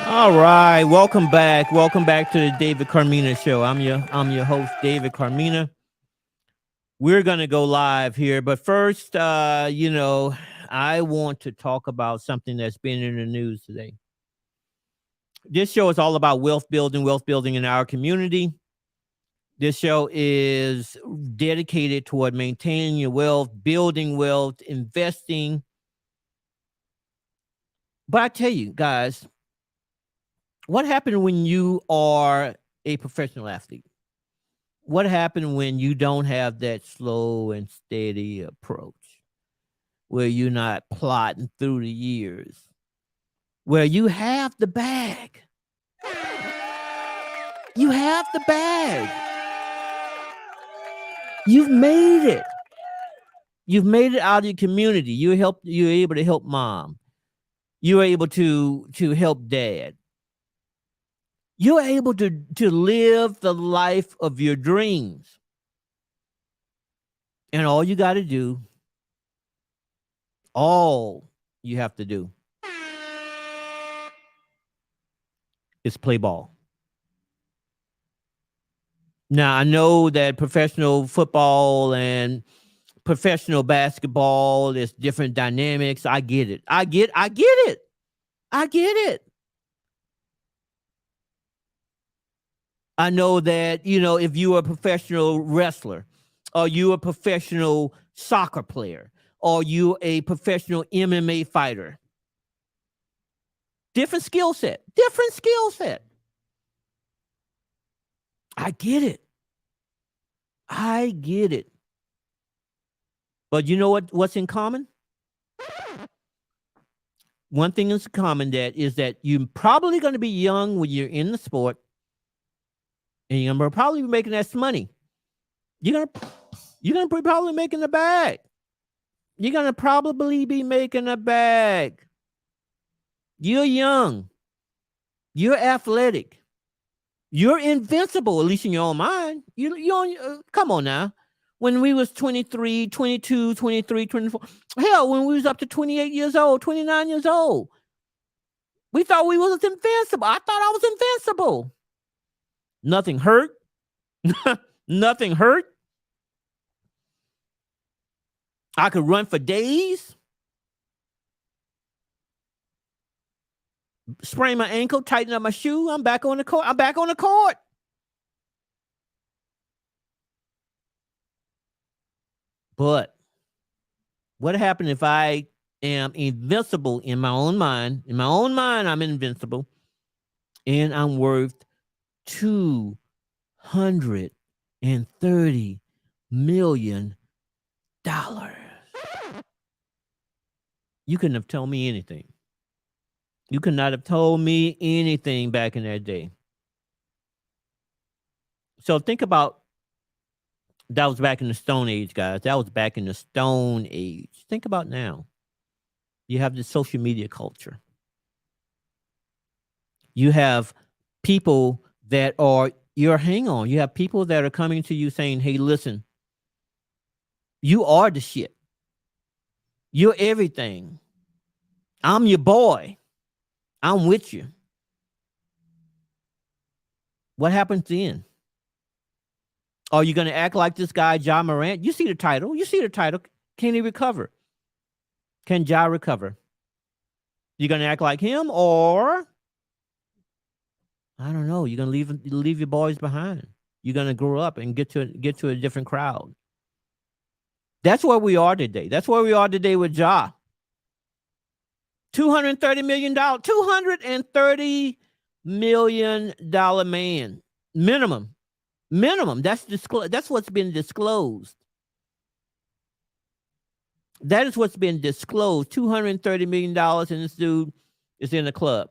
All right, welcome back. Welcome back to the David Carmena show. I'm your host, David Carmena. We're gonna go live here, but first, I want to talk about something that's been in the news today. This show is all about wealth building in our community. This show is dedicated toward maintaining your wealth, building wealth, investing. But I tell you guys, what happened when you are a professional athlete? What happened when you don't have that slow and steady approach, where you're not plotting through the years, where you have the bag? You have the bag. You've made it. You've made it out of your community. You're able to help mom. You're able to help dad. You're able to live the life of your dreams. And all you have to do is play ball. Now, I know that professional football and professional basketball is different dynamics. I get it. I get it. I get it. I know that, if you are a professional wrestler, or you a professional soccer player, or you a professional MMA fighter, different skill set. I get it. I get it. But you know what's in common? One thing is common that you're probably going to be young when you're in the sport, and you're going to probably be making that money. You're gonna be probably making a bag. You're gonna probably be making a bag. You're young. You're athletic. You're invincible, at least in your own mind. Come on now. When we was 23, 22, 23, 24, hell, when we was up to 28 years old, 29 years old, we thought we was invincible. I thought I was invincible. Nothing hurt. Nothing hurt. I could run for days. Sprain my ankle, tighten up my shoe. I'm back on the court. But what happened if I am invincible in my own mind? In my own mind, I'm invincible, and I'm worth $230 million. You couldn't have told me anything. You could not have told me anything back in that day. So think about, that was back in the Stone Age, guys. That was back in the Stone Age. Think about now. You have the social media culture. You have people that are your hang on. You have people that are coming to you saying, hey, listen, you are the shit. You're everything. I'm your boy. I'm with you. What happens then? Are you going to act like this guy, Ja Morant? You see the title. Can he recover? Can Ja recover? You going to act like him, or I don't know, you're going to leave your boys behind. You're going to grow up and get to a different crowd. That's where we are today. That's where we are today with Ja. $230 million. $230 million man. Minimum. That's what's been disclosed. That is what's been disclosed. $230 million, and this dude is in the club.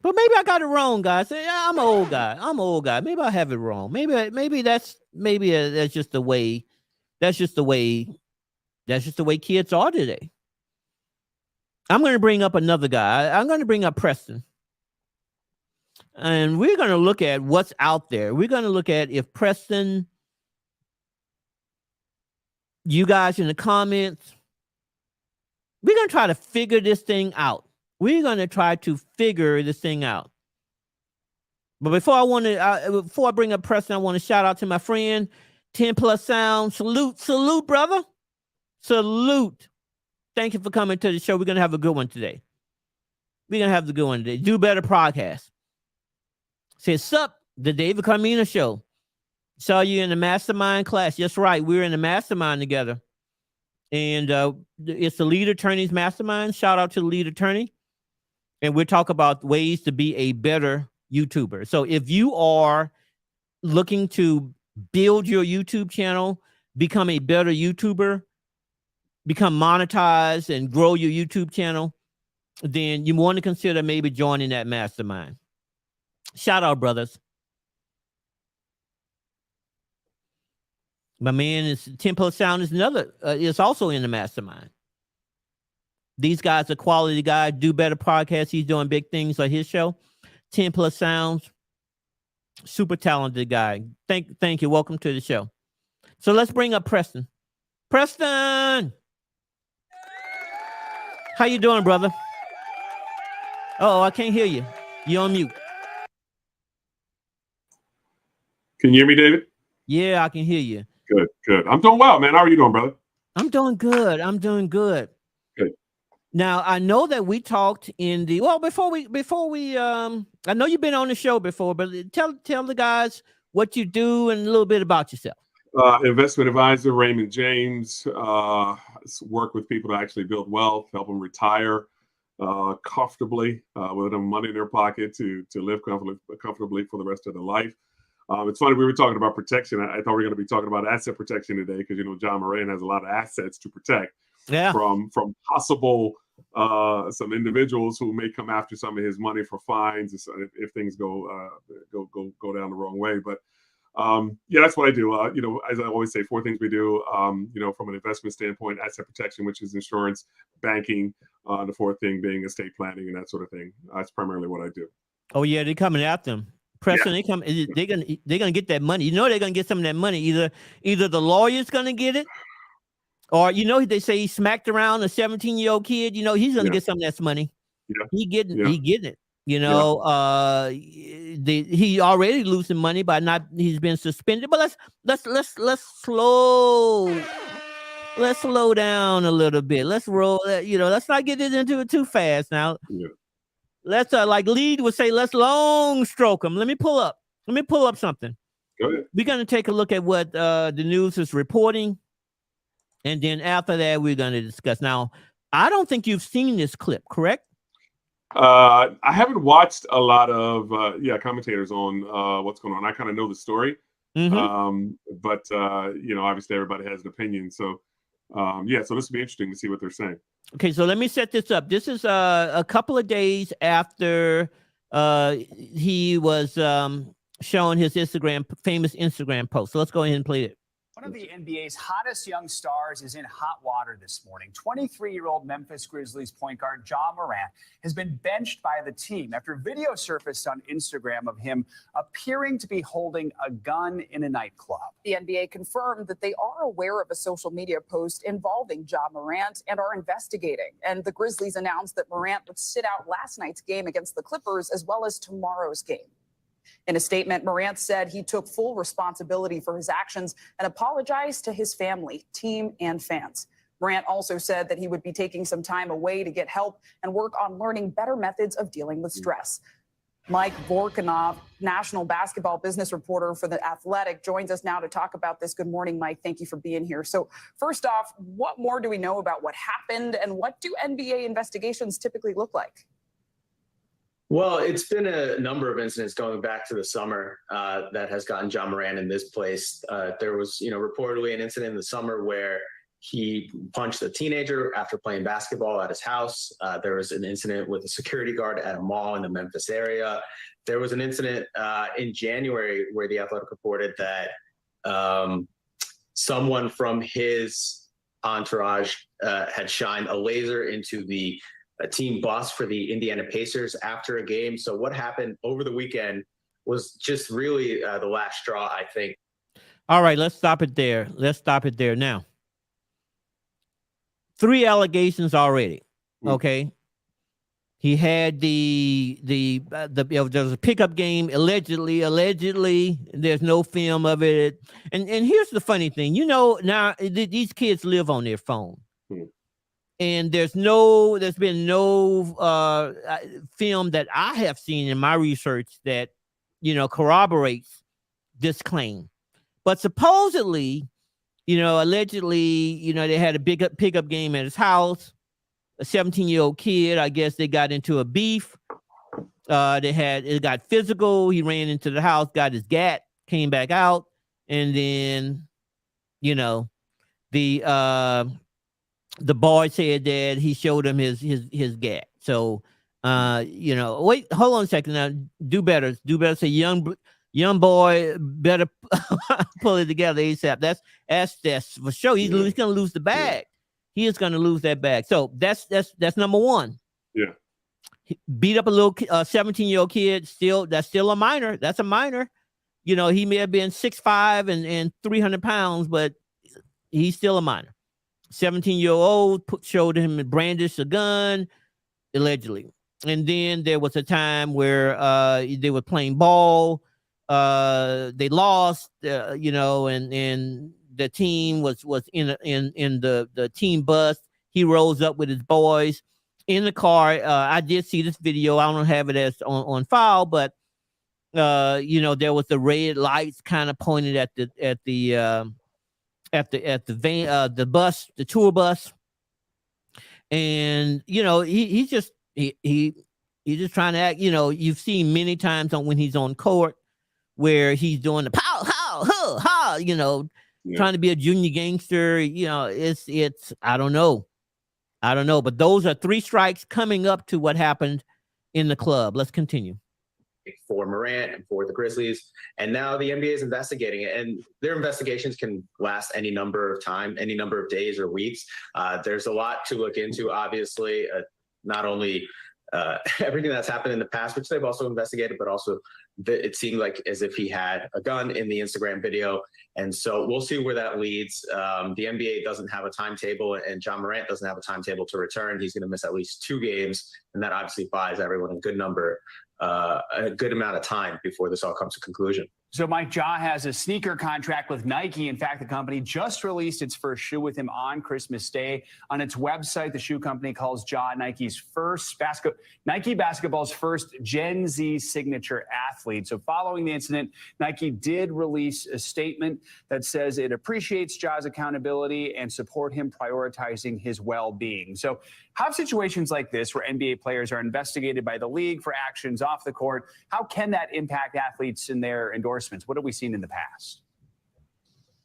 But maybe I got it wrong, guys. I'm an old guy. Maybe I have it wrong. Maybe that's just the way. That's just the way kids are today. I'm going to bring up another guy. I'm going to bring up Preston. And we're going to look at what's out there. We're going to look at if Preston, you guys in the comments, we're going to try to figure this thing out. We're going to try to figure this thing out. But before I bring up Preston, I want to shout out to my friend, 10 Plus Sound. Salute, brother. Salute. Thank you for coming to the show. We're going to have a good one today. Do Better podcast. Says, sup, the David Carmena show. Saw you in the mastermind class. That's right. We're in the mastermind together. And it's the Lead Attorneys Mastermind. Shout out to the Lead Attorney. And we'll talk about ways to be a better YouTuber. So if you are looking to build your YouTube channel, become a better YouTuber, become monetized and grow your YouTube channel, then you want to consider maybe joining that mastermind. Shout out, brothers. My man is 10 Plus Sound is also in the mastermind. These guys are quality guys, Do Better podcast. He's doing big things on his show. 10 Plus Sounds. Super talented guy. Thank you. Welcome to the show. So let's bring up Preston. Preston! How you doing, brother? Oh, I can't hear you. You're on mute. Can you hear me, David? Yeah, I can hear you. Good. I'm doing well, man. How are you doing, brother? I'm doing good. Good. Now, I know that we talked before we I know you've been on the show before, but tell the guys what you do and a little bit about yourself. Investment advisor, Raymond James. Work with people to actually build wealth, help them retire comfortably with enough money in their pocket to live comfortably for the rest of their life. It's funny, we were talking about protection. I thought we were going to be talking about asset protection today because, Ja Morant has a lot of assets to protect from possible some individuals who may come after some of his money for fines if things go down the wrong way. But that's what I do. As I always say, 4 things we do, from an investment standpoint: asset protection, which is insurance, banking, the 4th thing being estate planning and that sort of thing. That's primarily what I do. Oh yeah, they're coming after them. Preston, they're gonna get that money. They're gonna get some of that money. Either the lawyer's gonna get it, or they say he smacked around a 17-year-old kid. He's gonna get some of that money. Yeah. He getting it. He already losing money by he's been suspended. But let's slow down a little bit. Let's roll. Let's not get into it too fast now. Yeah. Let's like Lead would say, let's long stroke them. Let me pull up something. Go ahead. We're going to take a look at what the news is reporting. And then after that, we're going to discuss. Now, I don't think you've seen this clip, correct? I haven't watched a lot of commentators on what's going on. I kind of know the story. Mm-hmm. But obviously everybody has an opinion. So so this will be interesting to see what they're saying. Okay, so let me set this up. This is a couple of days after he was showing his famous Instagram post. So let's go ahead and play it. One of the NBA's hottest young stars is in hot water this morning. 23-year-old Memphis Grizzlies point guard Ja Morant has been benched by the team after video surfaced on Instagram of him appearing to be holding a gun in a nightclub. The NBA confirmed that they are aware of a social media post involving Ja Morant and are investigating. And the Grizzlies announced that Morant would sit out last night's game against the Clippers as well as tomorrow's game. In a statement, Morant said he took full responsibility for his actions and apologized to his family, team, and fans. Morant also said that he would be taking some time away to get help and work on learning better methods of dealing with stress. Mike Vorkunov, national basketball business reporter for The Athletic, joins us now to talk about this. Good morning, Mike. Thank you for being here. So first off, what more do we know about what happened, and what do NBA investigations typically look like? Well, it's been a number of incidents going back to the summer that has gotten Ja Morant in this place. There was, reportedly an incident in the summer where he punched a teenager after playing basketball at his house. There was an incident with a security guard at a mall in the Memphis area. There was an incident in January where The Athletic reported that someone from his entourage had shined a laser into the team bus for the Indiana Pacers after a game. So what happened over the weekend was just really the last straw, I think. All right, let's stop it there. Now. 3 allegations already. Okay. He had there was a pickup game allegedly. There's no film of it, and here's the funny thing. Now these kids live on their phone, and there's been no film that I have seen in my research that corroborates this claim. But supposedly, allegedly, they had a big pickup game at his house. A 17-year-old kid, I guess they got into a beef. It got physical. He ran into the house, got his gat, came back out, and then, the boy said that he showed him his gat. So, wait, hold on a second now. Do better. Say young boy better pull it together ASAP. That's for sure. He's gonna lose the bag. He is going to lose that bag. So that's number one. Yeah. He beat up a little 17-year-old kid. That's still a minor. That's a minor. He may have been 6'5" and 300 pounds, but he's still a minor. 17-year-old showed him brandish a gun, allegedly. And then there was a time where they were playing ball. They lost, and the team was in the team bus. He rose up with his boys in the car. I did see this video. I don't have it as on file, but there was the red lights kind of pointed at the van, the bus, the tour bus, and he's just trying to act. You've seen many times when he's on court where he's doing the pow, how, huh, ha, trying to be a junior gangster. It's I don't know, but those are 3 strikes coming up to what happened in the club. Let's continue. For Morant and for the Grizzlies, and now the NBA is investigating it, and their investigations can last any number of days or weeks. There's a lot to look into, obviously, not only everything that's happened in the past, which they've also investigated, but also it seemed like as if he had a gun in the Instagram video. And so we'll see where that leads. The NBA doesn't have a timetable, and Ja Morant doesn't have a timetable to return. He's going to miss at least 2 games, and that obviously buys everyone a good amount of time before this all comes to conclusion. So Mike, Ja has a sneaker contract with Nike. In fact, the company just released its first shoe with him on Christmas Day. On its website, the shoe company calls Ja Nike basketball's first Gen Z signature athlete. So following the incident, Nike did release a statement that says it appreciates Ja's accountability and support him prioritizing his well-being. So how have situations like this, where NBA players are investigated by the league for actions off the court, how can that impact athletes in their endorsements? What have we seen in the past?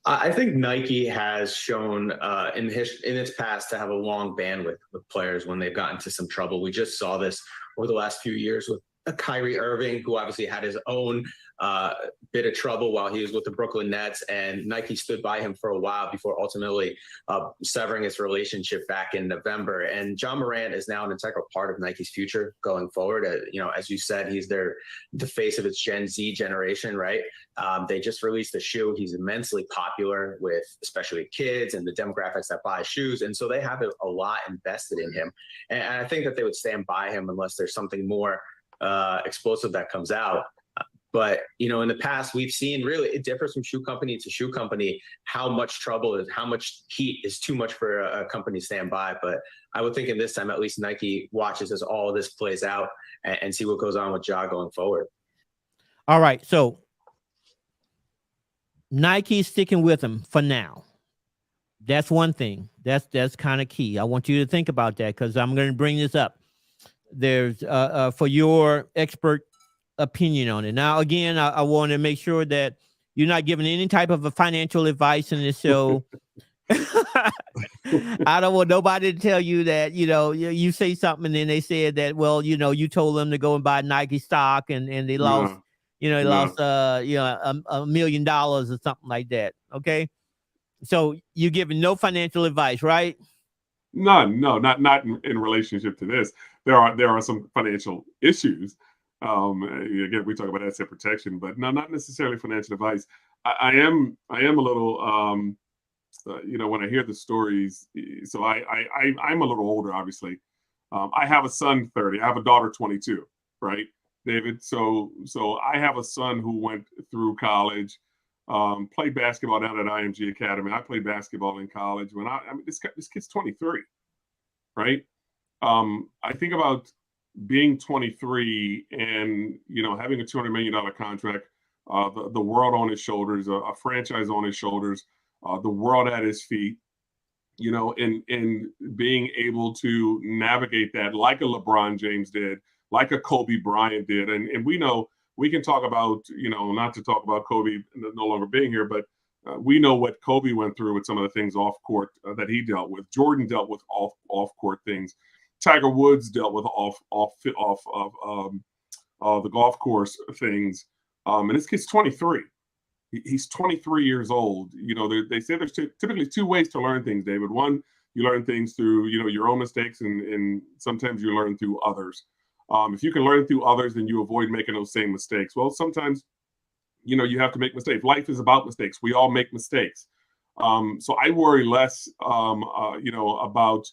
I think Nike has shown in its past to have a long bandwidth with players when they've gotten into some trouble. We just saw this over the last few years with Kyrie Irving, who obviously had his own bit of trouble while he was with the Brooklyn Nets, and Nike stood by him for a while before ultimately severing its relationship back in November. And Ja Morant is now an integral part of Nike's future going forward. As you said, he's the face of its Gen Z generation, right? They just released a shoe. He's immensely popular with especially kids and the demographics that buy shoes. And so they have a lot invested in him. And I think that they would stand by him unless there's something more explosive that comes out. But, in the past, we've seen really it differs from shoe company to shoe company, how much trouble is, how much heat is too much for a company to stand by. But I would think in this time, at least Nike watches as all of this plays out and see what goes on with Ja going forward. All right. So Nike's sticking with him for now. That's one thing. That's kind of key. I want you to think about that, because I'm going to bring this up. There's for your expert opinion on it. Now, again, I want to make sure that you're not giving any type of a financial advice in this show. I don't want nobody to tell you that, you say something and then they said that, well, you told them to go and buy Nike stock and they lost, lost $1 million or something like that. Okay. So you're giving no financial advice, right? No, not in relationship to this. There are some financial issues. Again, we talk about asset protection, but no, not necessarily financial advice. I am a little, when I hear the stories. So I'm a little older, obviously. I have a son 30. I have a daughter 22, right, David? So I have a son who went through college, played basketball down at IMG Academy. I played basketball in college. This kid's 23, right? I think about being 23 and, having a $200 million contract, the world on his shoulders, a franchise on his shoulders, the world at his feet, and being able to navigate that like a LeBron James did, like a Kobe Bryant did. And we know we can talk about, not to talk about Kobe no longer being here, but we know what Kobe went through with some of the things off court that he dealt with. Jordan dealt with off court things. Tiger Woods dealt with the golf course things. And this kid's 23. He's 23 years old. They say there's typically two ways to learn things, David. One, you learn things through, your own mistakes, and sometimes you learn through others. If you can learn through others, then you avoid making those same mistakes. Well, sometimes, you have to make mistakes. Life is about mistakes. We all make mistakes. So I worry less, about,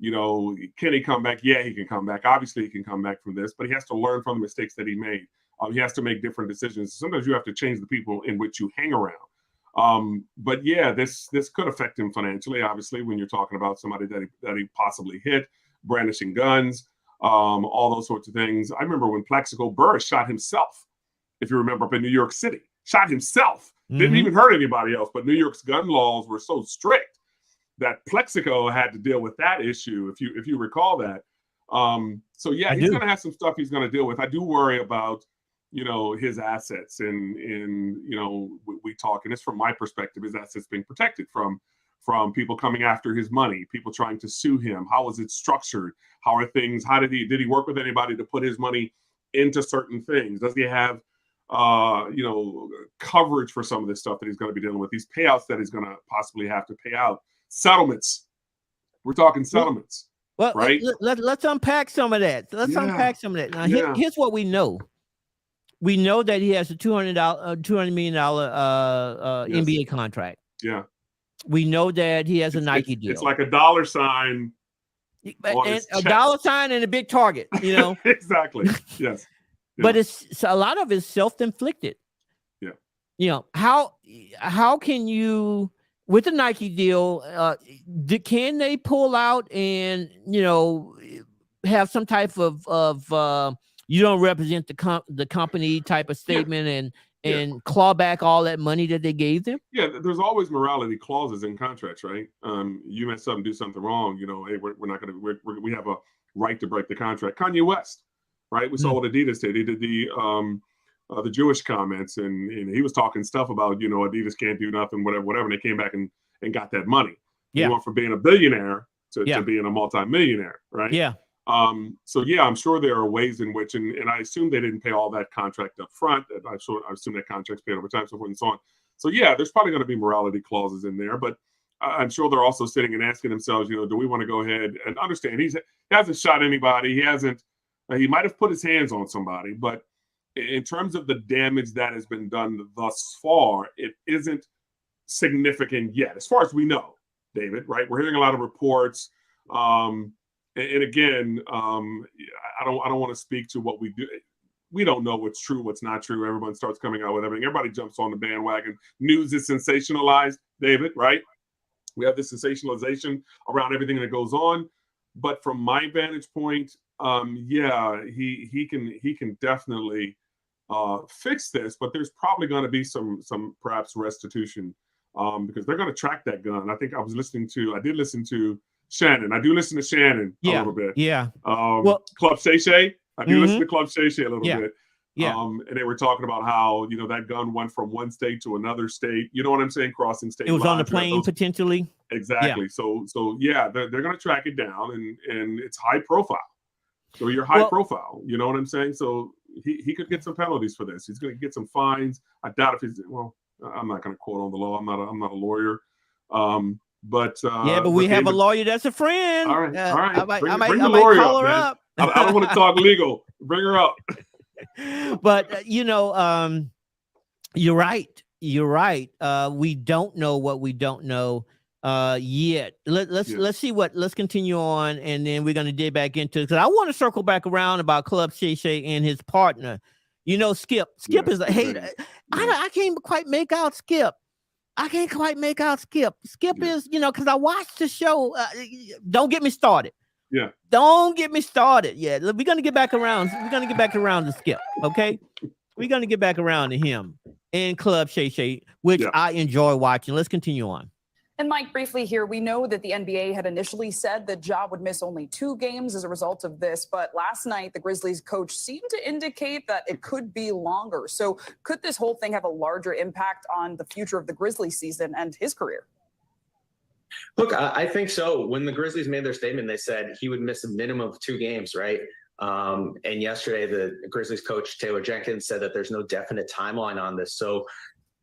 can he come back? Yeah, he can come back. Obviously, he can come back from this, but he has to learn from the mistakes that he made. He has to make different decisions. Sometimes you have to change the people in which you hang around. But yeah, this could affect him financially. Obviously, when you're talking about somebody that he possibly hit, brandishing guns, all those sorts of things. I remember when Plaxico Burress shot himself. If you remember, up in New York City, shot himself. Didn't even hurt anybody else. But New York's gun laws were so strict that Plaxico had to deal with that issue. If you recall that. So yeah, he's going to have some stuff he's going to deal with. I do worry about, his assets and we talk, and it's from my perspective, his assets being protected from people coming after his money, people trying to sue him. How is it structured? How are things? Did he work with anybody to put his money into certain things? Does he have, coverage for some of this stuff that he's going to be dealing with? These payouts that he's going to possibly have to pay out. Settlements. We're talking settlements. Well, right? Let's unpack some of that. Unpack some of that. Now, here's what we know. We know that he has a $200 million NBA contract. Yeah. We know that he has a Nike deal. It's like a dollar sign. And a dollar sign and a big target, Exactly. Yes. Yeah. But a lot of it's self-inflicted. Yeah. How can you, with the Nike deal, can they pull out and, have some type of you don't represent the company type of statement and claw back all that money that they gave them? Yeah, there's always morality clauses in contracts, right? You mess up and do something wrong, hey, we're not going to, we have a right to break the contract. Kanye West, right? We saw what Adidas did. He did the Jewish comments, and he was talking stuff about, Adidas can't do nothing, whatever. And they came back and got that money. He went from being a billionaire to being a multimillionaire, right? Yeah. So yeah, I'm sure there are ways in which, and I assume they didn't pay all that contract up front. I assume that contract's paid over time, so forth and so on. So yeah, there's probably going to be morality clauses in there, but I'm sure they're also sitting and asking themselves, do we want to go ahead and understand he hasn't shot anybody. He might have put his hands on somebody, but in terms of the damage that has been done thus far, it isn't significant yet, as far as we know, David, right? We're hearing a lot of reports. And again, I don't want to speak to what we do. We don't know what's true, what's not true. Everyone starts coming out with everything. Everybody jumps on the bandwagon. News is sensationalized, David, right? We have this sensationalization around everything that goes on. But from my vantage point, he can definitely fix this. But there's probably going to be some perhaps restitution because they're going to track that gun. I think I did listen to Shannon. I do listen to Shannon a little bit. Yeah. Club Shay Shay. I do listen to Club Shay Shay a little bit. Yeah. And they were talking about how, that gun went from one state to another state. You know what I'm saying? Crossing state lines. It was on the plane potentially. Exactly. Yeah. So yeah, they're going to track it down and it's high profile. So you're high profile. You know what I'm saying? So he could get some penalties for this. He's going to get some fines. I doubt if I'm not going to quote on the law. I'm not a lawyer. But we have a lawyer that's a friend. All right. I might call her up. I don't want to talk legal. Bring her up. But you're right. We don't know what we don't know. yet. Let's see let's continue on, and then we're gonna dig back into it, because I want to circle back around about Club Shay Shay and his partner. You know, Skip is a hater. I can't quite make out Skip. Skip is, because I watched the show. Don't get me started. Yeah. Don't get me started. Yeah, we're gonna get back around. We're gonna get back around to Skip. Okay, we're gonna get back around to him and Club Shay Shay, which I enjoy watching. Let's continue on. And Mike, briefly here, we know that the NBA had initially said that Ja would miss only 2 games as a result of this, but last night the Grizzlies coach seemed to indicate that it could be longer. So could this whole thing have a larger impact on the future of the Grizzlies season and his career? Look, I think so. When the Grizzlies made their statement, they said he would miss a minimum of 2 games, right? And yesterday, the Grizzlies coach, Taylor Jenkins, said that there's no definite timeline on this. So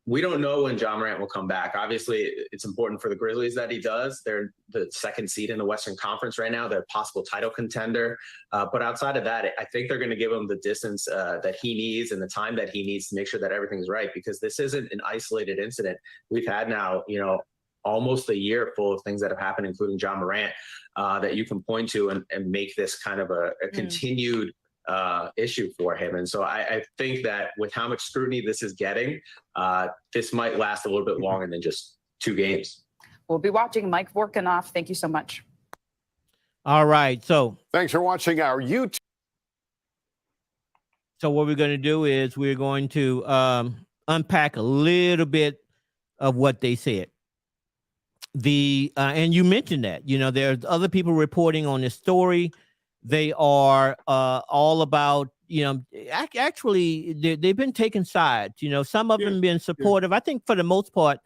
we don't know when Ja Morant will come back. Obviously, it's important for the Grizzlies that he does. They're the 2nd seed in the Western Conference right now. They're a possible title contender. But outside of that, I think they're going to give him the distance that he needs and the time that he needs to make sure that everything's right, because this isn't an isolated incident. We've had now, almost a year full of things that have happened, including Ja Morant, that you can point to and make this kind of a continued issue for him. And so I think that with how much scrutiny this is getting, this might last a little bit longer than just 2 games. We'll be watching. Mike Vorkanoff, thank you so much. All right. So thanks for watching our YouTube. So what we're going to do is we're going to unpack a little bit of what they said. And you mentioned that, there's other people reporting on this story. They are all about, actually they've been taking sides, some of them been supportive. I think for the most part,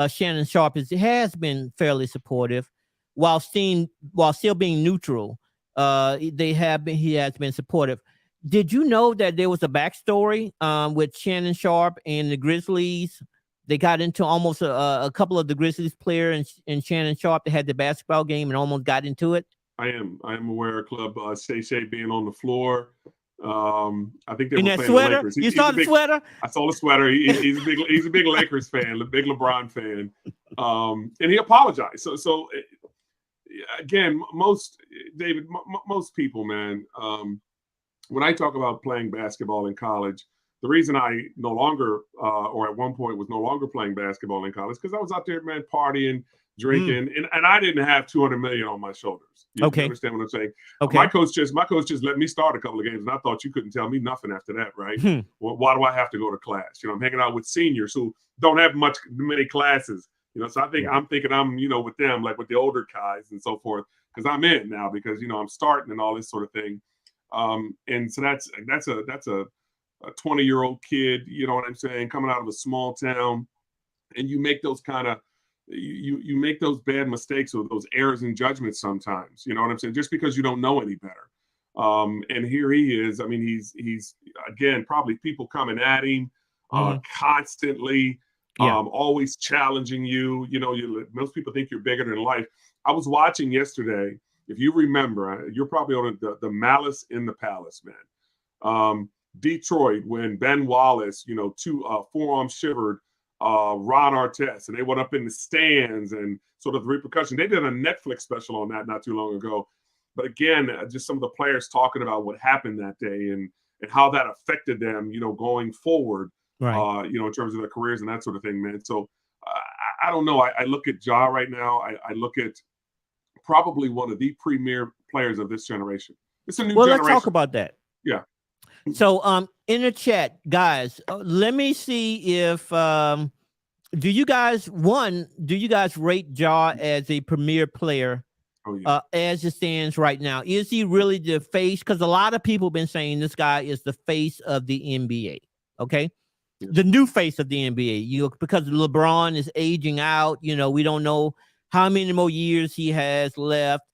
Shannon Sharpe has been fairly supportive while still being neutral. He has been supportive. Did you know that there was a backstory with Shannon Sharpe and the Grizzlies? They got into almost a couple of the Grizzlies players and Shannon Sharpe. They had the basketball game and almost got into it. I am aware of Club Shay Shay being on the floor. I think they in were that playing sweater. the Lakers. You saw the sweater? I saw the sweater. He's a big Lakers fan, a big LeBron fan, and he apologized. So again, most people, man. When I talk about playing basketball in college, the reason I no longer, or at one point was no longer playing basketball in college, because I was out there, man, partying, drinking, and I didn't have $200 million on my shoulders. You understand what I'm saying? Okay. My coach just let me start a couple of games, and I thought you couldn't tell me nothing after that, right? Well, why do I have to go to class? I'm hanging out with seniors who don't have many classes. So I'm thinking I'm with them, like with the older guys and so forth, because I'm in now because I'm starting and all this sort of thing. And so that's a 20-year-old kid, you know what I'm saying, coming out of a small town, and you make those kind of you make those bad mistakes or those errors in judgment sometimes, you know what I'm saying, just because you don't know any better. And here he is. I mean, he's again, probably people coming at him constantly, always challenging you. Most people think you're bigger than life. I was watching yesterday. If you remember, you're probably on the Malice in the Palace, man. Detroit, when Ben Wallace, forearm shivered Ron Artest, and they went up in the stands and sort of the repercussion. They did a Netflix special on that not too long ago. But again, just some of the players talking about what happened that day and how that affected them, going forward, right. In terms of their careers and that sort of thing, man. So I don't know. I look at Ja right now. I look at probably one of the premier players of this generation. It's a new generation. Let's talk about that. Yeah. So in the chat, guys, let me see if do you guys rate Ja as a premier player as it stands right now? Is he really the face? Because a lot of people have been saying this guy is the face of the NBA. Okay. The new face of the NBA, because LeBron is aging out, we don't know how many more years he has left.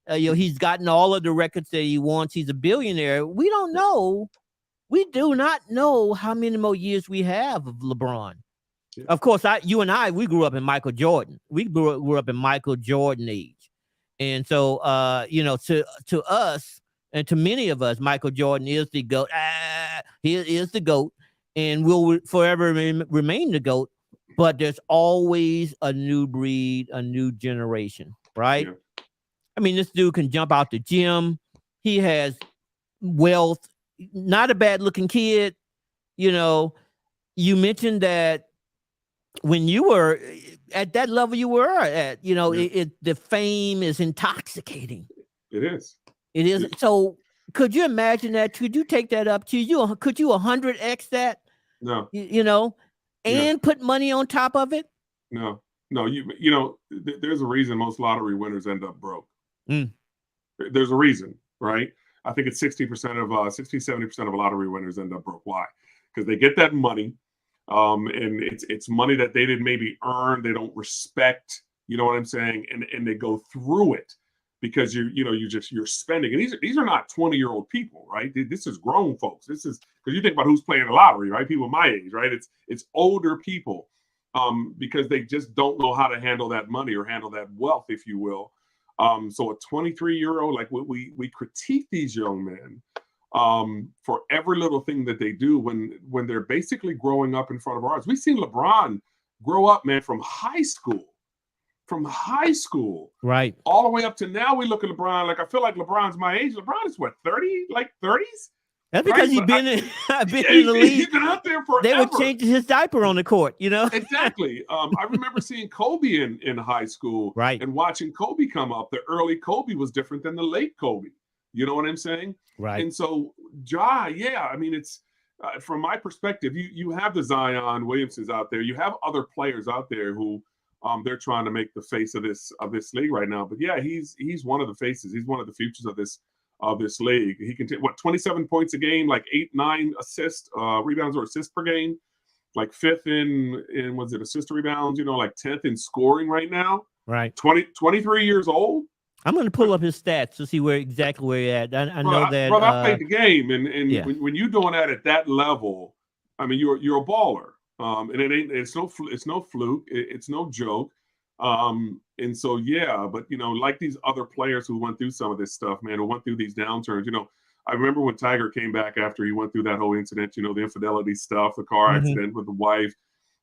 He's gotten all of the records that he wants. He's a billionaire. We don't know. We do not know how many more years we have of LeBron. Yeah. Of course, you and I, we grew up in Michael Jordan. We grew up in Michael Jordan age. And so, to us and to many of us, Michael Jordan is the GOAT. He is the GOAT and will forever remain the GOAT. but there's always a new breed, a new generation, right? Yeah. I mean, this dude can jump out the gym. He has wealth, not a bad looking kid. You know, you mentioned that when you were at that level you were at, you know, Yeah. the fame is intoxicating. It is. It is. So could you imagine that? Could you take that up to you? Could you 100x that, No, you know, and put money on top of it? no. You know, there's a reason most lottery winners end up broke. Mm. There's a reason, right? I think it's 70% of lottery winners end up broke. Why? Because they get that money, and it's money that they didn't maybe earn, they don't respect, you know what I'm saying? And they go through it because you're spending. And these are not 20-year-old people, right? This is grown folks. This is because you think about who's playing the lottery, right? People my age, right? It's older people, because they just don't know how to handle that money or handle that wealth, if you will. So a 23-year-old, like we critique these young men for every little thing that they do when they're basically growing up in front of our eyes. We've seen LeBron grow up, man, from high school, Right, all the way up to now. We look at LeBron, like I feel like LeBron's my age. LeBron is what, 30, like 30s? that's because Right? he's But been in the league. He's been out there forever. They were changing his diaper on the court, you know. Exactly. I remember seeing Kobe in high school, Right. and watching Kobe come up. The early Kobe was different than the late Kobe. You know what I'm saying? Right. And so Ja, yeah, I mean, it's from my perspective, you have the Zion Williamsons out there. You have other players out there who they're trying to make the face of this league right now. But yeah, he's one of the faces. He's one of the futures of this league. He can take 27 points a game, like 8-9 assists, rebounds or assists per game, like 5th in was it assist to rebounds, you know, like 10th in scoring right now. Right. 23 years old. I'm going to pull up his stats to see exactly where you're at. I know that. Brother, I played the game, and yeah. when you're doing that at that level, I mean, you're a baller. And it's no fluke, it's no joke. And so yeah, but you know, like these other players who went through some of this stuff, man, who went through these downturns. You know, I remember when Tiger came back after he went through that whole incident. You know, the infidelity stuff, the car accident with the wife.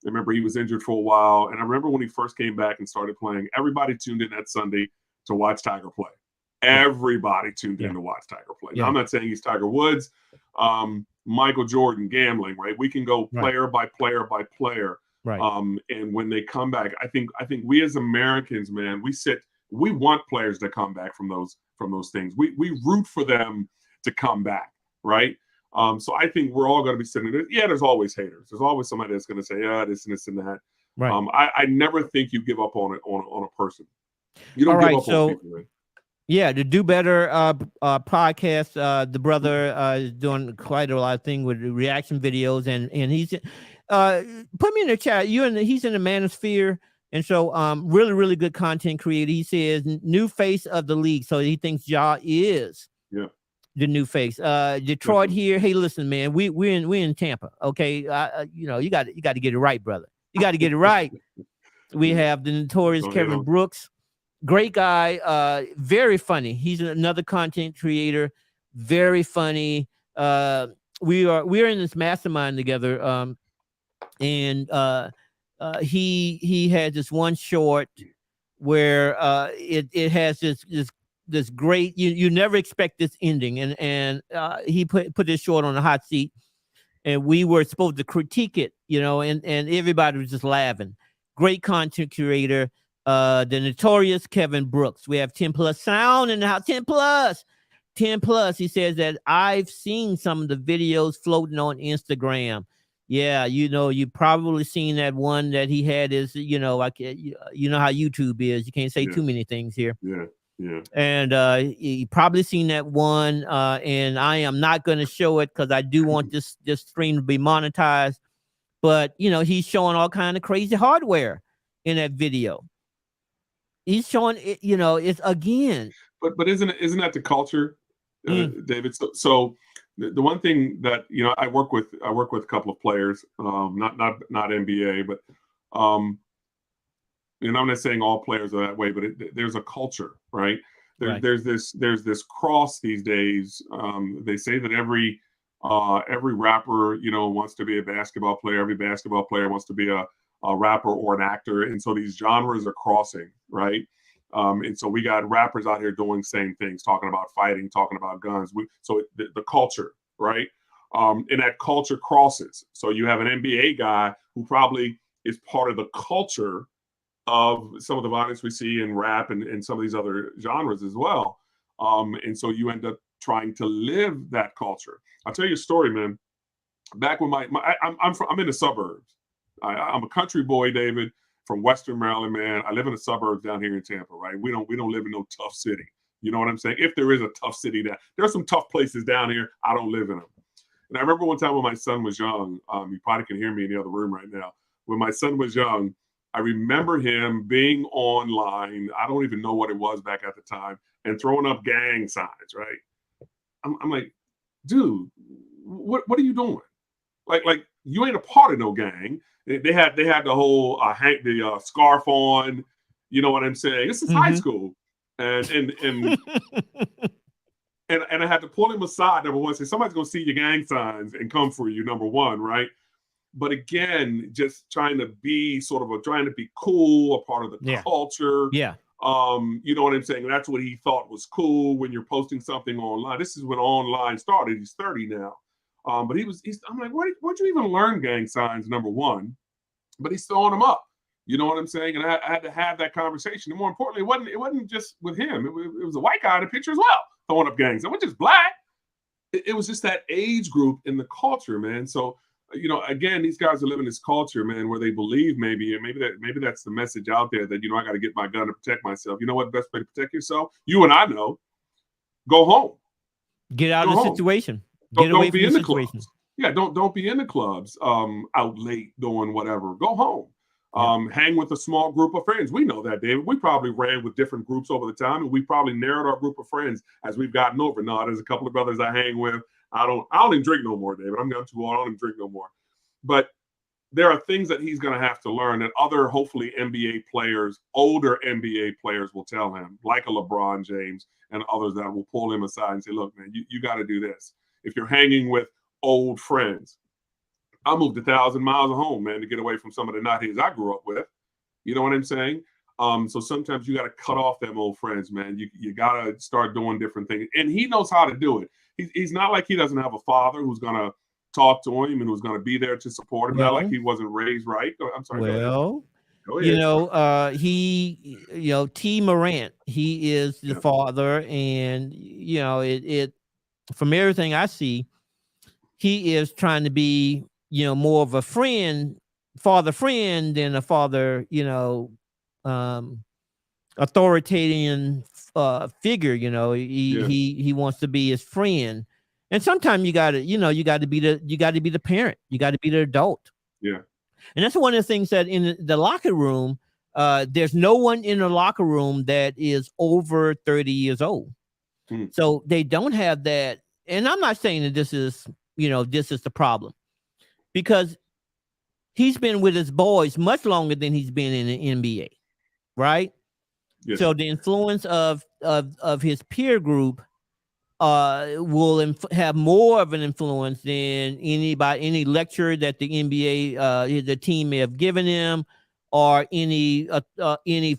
I remember he was injured for a while, and I remember when he first came back and started playing, everybody tuned in that Sunday to watch Tiger play. Everybody tuned in to watch Tiger play. Now, I'm not saying he's Tiger Woods, Michael Jordan, gambling, right? We can go player by player by player. Right. And when they come back, I think we as Americans, man, we want players to come back from those things. We root for them to come back, right? So I think we're all going to be sitting there. Yeah, there's always haters. There's always somebody that's going to say, yeah, this and this and that. Right. I never think you give up on a person. You don't give up on people, man. Yeah, the Do Better podcast, the brother is doing quite a lot of things with reaction videos, and he's put me in the chat. He's in the manosphere, and so really, really good content creator. He says new face of the league, so he thinks Ja is the new face. Detroit here. Hey, listen, man, we're in Tampa. Okay, you know, you got to get it right, brother. You got to get it right. We have the notorious Kevin Brooks. Great guy, very funny. He's another content creator, very funny. We're in this mastermind together, and he had this one short where it has this great. You never expect this ending, and he put this short on the hot seat, and we were supposed to critique it, you know, and everybody was just laughing. Great content creator. The notorious Kevin Brooks. We have 10 plus sound in the house. 10 plus. He says that I've seen some of the videos floating on Instagram. Yeah, you know, you probably seen that one that he had is, you know, like you know how YouTube is. You can't say too many things here. Yeah. And you probably seen that one. And I am not going to show it because I do want this stream to be monetized. But you know, he's showing all kind of crazy hardware in that video. He's showing it, you know, it's again. But isn't that the culture, David? So the one thing that, you know, I work with a couple of players, not NBA, but you know, I'm not saying all players are that way, but there's a culture, right? There's this cross these days. They say that every rapper, you know, wants to be a basketball player. Every basketball player wants to be a a rapper or an actor. And so these genres are crossing, right? And so we got rappers out here doing same things, talking about fighting, talking about guns. The culture, right? And that culture crosses. So you have an NBA guy who probably is part of the culture of some of the violence we see in rap and some of these other genres as well. And so you end up trying to live that culture. I'll tell you a story, man. Back when I'm in the suburbs. I'm a country boy, David, from Western Maryland, man. I live in the suburbs down here in Tampa, right? We don't live in no tough city. You know what I'm saying? If there is a tough city, there's some tough places down here. I don't live in them. And I remember one time when my son was young. You probably can hear me in the other room right now. When my son was young, I remember him being online. I don't even know what it was back at the time, and throwing up gang signs. Right? I'm like, dude, what are you doing? Like you ain't a part of no gang. They had the whole scarf on. You know what I'm saying? This is high school, and I had to pull him aside. Number one, say somebody's gonna see your gang signs and come for you. Number one, right? But again, just trying to be trying to be cool, a part of the culture. Yeah. You know what I'm saying? That's what he thought was cool when you're posting something online. This is when online started. He's 30 now. But I'm like, where'd you even learn gang signs, number one? But he's throwing them up. You know what I'm saying? And I had to have that conversation. And more importantly, it wasn't just with him. It was a white guy in the picture as well, throwing up gangs. It wasn't just black. It was just that age group in the culture, man. So, you know, again, these guys are living this culture, man, where they believe maybe that's the message out there that, you know, I got to get my gun to protect myself. You know what the best way to protect yourself? You and I know. Go home. Get out of the situation. Get away from the situation. Yeah, don't be in the clubs out late doing whatever. Go home. Hang with a small group of friends. We know that, David. We probably ran with different groups over the time, and we probably narrowed our group of friends as we've gotten over. No, there's a couple of brothers I hang with. I don't even drink no more, David. I'm too old. I don't even drink no more. But there are things that he's going to have to learn that other, hopefully, NBA players, older NBA players will tell him, like a LeBron James and others that will pull him aside and say, look, man, you got to do this. If you're hanging with old friends, I moved 1,000 miles of home, man, to get away from some of the knotheads I grew up with. You know what I'm saying? So sometimes you got to cut off them old friends, man. You got to start doing different things. And he knows how to do it. He's not like he doesn't have a father who's going to talk to him and who's going to be there to support him. Not like he wasn't raised right. I'm sorry. Well, you know, T. Morant, he is the father. And, you know, it from everything I see, he is trying to be, you know, more of a father friend than a father, you know, authoritarian figure. You know, he wants to be his friend, and sometimes you got to be the parent, you got to be the adult. Yeah, and that's one of the things that in the locker room, there's no one in the locker room that is over 30 years old, so they don't have that. And I'm not saying that this is the problem, because he's been with his boys much longer than he's been in the NBA, right? Yes. So the influence of his peer group will have more of an influence than any lecture that the NBA the team may have given him, or any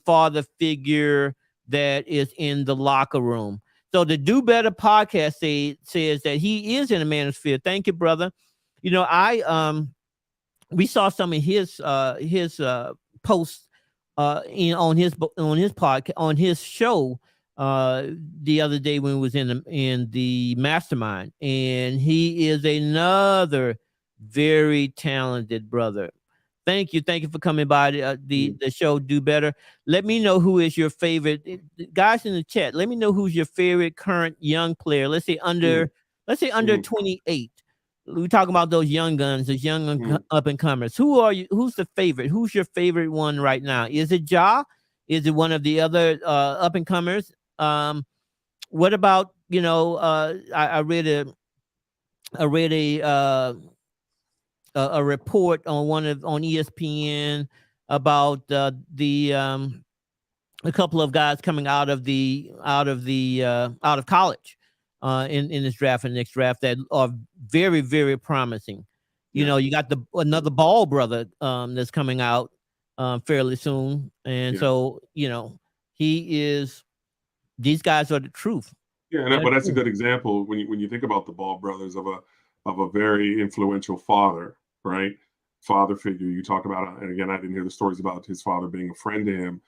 father figure that is in the locker room. So the Do Better podcast says that he is in a manosphere. Thank you, brother. You know, we saw some of his posts on his podcast, on his show the other day when he was in the mastermind, and he is another very talented brother. Thank you for coming by the show. Do Better. Let me know who is your favorite, guys in the chat. Let me know who's your favorite current young player. Let's say under 28. We're talking about those young guns, those young up and comers. Who's the favorite? Who's your favorite one right now? Is it Ja? Is it one of the other up and comers? What about, you know, I read a report on ESPN about a couple of guys coming out of college in this draft and next draft that are very, very promising. You know, you got another Ball brother that's coming out fairly soon. And so, you know, these guys are the truth. Yeah, but that's a good example when you think about the Ball brothers of a very influential father, right? Father figure. You talk about, and again, I didn't hear the stories about his father being a friend to him.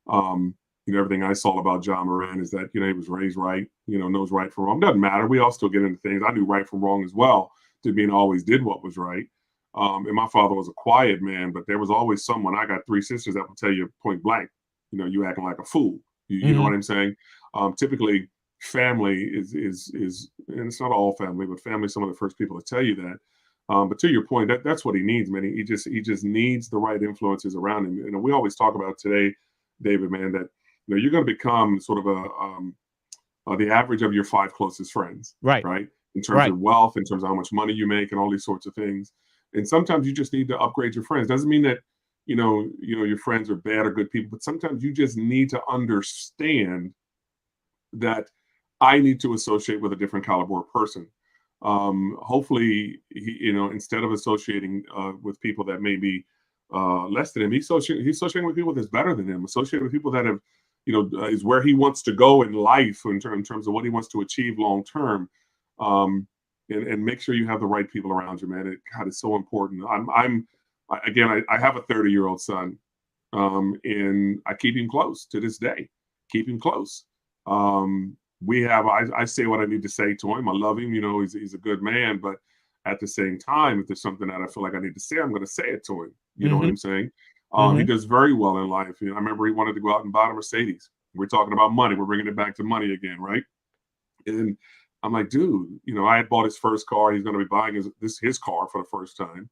You know, everything I saw about Ja Morant is that, you know, he was raised right, you know, knows right from wrong. Doesn't matter. We all still get into things. I knew right from wrong as well. Didn't mean I always did what was right. And my father was a quiet man, but there was always someone. I got 3 sisters that will tell you point blank, you know, you acting like a fool. You know what I'm saying? Typically, family is, and it's not all family, but family is some of the first people to tell you that. But to your point, that's what he needs, man. He just needs the right influences around him. And we always talk about today, David, man, that you know you're going to become sort of the average of your 5 closest friends, right? In terms of wealth, in terms of how much money you make, and all these sorts of things. And sometimes you just need to upgrade your friends. Doesn't mean that you know your friends are bad or good people, but sometimes you just need to understand that I need to associate with a different caliber of person. Hopefully, you know, instead of associating with people that may be less than him, he's associating with people that's better than him, associating with people that have, you know, is where he wants to go in life in terms of what he wants to achieve long term. And make sure you have the right people around you, man. God, it's so important. I have a 30-year-old son, and I keep him close to this day. Keep him close. I say what I need to say to him. I love him. You know, he's a good man, but at the same time, if there's something that I feel like I need to say, I'm going to say it to him. You know what I'm saying? He does very well in life. You know, I remember he wanted to go out and buy a Mercedes. We're talking about money. We're bringing it back to money again, right? And I'm like, dude, you know, I had bought his first car. He's going to be buying his car for the first time.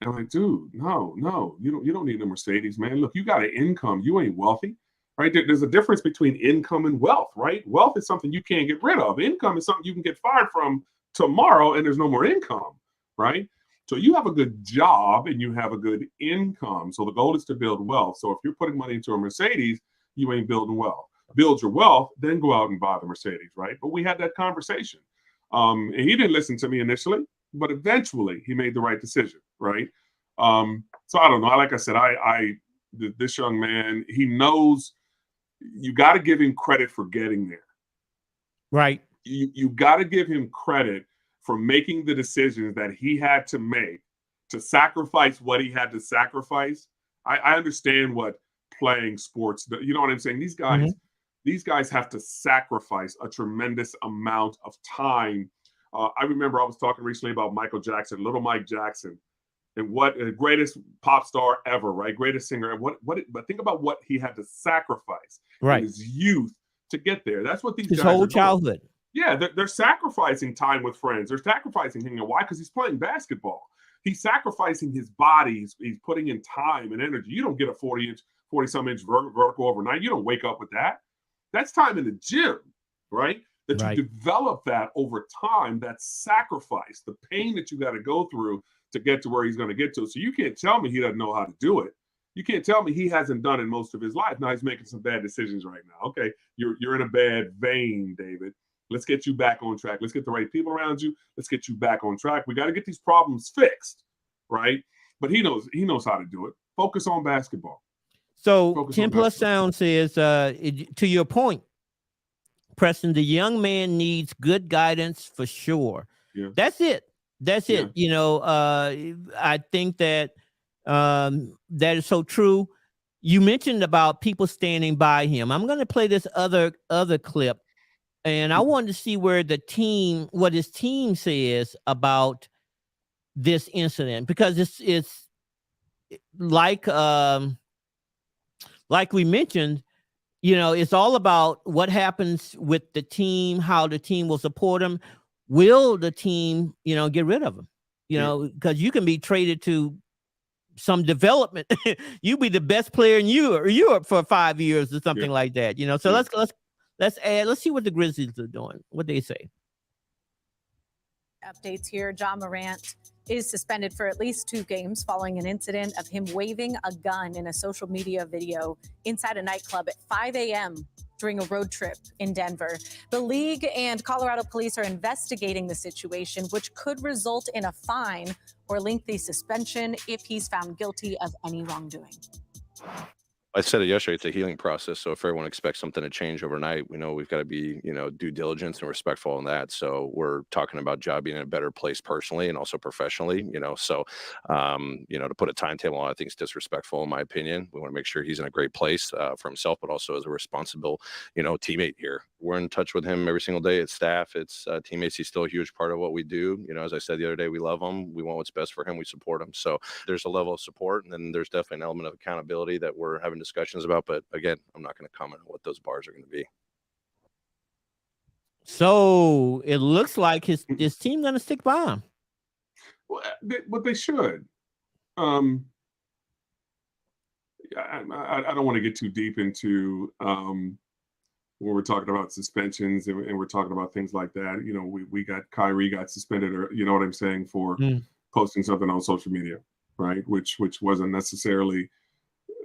And I'm like, dude, no, you don't need a Mercedes, man. Look, you got an income. You ain't wealthy. Right? There's a difference between income and wealth, right? Wealth is something you can't get rid of. Income is something you can get fired from tomorrow and there's no more income, right? So you have a good job and you have a good income. So the goal is to build wealth. So if you're putting money into a Mercedes, you ain't building wealth. Build your wealth, then go out and buy the Mercedes, right? But we had that conversation. And he didn't listen to me initially, but eventually he made the right decision, right? So I don't know. Like I said, this young man, he knows. You got to give him credit for getting there. Right. You got to give him credit for making the decisions that he had to make to sacrifice what he had to sacrifice. I understand what playing sports, you know what I'm saying? These guys have to sacrifice a tremendous amount of time. I remember I was talking recently about Michael Jackson, Little Mike Jackson. And what the greatest pop star ever, right? Greatest singer. But think about what he had to sacrifice in his youth to get there. That's what these his guys whole are childhood. Doing. Yeah, they're sacrificing time with friends. They're sacrificing him. Why? Because he's playing basketball. He's sacrificing his body. He's putting in time and energy. You don't get a 40-some inch vertical overnight. You don't wake up with that. That's time in the gym, right? That you develop that over time. That sacrifice, the pain that you got to go through to get to where he's going to get to. So you can't tell me he doesn't know how to do it. You can't tell me he hasn't done it most of his life. Now he's making some bad decisions right now. Okay, you're in a bad vein, David. Let's get you back on track. Let's get the right people around you. Let's get you back on track. We got to get these problems fixed, right? But he knows how to do it. Focus on basketball. So 10 Plus Sound says, to your point, Preston, the young man needs good guidance for sure. Yeah. That's it. You know, I think that that is so true. You mentioned about people standing by him. I'm going to play this other clip, and I wanted to see what his team says about this incident, because it's like we mentioned, you know, it's all about what happens with the team, how the team will support him. Will the team, you know, get rid of him? You know, because you can be traded to some development. You be the best player in Europe for 5 years or something like that. You know, so let's see what the Grizzlies are doing. What they say. Updates here. Ja Morant is suspended for at least 2 games following an incident of him waving a gun in a social media video inside a nightclub at 5 a.m. during a road trip in Denver. The league and Colorado police are investigating the situation, which could result in a fine or lengthy suspension if he's found guilty of any wrongdoing. I said it yesterday, it's a healing process. So if everyone expects something to change overnight, we know we've got to be, due diligence and respectful in that. So we're talking about Ja being in a better place personally and also professionally, to put a timetable on, I think is disrespectful in my opinion. We want to make sure he's in a great place for himself, but also as a responsible, teammate here. We're in touch with him every single day. It's staff, it's teammates. He's still a huge part of what we do. As I said the other day, we love him. We want what's best for him. We support him. So there's a level of support, and then there's definitely an element of accountability that we're having discussions about. But again, I'm not going to comment on what those bars are going to be. So it looks like his team going to stick by him. Well, but they should. I don't want to get too deep into when we're talking about suspensions and we're talking about things like that. We got Kyrie got suspended, or you know what I'm saying, for posting something on social media, right? Which wasn't necessarily,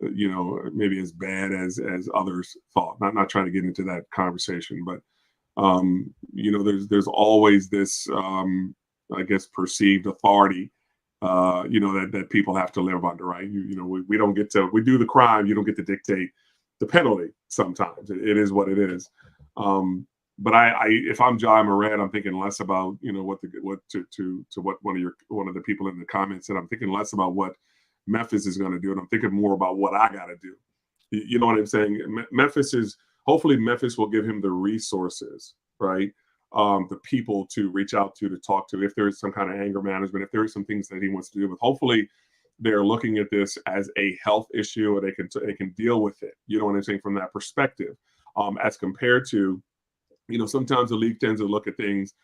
maybe as bad as others thought. Not trying to get into that conversation, but there's always this I guess perceived authority that people have to live under, right? We don't get to, we do the crime, you don't get to dictate the penalty. Sometimes it is what it is. But if I'm Ja Morant, I'm thinking less about what one of the people in the comments said. I'm thinking less about what Memphis is going to do, and I'm thinking more about what I got to do. You know what I'm saying? Hopefully Memphis will give him the resources, right? The people to reach out to talk to, if there is some kind of anger management, if there is some things that he wants to do. But hopefully they're looking at this as a health issue, or they can deal with it. You know what I'm saying, from that perspective, as compared to, sometimes the league tends to look at things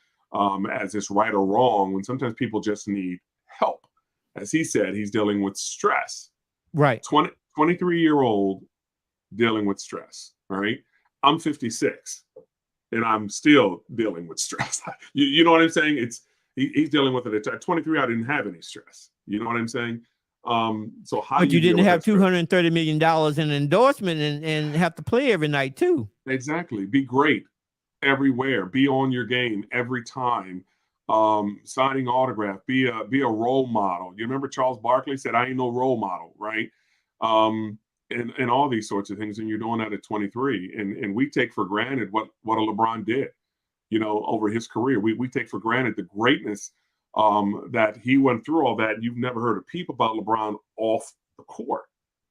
as it's right or wrong, when sometimes people just need help. As he said, he's dealing with stress. Right. 23-year-old dealing with stress. Right. I'm 56 and I'm still dealing with stress. You know what I'm saying? He's dealing with it. At 23, I didn't have any stress. You know what I'm saying? So how? But you didn't have $230 million in endorsement and have to play every night too. Exactly. Be great everywhere. Be on your game every time. Signing autograph. Be a role model. You remember Charles Barkley said, "I ain't no role model," right? And all these sorts of things, and you're doing that at 23, and we take for granted what a LeBron did, over his career. We take for granted the greatness that he went through all that. You've never heard a peep about LeBron off the court.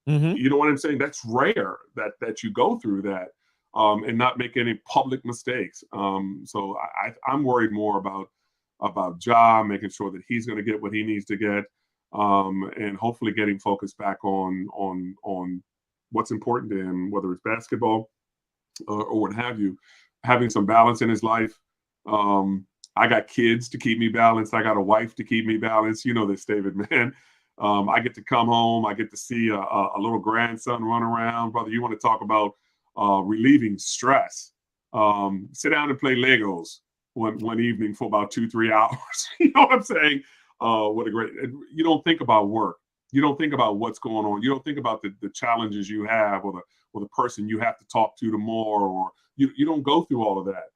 Mm-hmm. You know what I'm saying? That's rare that you go through that and not make any public mistakes. So I'm worried more about Ja, making sure that he's going to get what he needs to get. And hopefully getting focused back on what's important to him, whether it's basketball or what have you, having some balance in his life. I got kids to keep me balanced. I got a wife to keep me balanced. You know this, David, man. I get to come home. I get to see a little grandson run around. Brother, you want to talk about relieving stress? Sit down and play Legos one evening for about 2-3 hours. You know what I'm saying? What a great, you don't think about work. You don't think about what's going on. You don't think about the challenges you have, or the person you have to talk to tomorrow, or you don't go through all of that.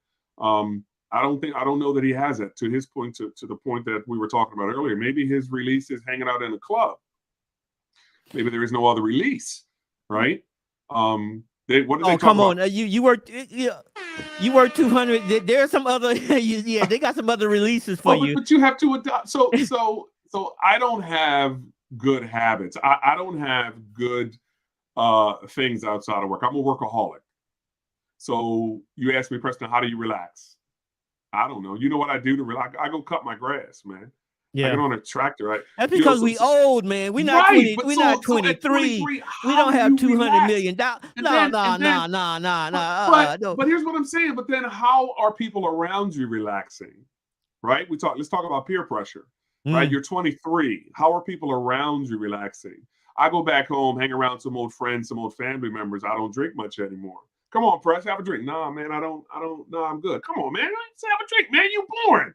I don't know that he has it, to his point, to the point that we were talking about earlier. Maybe his release is hanging out in a club. Maybe there is no other release, right? What did they talk come about? on, you work 200. There's some other, yeah, they got some other releases for you. But you have to adopt. So I don't have good habits. I don't have good things outside of work. I'm a workaholic. So you ask me, Preston, how do you relax? I don't know. You know what I do to relax? I go cut my grass, man. Yeah. I get on a tractor. Right? That's because we old, man. We're not 20. We're not 23. We don't have $200 million. No. But here's what I'm saying. But then, how are people around you relaxing? Right? Let's talk about peer pressure. Right? You're 23. How are people around you relaxing? I go back home, hang around some old friends, some old family members. I don't drink much anymore. Come on, Press, have a drink. Nah, man, I don't. No, I'm good. Come on, man. Let's have a drink, man. You boring.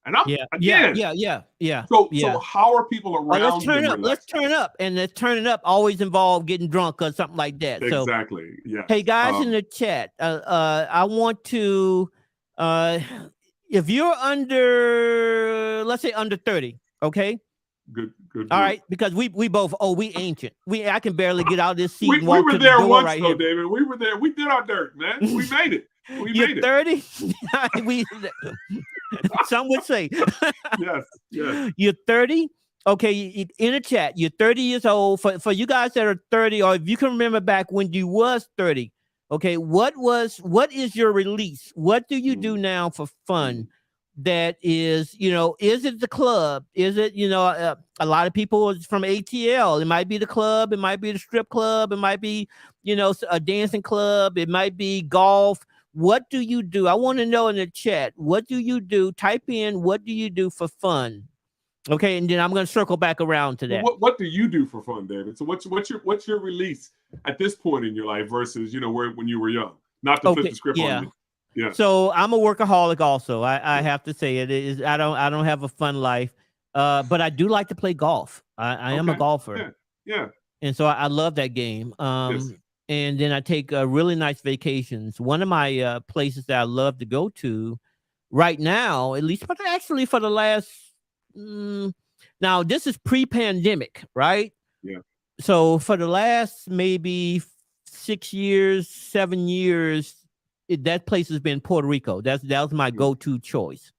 And I'm again. Yeah. So how are people around Well, let's turn him up. Let's relaxing? turn up, and let's turn it up. Always involve getting drunk or something like that. So, Exactly. Yes. hey guys in the chat, I want to, if you're under, let's say under 30, okay. Good. All right, because we both we ancient. I can barely get out of this seat We and walk were to the there door once, right though, here. David. We were there. We did our dirt, man. We made it. We You're made it. 30. Some would say. Yes. You're 30. Okay, in the chat, you're 30 years old. For you guys that are 30, or if you can remember back when you was 30, okay, what is your release? What do you do now for fun? That is, is it the club? Is it, a lot of people from ATL. It might be the club. It might be the strip club. It might be, a dancing club. It might be golf. What do you do? I want to know in the chat. What do you do? Type in, what do you do for fun? Okay, and then I'm going to circle back around to that. What do you do for fun, David? So what's your release at this point in your life versus when you were young? Not to flip the script on you. Yeah. So I'm a workaholic also. I have to say it is. I don't have a fun life, but I do like to play golf. I am a golfer. Yeah. And so I love that game. Yes. And then I take really nice vacations. One of my places that I love to go to right now, at least, but actually for the last. Now this is pre-pandemic, right? Yeah. So for the last maybe 6 years, 7 years. That place has been Puerto Rico. That was my go-to choice.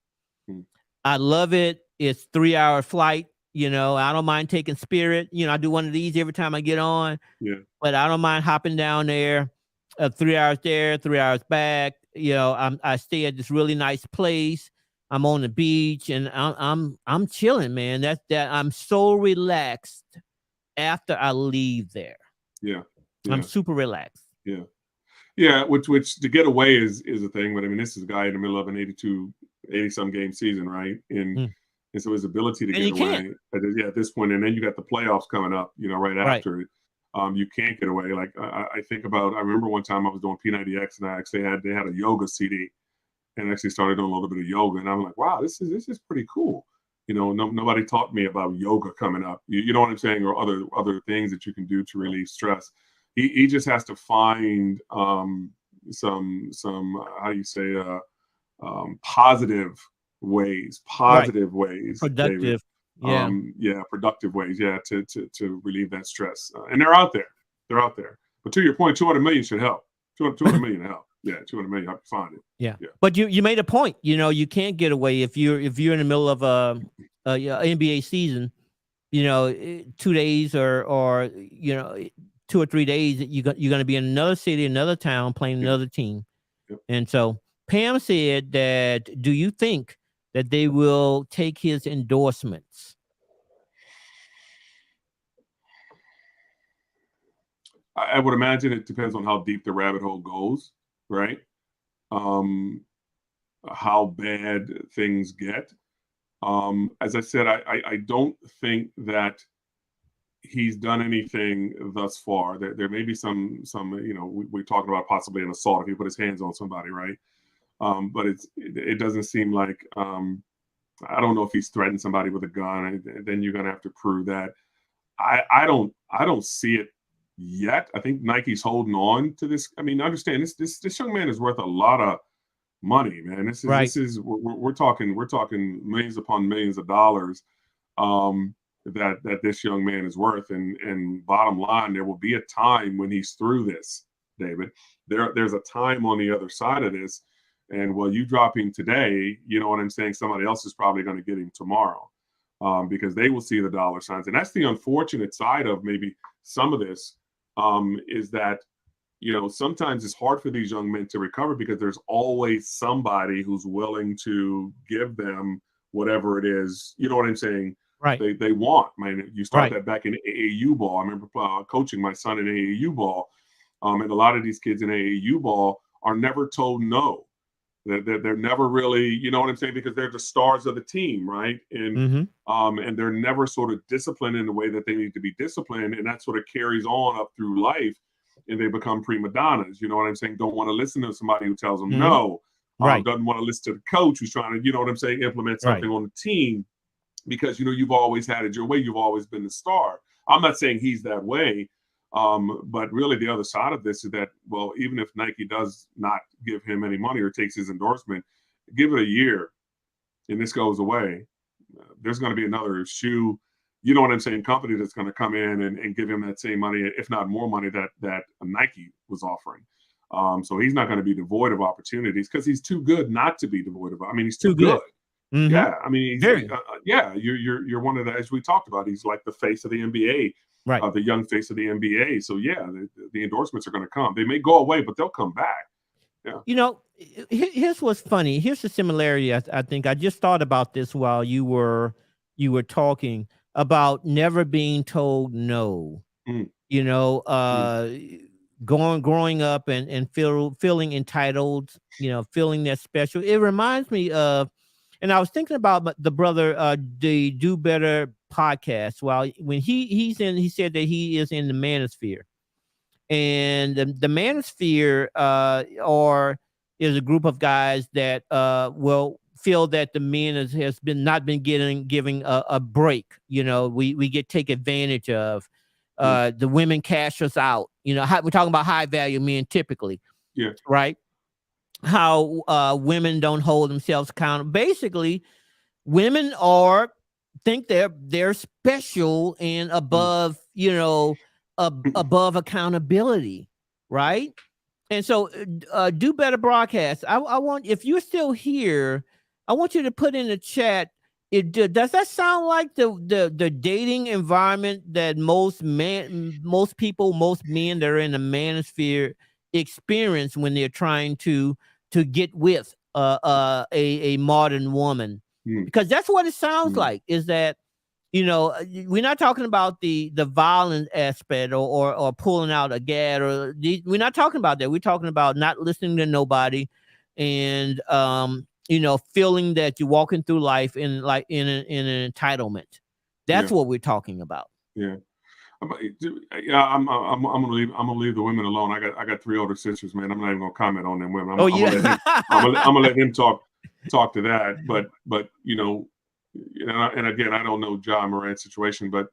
I love it. It's 3-hour flight. I don't mind taking Spirit. I do one of these every time I get on. Yeah. But I don't mind hopping down there. 3 hours there, 3 hours back. I stay at this really nice place. I'm on the beach and I'm chilling, man. That I'm so relaxed after I leave there. Yeah. I'm super relaxed. Yeah. Yeah, which to get away is a thing, but I mean, this is a guy in the middle of an 80-some game season, right? And so his ability to get away, at this point, and then you got the playoffs coming up, right after it. You can't get away. Like I think about, I remember one time I was doing P90X, and they had a yoga CD, and actually started doing a little bit of yoga, and I'm like, wow, this is pretty cool. Nobody taught me about yoga coming up. You know what I'm saying, or other things that you can do to relieve stress. He just has to find some how do you say positive ways, productive, David. Productive ways, to relieve that stress. And they're out there. But to your point, 200 million should help. 200 million help. Yeah, 200 million help you find it. Yeah. But you made a point. You can't get away if you're in the middle of a NBA season. 2 days or 2 or 3 days, you're going to be in another city, another town, playing another team. Yep. And so Pam said that, do you think that they will take his endorsements? I would imagine it depends on how deep the rabbit hole goes, right? How bad things get. As I said, I don't think that he's done anything thus far. There may be some we're talking about possibly an assault if he put his hands on somebody, right? But it doesn't seem like I don't know if he's threatened somebody with a gun. Then you're gonna have to prove that. I don't see it yet. I think Nike's holding on to this. I mean, understand this young man is worth a lot of money, man. This is we're talking millions upon millions of dollars. That this young man is worth, and bottom line, there will be a time when he's through this, David. There's a time on the other side of this, and while you drop him today, you know what I'm saying, somebody else is probably going to get him tomorrow, because they will see the dollar signs. And that's the unfortunate side of maybe some of this, is that sometimes it's hard for these young men to recover because there's always somebody who's willing to give them whatever it is, you know what I'm saying, right, they want. I mean, you start that back in AAU ball. I remember coaching my son in AAU ball, and a lot of these kids in AAU ball are never told no. They're never really, you know what I'm saying, because they're the stars of the team, right? And and they're never sort of disciplined in the way that they need to be disciplined, and that sort of carries on up through life, and they become prima donnas. You know what I'm saying? Don't want to listen to somebody who tells them no. Right. Doesn't want to listen to the coach who's trying to, you know what I'm saying, implement something on the team because, you know, you've always had it your way. You've always been the star. I'm not saying he's that way. But really the other side of this is that, well, even if Nike does not give him any money or takes his endorsement, give it a year and this goes away. There's going to be another shoe, you know what I'm saying, company that's going to come in and give him that same money, if not more money that Nike was offering. So he's not going to be devoid of opportunities because he's too good not to be devoid of. I mean, he's too good. Mm-hmm. Yeah, I mean, you're one of the, as we talked about, he's like the face of the NBA, right? The young face of the NBA. So yeah, the endorsements are going to come. They may go away, but they'll come back. Yeah. You know, here's what's funny. Here's the similarity. I think I just thought about this while you were talking about never being told no. You know, growing up and feeling entitled. You know, feeling that special. It reminds me of. And I was thinking about the brother, the Do Better podcast. Well, when he said that he is in the manosphere, and the manosphere is a group of guys that will feel that the men has not been giving a break. You know, we get take advantage of. The women cash us out. You know, we're talking about high value men typically. Yeah. Right. How women don't hold themselves accountable. Basically, women think they're special and above, you know, above accountability, right? And so, Do Better broadcast. I want, if you're still here, I want you to put in the chat. Does that sound like the dating environment that most men that are in the manosphere experience when they're trying to get with a modern woman? Because that's what it sounds like, is that, you know, we're not talking about the violent aspect or pulling out a gad, or we're not talking about that. We're talking about not listening to nobody and you know, feeling that you're walking through life in an entitlement. That's what we're talking about. Yeah. I'm gonna leave the women alone. I got 3 older sisters, man. I'm not even gonna comment on them women. I'm gonna let him talk to that. But you know, and again, I don't know Ja Morant's situation, but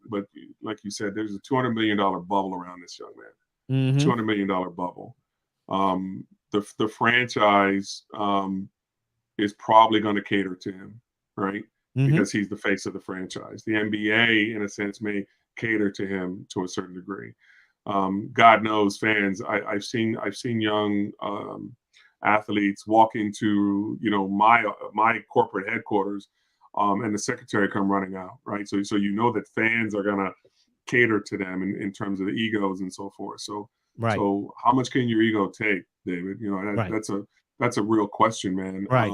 like you said, there's a $200 million bubble around this young man. $200 million bubble. The franchise is probably going to cater to him, right? Because he's the face of the franchise. The NBA, in a sense, may cater to him to a certain degree. God knows, fans. I've seen young athletes walk into, you know, my corporate headquarters, and the secretary come running out, right? So you know that fans are gonna cater to them in terms of the egos and so forth. So so how much can your ego take, David? You know, that's a real question, man. Right.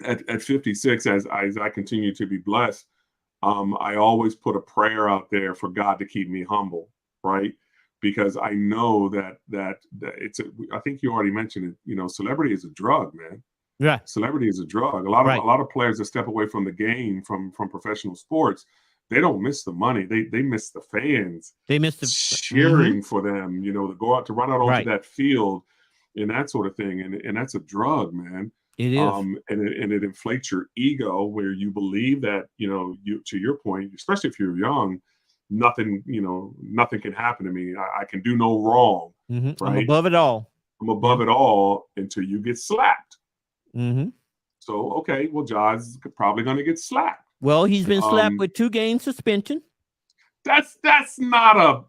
At 56, as I continue to be blessed, I always put a prayer out there for God to keep me humble, right? Because I know that I think you already mentioned it, you know, celebrity is a drug, man. Yeah. Celebrity is a drug. A lot of players that step away from the game, from professional sports, they don't miss the money. They miss the fans. They miss the cheering for them, you know, to run out onto that field and that sort of thing. And that's a drug, man. It is. And it inflates your ego, where you believe that, you know, to your point, especially if you're young, nothing can happen to me. I can do no wrong. Right? I'm above it all. I'm above it all until you get slapped. So, okay, well, Ja's probably going to get slapped. Well, he's been slapped with 2-game suspension. That's not a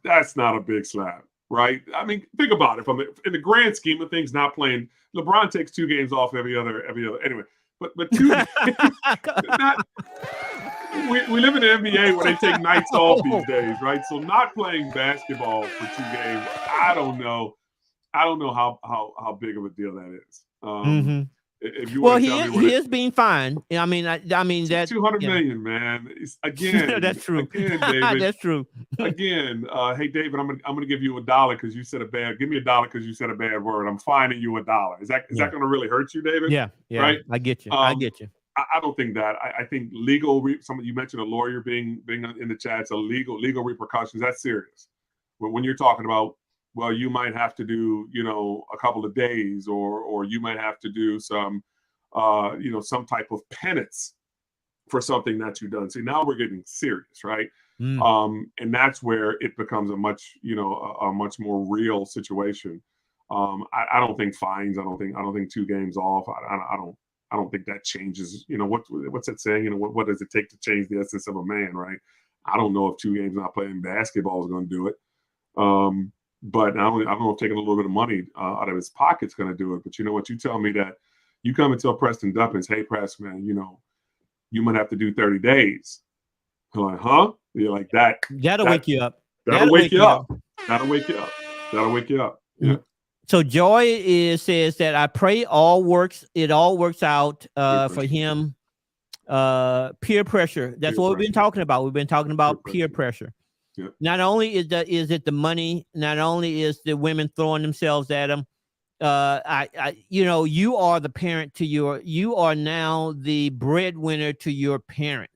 big slap, right? I mean, think about it. In the grand scheme of things, not playing. LeBron takes 2 games off every other. Anyway, but 2. We live in the NBA where they take nights off these days, right? So not playing basketball for 2 games, I don't know how big of a deal that is. If you he is being fined. I mean that $200 million, man. Again, that's true. Again, David, that's true. Again, hey David, I'm gonna give you $1 because you said give me $1 because you said a bad word. I'm fining you $1. Is that gonna really hurt you, David? Yeah. Right. I get you. I don't think that. I think legal. You mentioned a lawyer being in the chat. It's a legal repercussions. That's serious. When you're talking about well, you might have to do, a couple of days, or you might have to do some, some type of penance for something that you've done. See, now we're getting serious, right? And that's where it becomes a much more real situation. I don't think fines. I don't think 2 games off. I don't think that changes. What's that saying? What does it take to change the essence of a man, right? I don't know if 2 games not playing basketball is going to do it. But I don't know if taking a little bit of money out of his pocket's going to do it. But you know what? You tell me that you come and tell Preston Duppins, hey, Press, man, you might have to do 30 days. I'm like, huh? You're like that. That'll wake you up. That'll wake you up. That'll wake you up. That'll wake you up. Yeah. So Joy says that I pray it all works out for him. Peer pressure. That's what we've been talking about. We've been talking about peer pressure. Yeah. Not only is it the money, not only is the women throwing themselves at him. You are the parent you are now the breadwinner to your parents.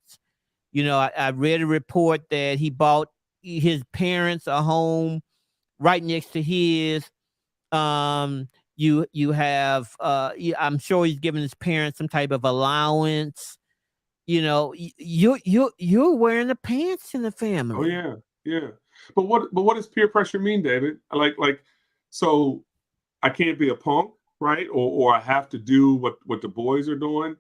I read a report that he bought his parents a home right next to his. You have I'm sure he's giving his parents some type of allowance. You're wearing the pants in the family. Oh yeah. But what does peer pressure mean, David? So I can't be a punk, right? Or I have to do what the boys are doing.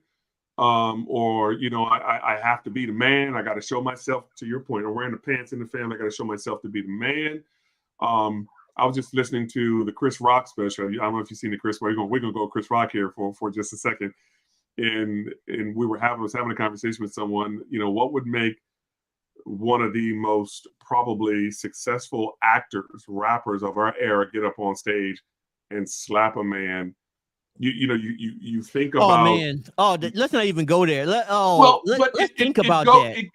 I have to be the man. I got to show myself, to your point, I'm wearing the pants in the family. I got to show myself to be the man. I was just listening to the Chris Rock special. I don't know if you've seen the Chris Rock. We're gonna go Chris Rock here for just a second. And we was having a conversation with someone, what would make one of the most probably successful actors, rappers of our era get up on stage and slap a man. You think about. Oh man! Let's not even go there. Let's think about that. It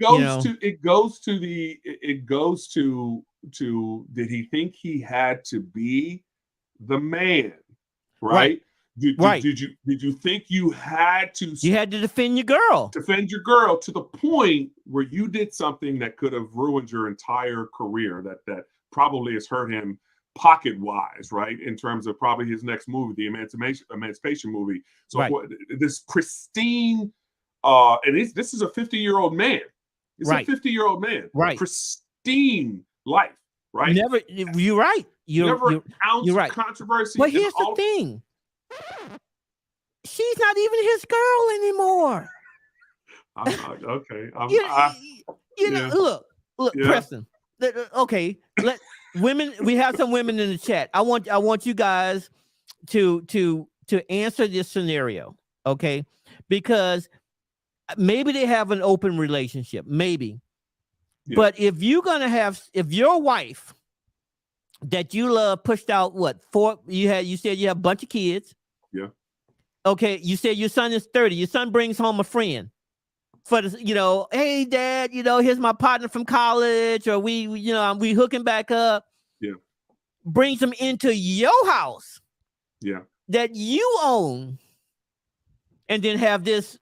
goes to did he think he had to be the man, right? Did you think you had to? You had to defend your girl. Defend your girl to the point where you did something that could have ruined your entire career. That probably has hurt him pocket-wise, right? In terms of probably his next movie, the Emancipation movie. So this pristine, and this is a 50-year-old man. It's a 50-year-old man. Right. Pristine life, right? Never. You're right. Never an ounce of controversy. But here's the thing. She's not even his girl anymore. Okay. Look, Preston. Okay, women. We have some women in the chat. I want you guys to answer this scenario, okay? Because maybe they have an open relationship, maybe. Yeah. But if your wife that you love pushed out you said you have a bunch of kids. Yeah. Okay, you said your son is 30. Your son brings home a friend for the, hey dad, here's my partner from college, or we hooking back up. Yeah. Brings them into your house. Yeah. That you own, and then have this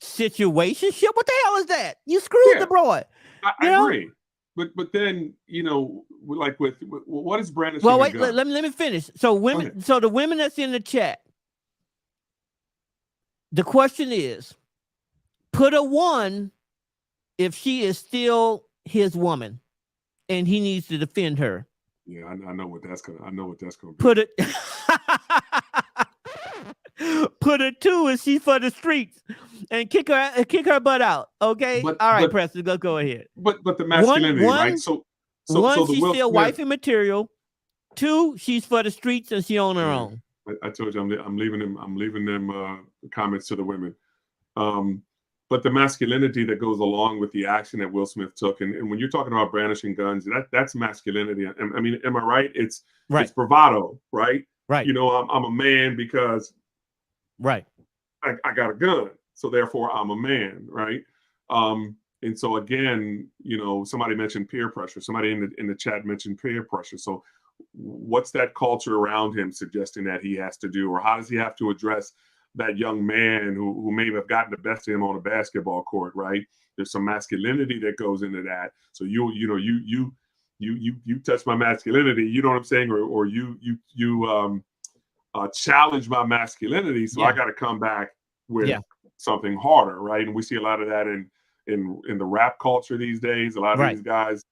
situationship. What the hell is that? You screwed the boy. I agree. But then, like with what is Brandon? Well, wait, let me finish. So the women that's in the chat, the question is, put a 1 if she is still his woman and he needs to defend her. Yeah, I know what that's gonna be. Put a 2 if she's for the streets and kick her butt out. Okay. All right, Preston, go ahead. But the masculinity, right? So she's still wifey material. 2, she's for the streets and she on her own. I told you I'm leaving them comments to the women. But the masculinity that goes along with the action that Will Smith took, and when you're talking about brandishing guns, that's masculinity. I mean, am I right? It's bravado, right? Right. I'm a man because I got a gun, so therefore I'm a man, right? And so again, somebody mentioned peer pressure. Somebody in the chat mentioned peer pressure. So what's that culture around him suggesting that he has to do, or how does he have to address that young man who may have gotten the best of him on a basketball court, right? There's some masculinity that goes into that. So you you touch my masculinity, you know what I'm saying, or you challenge my masculinity, so I got to come back with something harder, right? And we see a lot of that in the rap culture these days. A lot of these guys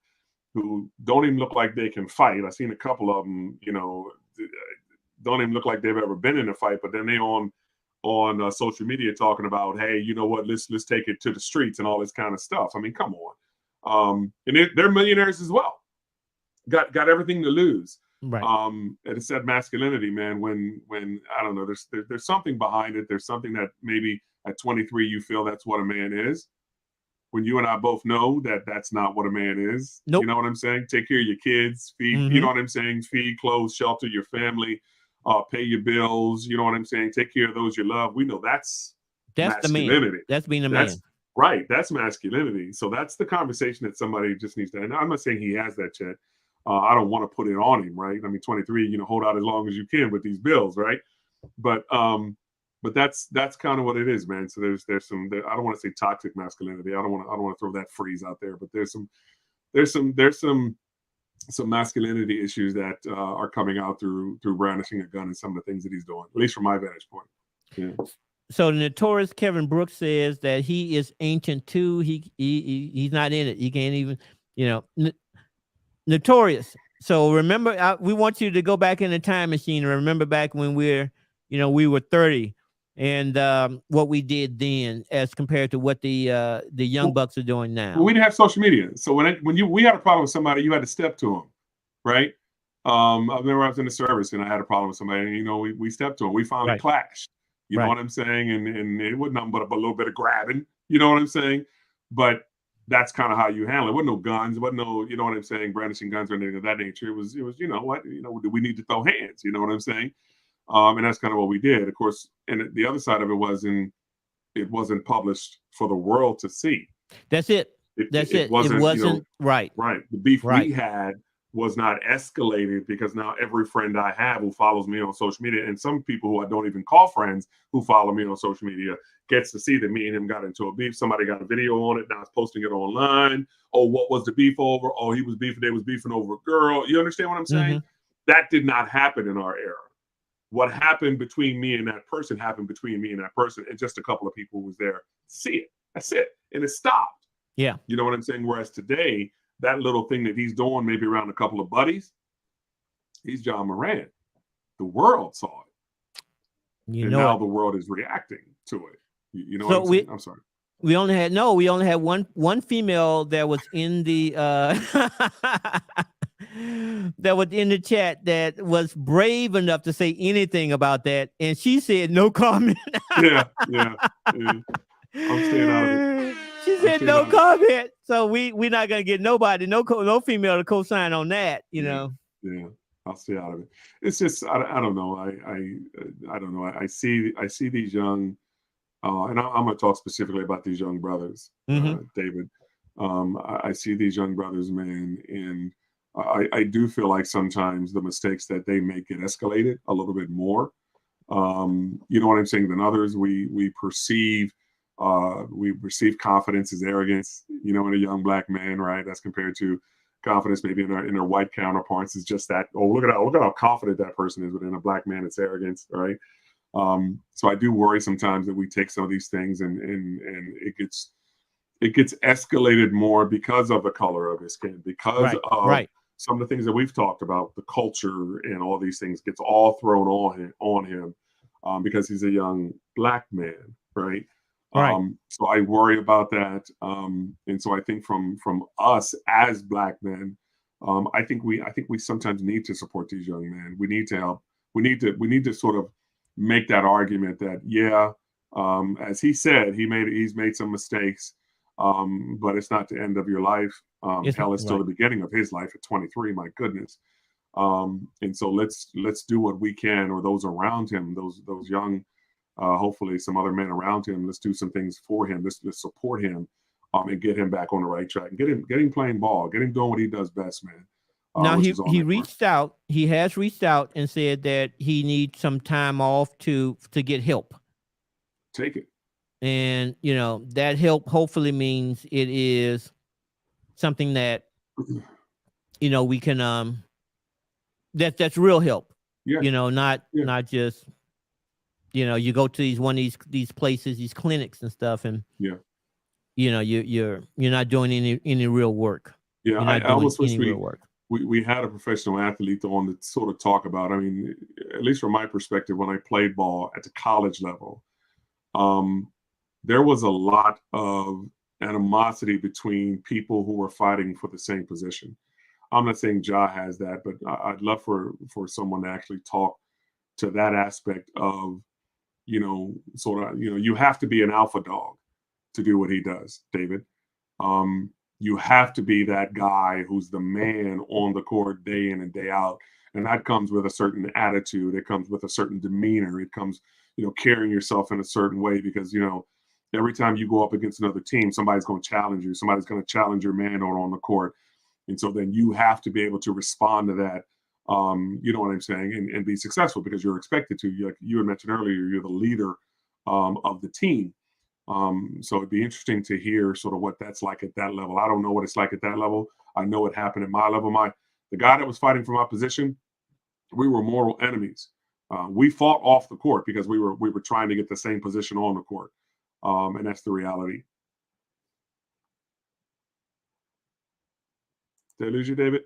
who don't even look like they can fight. I've seen a couple of them, you know, don't even look like they've ever been in a fight, but then they on social media talking about, hey, you know what, let's take it to the streets and all this kind of stuff. I mean, come on. And they're millionaires as well. Got everything to lose. Right. And it's that masculinity, man. When I don't know, there's something behind it. There's something that maybe at 23 you feel that's what a man is. When you and I both know that that's not what a man is. Nope. You know what I'm saying? Take care of your kids, feed, you know what I'm saying? Feed, clothes, shelter your family, pay your bills, you know what I'm saying? Take care of those you love. We know that's masculinity. The man. That's being a man. Right. That's masculinity. So that's the conversation that somebody just needs to, and I'm not saying he has that yet. I don't want to put it on him, right? I mean, 23, you know, hold out as long as you can with these bills, right? But that's kind of what it is, man. So there's some, I don't want to say toxic masculinity. I don't want to throw that phrase out there, but there's some masculinity issues that are coming out through brandishing a gun and some of the things that he's doing, at least from my vantage point. Yeah. So the notorious Kevin Brooks says that he is ancient too. He's not in it. He can't even, you know, notorious. So remember, we want you to go back in the time machine and remember back when we were 30 and what we did then as compared to what the young bucks are doing now. Well, we didn't have social media. So when we had a problem with somebody, you had to step to them, right? I remember I was in the service and I had a problem with somebody, and you know, we stepped to them. We finally clashed. You know what I'm saying? And it wasn't nothing but a little bit of grabbing, you know what I'm saying? But that's kind of how you handle it. It wasn't no guns, it wasn't no, you know what I'm saying, brandishing guns or anything of that nature. It was, you know what, you know, we need to throw hands, you know what I'm saying? And that's kind of what we did. Of course, and the other side of it wasn't published for the world to see. That's it. It wasn't you know, right. The beef we had was not escalated because now every friend I have who follows me on social media, and some people who I don't even call friends who follow me on social media, gets to see that me and him got into a beef. Somebody got a video on it. Now it's posting it online. Oh, what was the beef over? Oh, they was beefing over a girl. You understand what I'm saying? That did not happen in our era. What happened between me and that person happened between me and that person, and just a couple of people who was there to see it. That's it. And it stopped. Yeah. You know what I'm saying? Whereas today, that little thing that he's doing, maybe around a couple of buddies, he's Ja Morant. The world saw it. And now the world is reacting to it. You know what I'm saying? I'm sorry. We only had one female that was in the that was in the chat that was brave enough to say anything about that, and she said no comment. yeah. I'm staying out of it. She said no comment, so we're not gonna get nobody, no female to co-sign on that, you know. Yeah, I'll stay out of it. It's just I don't know. I don't know. I see these young, and I'm gonna talk specifically about these young brothers, David. I see these young brothers, man, and I do feel like sometimes the mistakes that they make get escalated a little bit more. You know what I'm saying? Than others. We perceive confidence as arrogance, you know, in a young black man, right? That's compared to confidence maybe in their white counterparts. It's just that, oh, look at how confident that person is. But in a black man, it's arrogance, right? So I do worry sometimes that we take some of these things and it gets escalated more because of the color of his skin, because of some of the things that we've talked about, the culture and all these things gets all thrown on him because he's a young black man, right? So I worry about that. And so I think from us as black men, I think we sometimes need to support these young men. We need to help. We need to sort of make that argument that, as he said, he's made some mistakes, but it's not the end of your life. Hell, it's still the beginning of his life at 23. My goodness. And so let's do what we can, or those around him, those young, hopefully some other men around him. Let's do some things for him. Let's support him, and get him back on the right track. And get him playing ball. Get him doing what he does best, man. Now he reached out. He has reached out and said that he needs some time off to get help. Take it. And you know that help hopefully means it is something that we can that's real help. Yeah. Not Yeah. not just you go to these places, these clinics and stuff, and Yeah. you're not doing any real work. Yeah. You're I not doing almost wish any real work. we had a professional athlete on to sort of talk about. I mean, at least from my perspective, when I played ball at the college level, there was a lot of animosity between people who were fighting for the same position. I'm not saying Ja has that, but I'd love for someone to actually talk to that aspect of, sort of, you have to be an alpha dog to do what he does, David. You have to be that guy who's the man on the court day in and day out. And that comes with a certain attitude. It comes with a certain demeanor. It comes, carrying yourself in a certain way because, every time you go up against another team, somebody's going to challenge you. Somebody's going to challenge your man on the court. And so then you have to be able to respond to that. You know what I'm saying? And be successful because you're expected to. Like you had mentioned earlier, you're the leader of the team. So it'd be interesting to hear sort of what that's like at that level. I don't know what it's like at that level. I know it happened at my level. The guy that was fighting for my position, we were mortal enemies. We fought off the court because we were trying to get the same position on the court. And that's the reality. Did I lose you, David?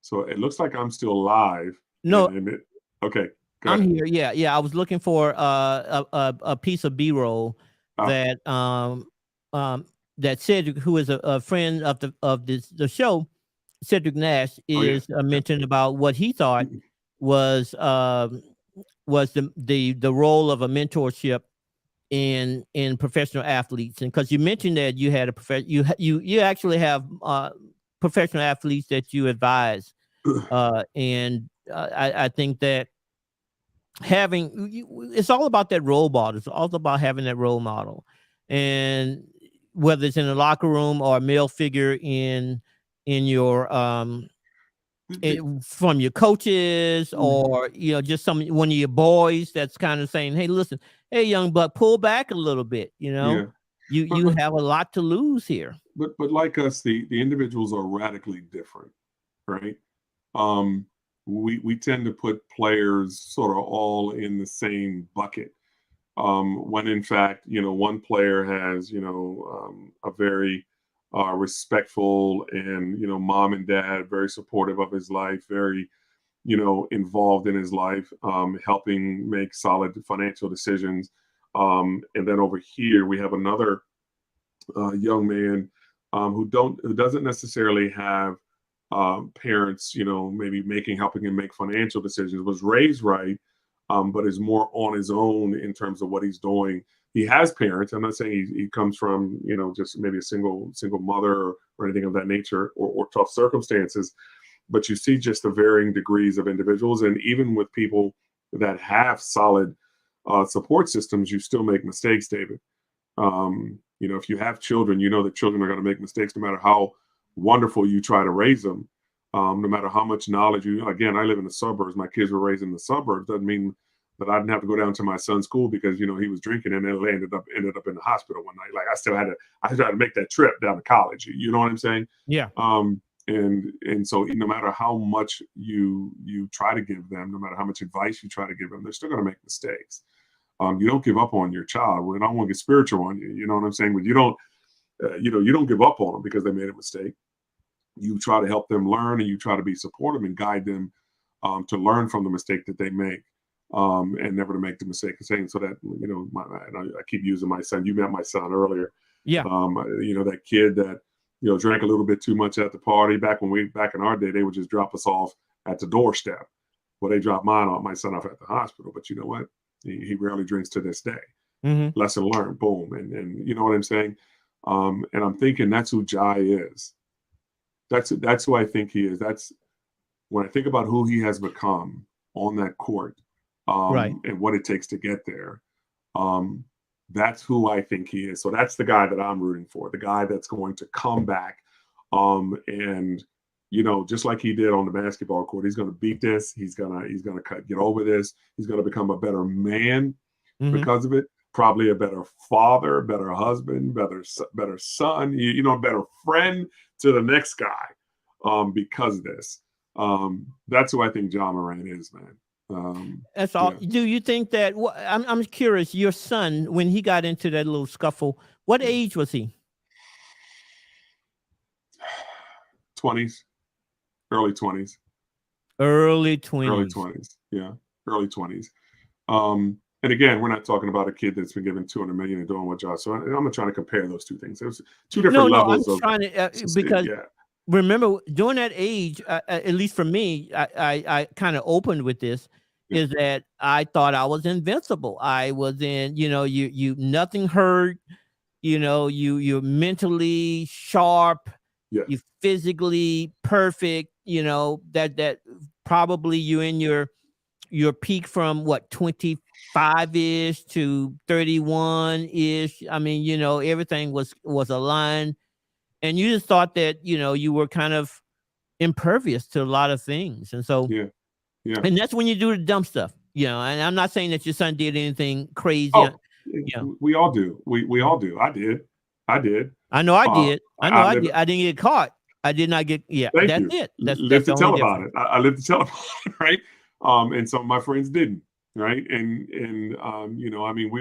So it looks like I'm still live. No, okay. Go I'm ahead. here. Yeah. I was looking for a piece of B-roll that that Cedric, who is a friend of the show, Cedric Nash, is mentioned about what he thought was the role of a mentorship in professional athletes. And because you mentioned that you had you actually have professional athletes that you advise, and I think that it's all about that role model. It's all about having that role model, and whether it's in the locker room or a male figure in your from your coaches or just one of your boys that's kind of saying, hey, listen, hey, young buck, pull back a little bit. You have a lot to lose here. But like us, the individuals are radically different, right? We tend to put players sort of all in the same bucket, when in fact, one player has, a very respectful and, mom and dad, very supportive of his life, very, involved in his life, helping make solid financial decisions. And then over here, we have another young man who doesn't necessarily have parents, maybe helping him make financial decisions, was raised right, but is more on his own in terms of what he's doing. He has parents. I'm not saying he comes from, just maybe a single mother or anything of that nature or tough circumstances, but you see just the varying degrees of individuals. And even with people that have solid support systems, you still make mistakes, David. If you have children, that children are going to make mistakes no matter how wonderful you try to raise them. No matter how much knowledge again, I live in the suburbs. My kids were raised in the suburbs. Doesn't mean that I didn't have to go down to my son's school because, he was drinking and then ended up in the hospital one night. Like I still had to make that trip down to college. You know what I'm saying? Yeah. And so no matter how much you try to give them, no matter how much advice you try to give them, they're still going to make mistakes. You don't give up on your child. Well, I don't want to get spiritual on you. You know what I'm saying? But you don't, you don't give up on them because they made a mistake. You try to help them learn, and you try to be supportive and guide them to learn from the mistake that they make, and never to make the mistake of saying. So that I keep using my son. You met my son earlier. Yeah. That kid that drank a little bit too much at the party. Back in our day, they would just drop us off at the doorstep. Well, they dropped my son off at the hospital. But you know what? He rarely drinks to this day. Mm-hmm. Lesson learned. Boom. And you know what I'm saying? And I'm thinking that's who Ja is. That's who I think he is. That's when I think about who he has become on that court, right, and what it takes to get there. That's who I think he is. So that's the guy that I'm rooting for. The guy that's going to come back, and just like he did on the basketball court, he's going to beat this. He's gonna get over this. He's going to become a better man because of it. probably a better father, better husband, better son, better friend to the next guy because of this. That's who I think Ja Morant is, man. That's all. Yeah. Do you think that? I'm curious. Your son, when he got into that little scuffle, what age was he? 20s, early 20s. Early Early 20s. 20s. Yeah, early 20s. And again, we're not talking about a kid that's been given $200 million and doing what Ja. So I'm not trying to compare those two things. There's two different levels I'm of trying to because yeah. remember during that age, at least for me, I kind of opened with this. Yeah. Is that I thought I was invincible. I was in, you nothing hurt. You're mentally sharp. Yeah. You physically perfect. That probably you in your peak from what 25-ish to 31-ish. I mean, everything was aligned, and you just thought that you were kind of impervious to a lot of things, and so Yeah. and that's when you do the dumb stuff. And I'm not saying that your son did anything crazy. Oh, we all do. We all do. I did. I know I did. I did. lived- I didn't get caught. I did not get. Yeah, Thank that's you. it. That's Lived the to tell only about difference. it. I lived to tell about it, right? And some of my friends didn't, right? And I mean,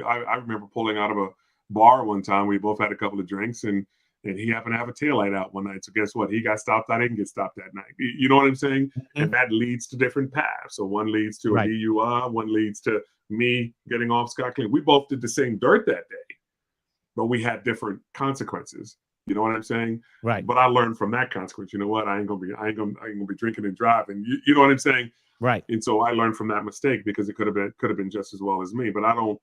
I remember pulling out of a bar one time. We both had a couple of drinks, and he happened to have a taillight out one night. So guess what? He got stopped. I didn't get stopped that night. You know what I'm saying? Mhm. And that leads to different paths. So one leads to Right. a DUI, one leads to me getting off scot-clean. We both did the same dirt that day, but we had different consequences. You know what I'm saying? Right. But I learned from that consequence. You know what? I ain't gonna be drinking and driving. You know what I'm saying? Right. And so I learned from that mistake because it could have been just as well as me. But I don't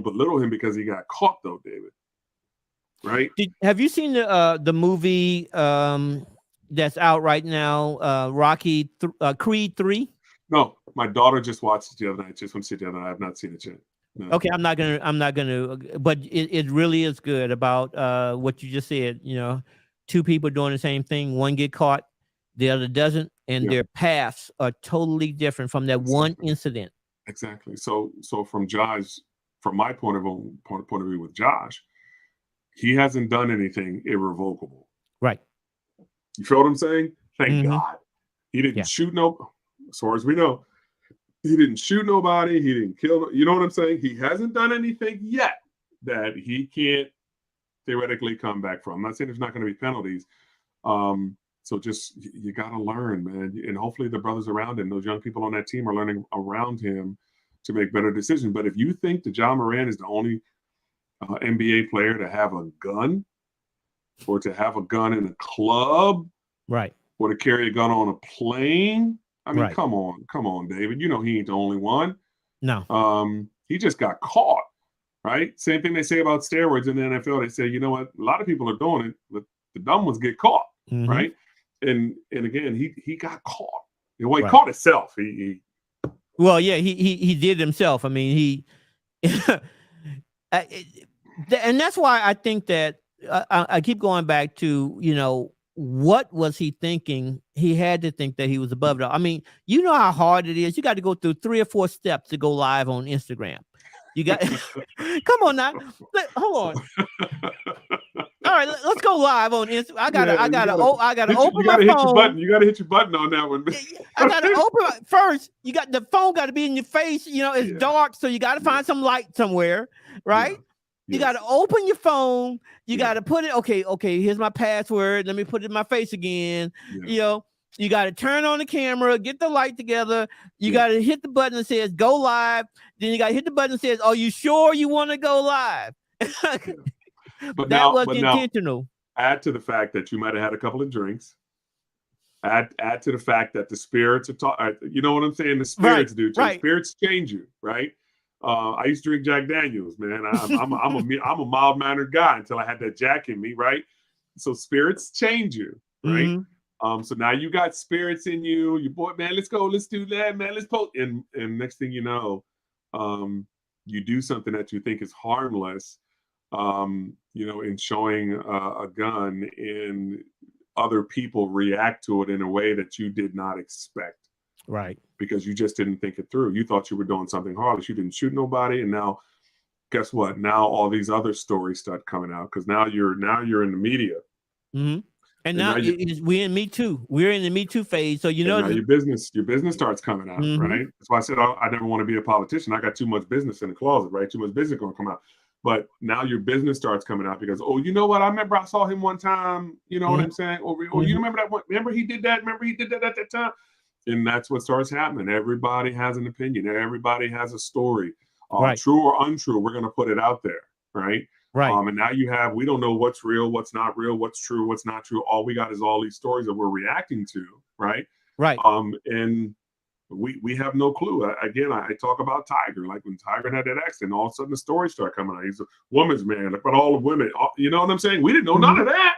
belittle him because he got caught though, David. Right? Have you seen the movie that's out right now? Creed 3? No, my daughter just watched it the other night. Just want to see it the other night. I have not seen it yet. No. Okay, I'm not gonna, but it really is good about what you just said. Two people doing the same thing. One get caught, the other doesn't, and Yeah. their paths are totally different from that one Exactly. incident. Exactly. So from my point of view with Josh, he hasn't done anything irrevocable. Right. You feel what I'm saying? Thank Mhm. God. He didn't Yeah. shoot as far as we know. He didn't shoot nobody. He didn't kill. You know what I'm saying? He hasn't done anything yet that he can't theoretically come back from. I'm not saying there's not going to be penalties. So just you got to learn, man. And hopefully the brothers around him, those young people on that team are learning around him to make better decisions. But if you think that Ja Morant is the only NBA player to have a gun or to have a gun in a club, Right. or to carry a gun on a plane, I mean, Right. come on, David. You know he ain't the only one. No. He just got caught, right? Same thing they say about steroids in the NFL. They say, you know what? A lot of people are doing it, but the dumb ones get caught, Mhm. right? And again, he got caught. Well, he Right. caught himself. He Well, yeah, he did himself. I mean, he, and that's why I think that I keep going back to what was he thinking? He had to think that he was above it all. I mean, you know how hard it is. You got to go through 3 or 4 steps to go live on Instagram. You got come on now. Hold on. All right, let's go live on Instagram. I gotta open my phone. You gotta hit your button on that one. I gotta open first. You got the phone got to be in your face. It's Yeah. dark, so you got to find some light somewhere, right? Yeah. You Yes. got to open your phone. You Yeah. got to put it. Okay. Here's my password. Let me put it in my face again. Yeah. You got to turn on the camera, get the light together. You Yeah. got to hit the button that says go live. Then you got to hit the button that says, "Are you sure you want to go live?" But that was now, intentional. add to the fact that you might have had a couple of drinks. Add to the fact that the spirits are talking. You know what I'm saying? The spirits do too. Right. Spirits change you, right? I used to drink Jack Daniels, man. I'm a mild mannered guy until I had that Jack in me, right? So spirits change you, right? Mhm. So now you got spirits in you. You boy, man, let's go, let's do that, man. Let's post. And next thing you know, you do something that you think is harmless, in showing a gun, and other people react to it in a way that you did not expect. Right. Because you just didn't think it through. You thought you were doing something harmless. You didn't shoot nobody, and now guess what? Now all these other stories start coming out because now you're in the media. Mm-hmm. And now we're in Me Too. We're in the Me Too phase. So you know now your business starts coming out, right? That's why I said I never want to be a politician. I got too much business in the closet, right? Too much business going to come out. But now your business starts coming out because, oh, you know what? I remember I saw him one time. You know what I'm saying? Or you remember that one? Remember he did that? Remember he did that at that time? And that's what starts happening. Everybody has an opinion. Everybody has a story. Right. True or untrue, we're going to put it out there, right? Right. And now we don't know what's real, what's not real, what's true, what's not true. All we got is all these stories that we're reacting to, right? Right. And we have no clue. I talk about Tiger. Like when Tiger had that accident, all of a sudden the stories start coming out. He's a woman's man. Look at all the women. You know what I'm saying? We didn't know none of that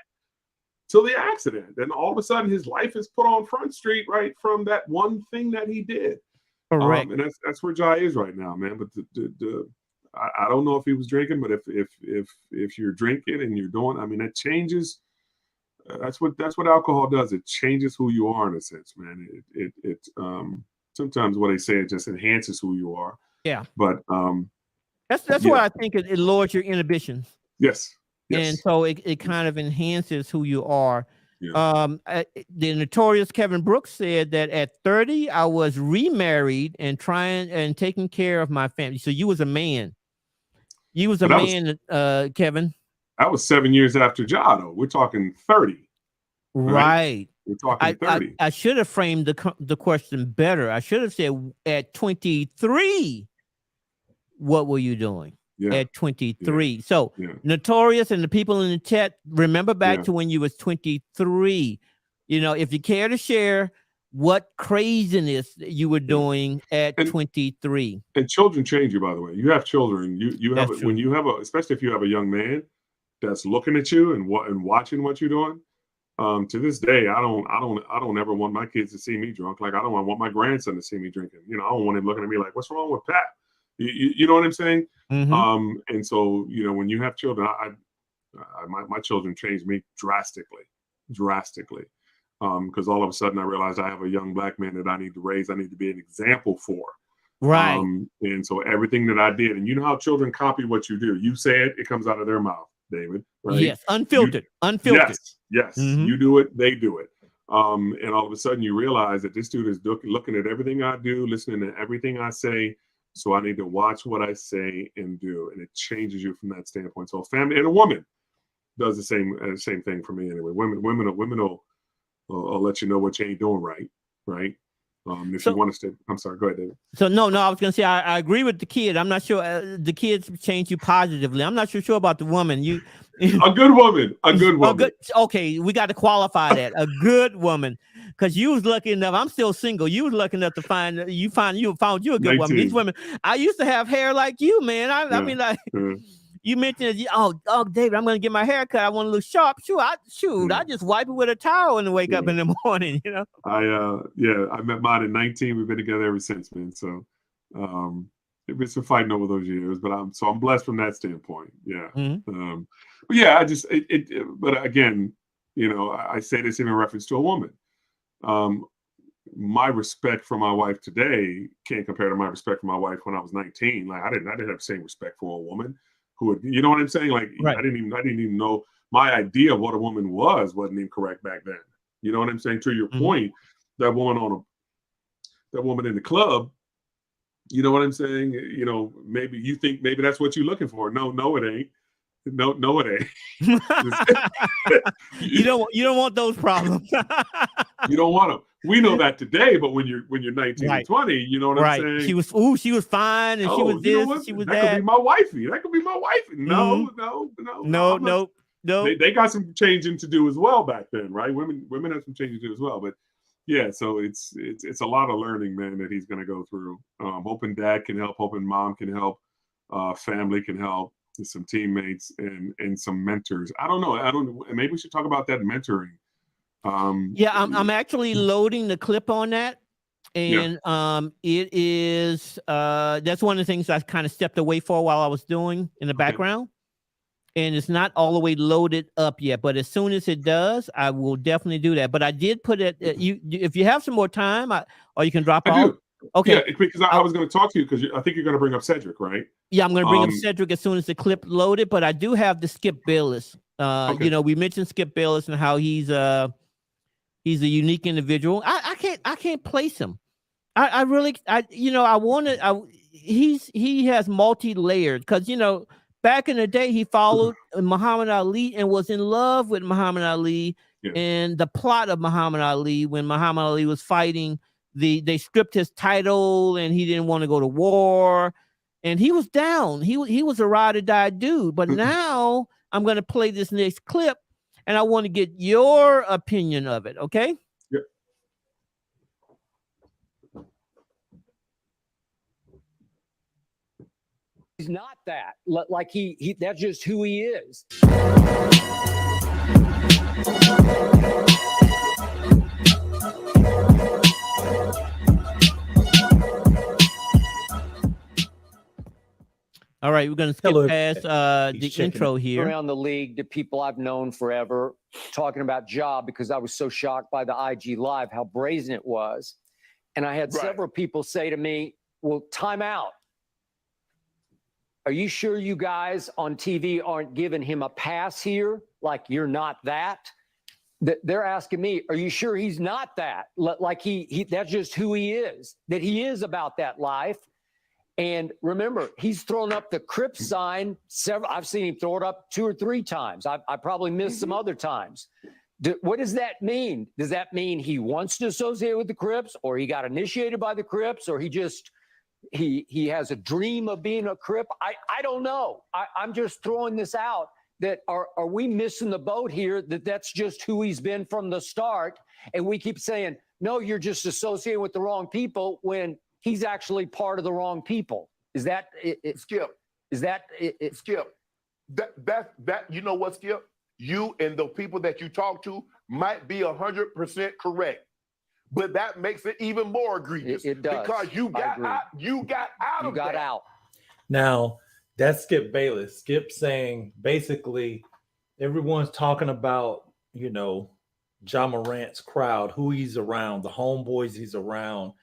till the accident. Then all of a sudden his life is put on Front Street, right, from that one thing that he did. Correct. And that's where Ja is right now, man. But I don't know if he was drinking, but if you're drinking and you're doing, I mean, that changes. That's what alcohol does. It changes who you are in a sense, man. It sometimes what they say, it just enhances who you are. Yeah. But that's why I think it lowers your inhibitions. Yes. And so it kind of enhances who you are. Yeah. The notorious Kevin Brooks said that at 30, I was remarried and trying and taking care of my family. So you was a man. You was a man, Kevin. That was 7 years after Ja, though. We're talking 30. Right. We're talking 30. I should have framed the question better. I should have said at 23, what were you doing? At 23. Yeah. So Notorious and the people in the chat, remember back to when you was 23. You know, if you care to share what craziness you were doing at 23. And children change you, by the way. You have children. You have when you have especially if you have a young man that's looking at you and watching what you're doing. To this day, I don't ever want my kids to see me drunk. Like I don't want my grandson to see me drinking. You know, I don't want him looking at me like, what's wrong with Pat? You know what I'm saying? Mm-hmm. And so, you know, when you have children, my children changed me drastically. Because all of a sudden I realized I have a young black man that I need to raise. I need to be an example for. Right. And so everything that I did, and you know how children copy what you do. You say it come out of their mouth, David. Right? Yes, unfiltered. Yes. Mm-hmm. You do it, they do it. And all of a sudden you realize that this dude is looking at everything I do, listening to everything I say. So I need to watch what I say and do, and it changes you from that standpoint. So a family and a woman does the same thing for me anyway. Women will let you know what you ain't doing right? If you want to stay, I'm sorry. Go ahead, David. So no, I was gonna say I agree with the kid. I'm not sure the kids change you positively. I'm not sure about the woman. A good woman. Okay, we got to qualify that. A good woman, because you was lucky enough. I'm still single. You was lucky enough to found you a good 19. Woman. These women, I used to have hair like you, man. I mean, like you mentioned, oh, David, I'm gonna get my hair cut. I want to look sharp. I just wipe it with a towel and wake up in the morning. You know. I met mine at 19. We've been together ever since, man. So, it's been fighting over those years, but I'm blessed from that standpoint. Yeah. Mm-hmm. But yeah, but again, you know, I say this in reference to a woman. My respect for my wife today can't compare to my respect for my wife when I was 19. Like I didn't have the same respect for a woman who would, you know what I'm saying? Like right. I didn't even know my idea of what a woman wasn't even correct back then. You know what I'm saying? To your point, that woman in the club, you know what I'm saying? You know, maybe you think maybe that's what you're looking for. No, it ain't. No, it ain't. You don't want those problems. You don't want them. We know that today, but when you're 19 and 20, you know what I'm saying? She was fine, and she was this, she was that. That could be my wifey. No. They got some changing to do as well back then, right? Women have some changing to do as well, but yeah. So it's a lot of learning, man, that he's going to go through. Hoping dad can help, hoping mom can help, family can help, some teammates and some mentors. I don't know. Maybe we should talk about that mentoring. I'm actually loading the clip on that, and it is that's one of the things I kind of stepped away for while I was doing in the background, and it's not all the way loaded up yet. But as soon as it does, I will definitely do that. But I did put it. If you have some more time, or you can drop off. Okay. Yeah, because I was going to talk to you because I think you're going to bring up Cedric, right? Yeah, I'm going to bring up Cedric as soon as the clip loaded, but I do have the Skip Bayless. Okay. You know, we mentioned Skip Bayless and how he's a unique individual. I can't place him. I really, he has multi-layered because, you know, back in the day, he followed Muhammad Ali and was in love with Muhammad Ali and the plot of Muhammad Ali when Muhammad Ali was fighting. They stripped his title and he didn't want to go to war. And he was down. He was a ride or die dude. But now I'm going to play this next clip and I want to get your opinion of it. Okay? Yeah. He's not that. Like he that's just who he is. All right, we're going to skip past the intro here. Around the league to people I've known forever, talking about Ja because I was so shocked by the IG Live, how brazen it was. And I had several people say to me, well, time out. Are you sure you guys on TV aren't giving him a pass here? Like you're not that? They're asking me, are you sure he's not that? Like he that's just who he is, that he is about that life. And remember, he's thrown up the Crip sign I've seen him throw it up 2 or 3 times. I probably missed some other times. What does that mean? Does that mean he wants to associate with the Crips, or he got initiated by the Crips, or he just he has a dream of being a Crip? I don't know. I'm just throwing this out. That are we missing the boat here? That's just who he's been from the start, and we keep saying, no, you're just associating with the wrong people when he's actually part of the wrong people. Is that it? Skip? Is that it? Skip? That you know what, Skip? You and the people that you talk to might be 100% correct, but that makes it even more egregious. It does, because you got out. You got out of that. out. Now that's Skip Bayless. Skip saying basically everyone's talking about, you know, Ja Morant's crowd, who he's around, the homeboys he's around,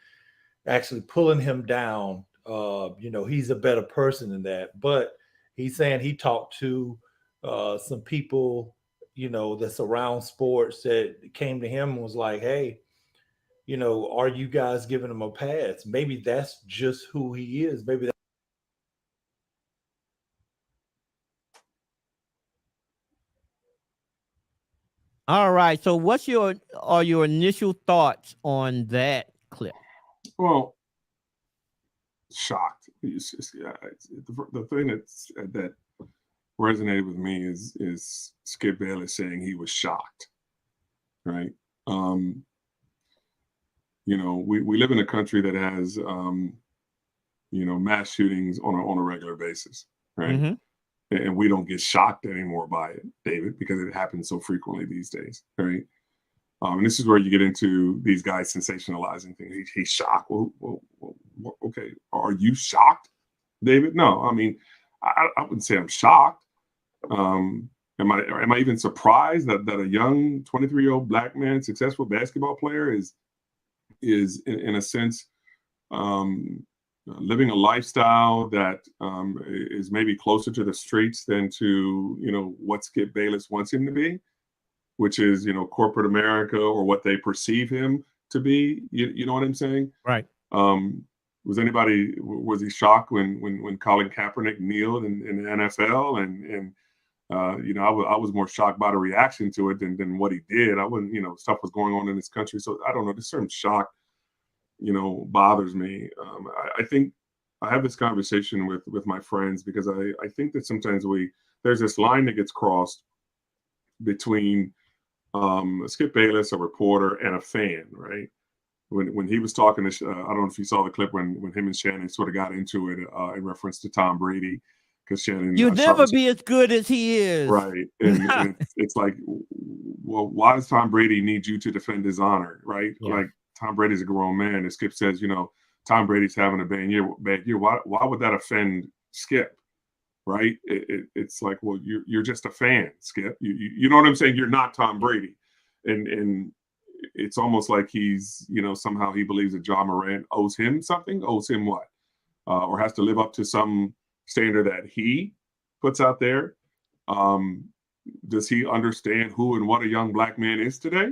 actually pulling him down. You know, he's a better person than that. But he's saying he talked to some people, you know, that's around sports that came to him and was like, hey, you know, are you guys giving him a pass? Maybe that's just who he is. Maybe that's All right. So what's your initial thoughts on that clip? Well, shocked. The thing that resonated with me is Skip Bayless saying he was shocked, right? You know, we live in a country that has you know, mass shootings on a regular basis, right? Mm-hmm. And we don't get shocked anymore by it, David, because it happens so frequently these days, right? And this is where you get into these guys sensationalizing things. He's shocked. Well, okay. Are you shocked, David? No. I mean, I wouldn't say I'm shocked. Am I even surprised that a young 23-year-old black man, successful basketball player, is in a sense living a lifestyle that is maybe closer to the streets than to, you know, what Skip Bayless wants him to be, which is, you know, corporate America, or what they perceive him to be. You know what I'm saying? Right. Was he shocked when Colin Kaepernick kneeled in the NFL? And you know, I was more shocked by the reaction to it than what he did. I wasn't, you know, stuff was going on in this country. So I don't know, this certain shock, you know, bothers me. I think I have this conversation with my friends because I think that sometimes there's this line that gets crossed between Skip Bayless, a reporter, and a fan, right? When he was talking to, I don't know if you saw the clip when him and Shannon sort of got into it in reference to Tom Brady, because Shannon, you'll never be as good as he is, right? And it's like, well, why does Tom Brady need you to defend his honor, right? Yeah. Like, Tom Brady's a grown man, and Skip says, you know, Tom Brady's having a bad year. Why would that offend Skip, right? It's like, well, you're just a fan, Skip. You know what I'm saying? You're not Tom Brady, and it's almost like he's, somehow he believes that Ja Morant owes him something. Owes him what? Or has to live up to some standard that he puts out there. Does he understand who and what a young black man is today?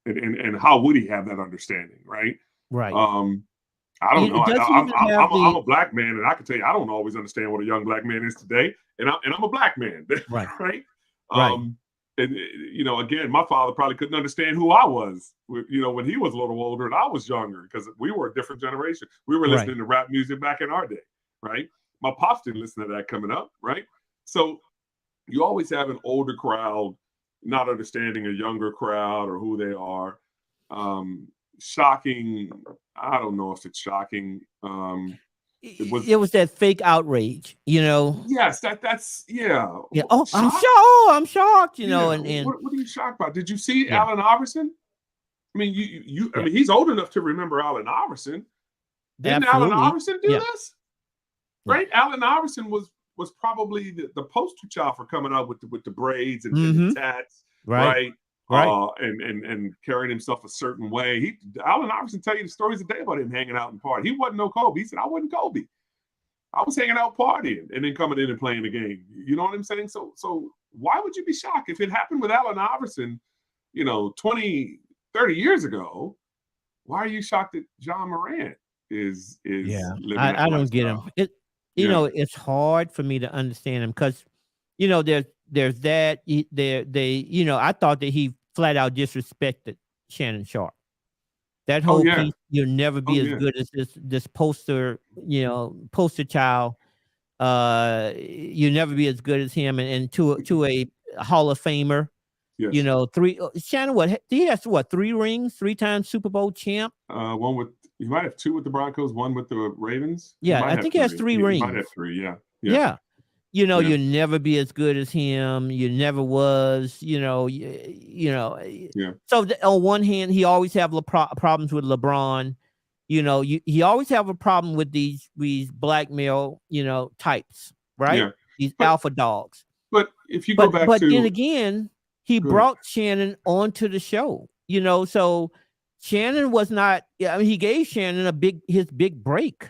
And how would he have that understanding, right? Right. I don't know. I'm the a black man, and I can tell you I don't always understand what a young black man is today, and I'm a black man, Right. right? Right. And again, my father probably couldn't understand who I was, when he was a little older and I was younger, because we were a different generation. We were listening to rap music back in our day, right? My pops didn't listen to that coming up, right? So you always have an older crowd not understanding a younger crowd or who they are. Shocking. I don't know if it's shocking. It was that fake outrage, Yes, that's Yeah. Shocked? I'm shocked, and what are you shocked about? Did you see Allen Iverson? I mean, I mean, he's old enough to remember Allen Iverson. Didn't Absolutely. Allen Iverson do Yeah. this? Right? Allen Iverson was probably the poster child for coming out with the braids and the tats, right? And carrying himself a certain way. Allen Iverson tell you the stories today about him hanging out and partying. He wasn't no Kobe. He said, I wasn't Kobe. I was hanging out partying and then coming in and playing the game. You know what I'm saying? So why would you be shocked if it happened with Allen Iverson, 20, 30 years ago? Why are you shocked that Ja Morant is living that I don't get him. lifestyle? It's hard for me to understand him because, there's that I thought that he flat out disrespected Shannon Sharp. That whole piece, you'll never be as good as this poster, poster child. You'll never be as good as him, and to a Hall of Famer. Yes. Shannon, he has 3 rings, 3-time Super Bowl champ. He might have 2 with the Broncos, 1 with the Ravens. Yeah, I think he has 3 rings. He might have 3, yeah. You'll never be as good as him. You never was. So on one hand, he always have problems with LeBron. He always have a problem with these black male, types, right? Yeah. These alpha dogs. But if you go back but to, then again, he brought Shannon onto the show. So Shannon was not. I mean, he gave Shannon his big break.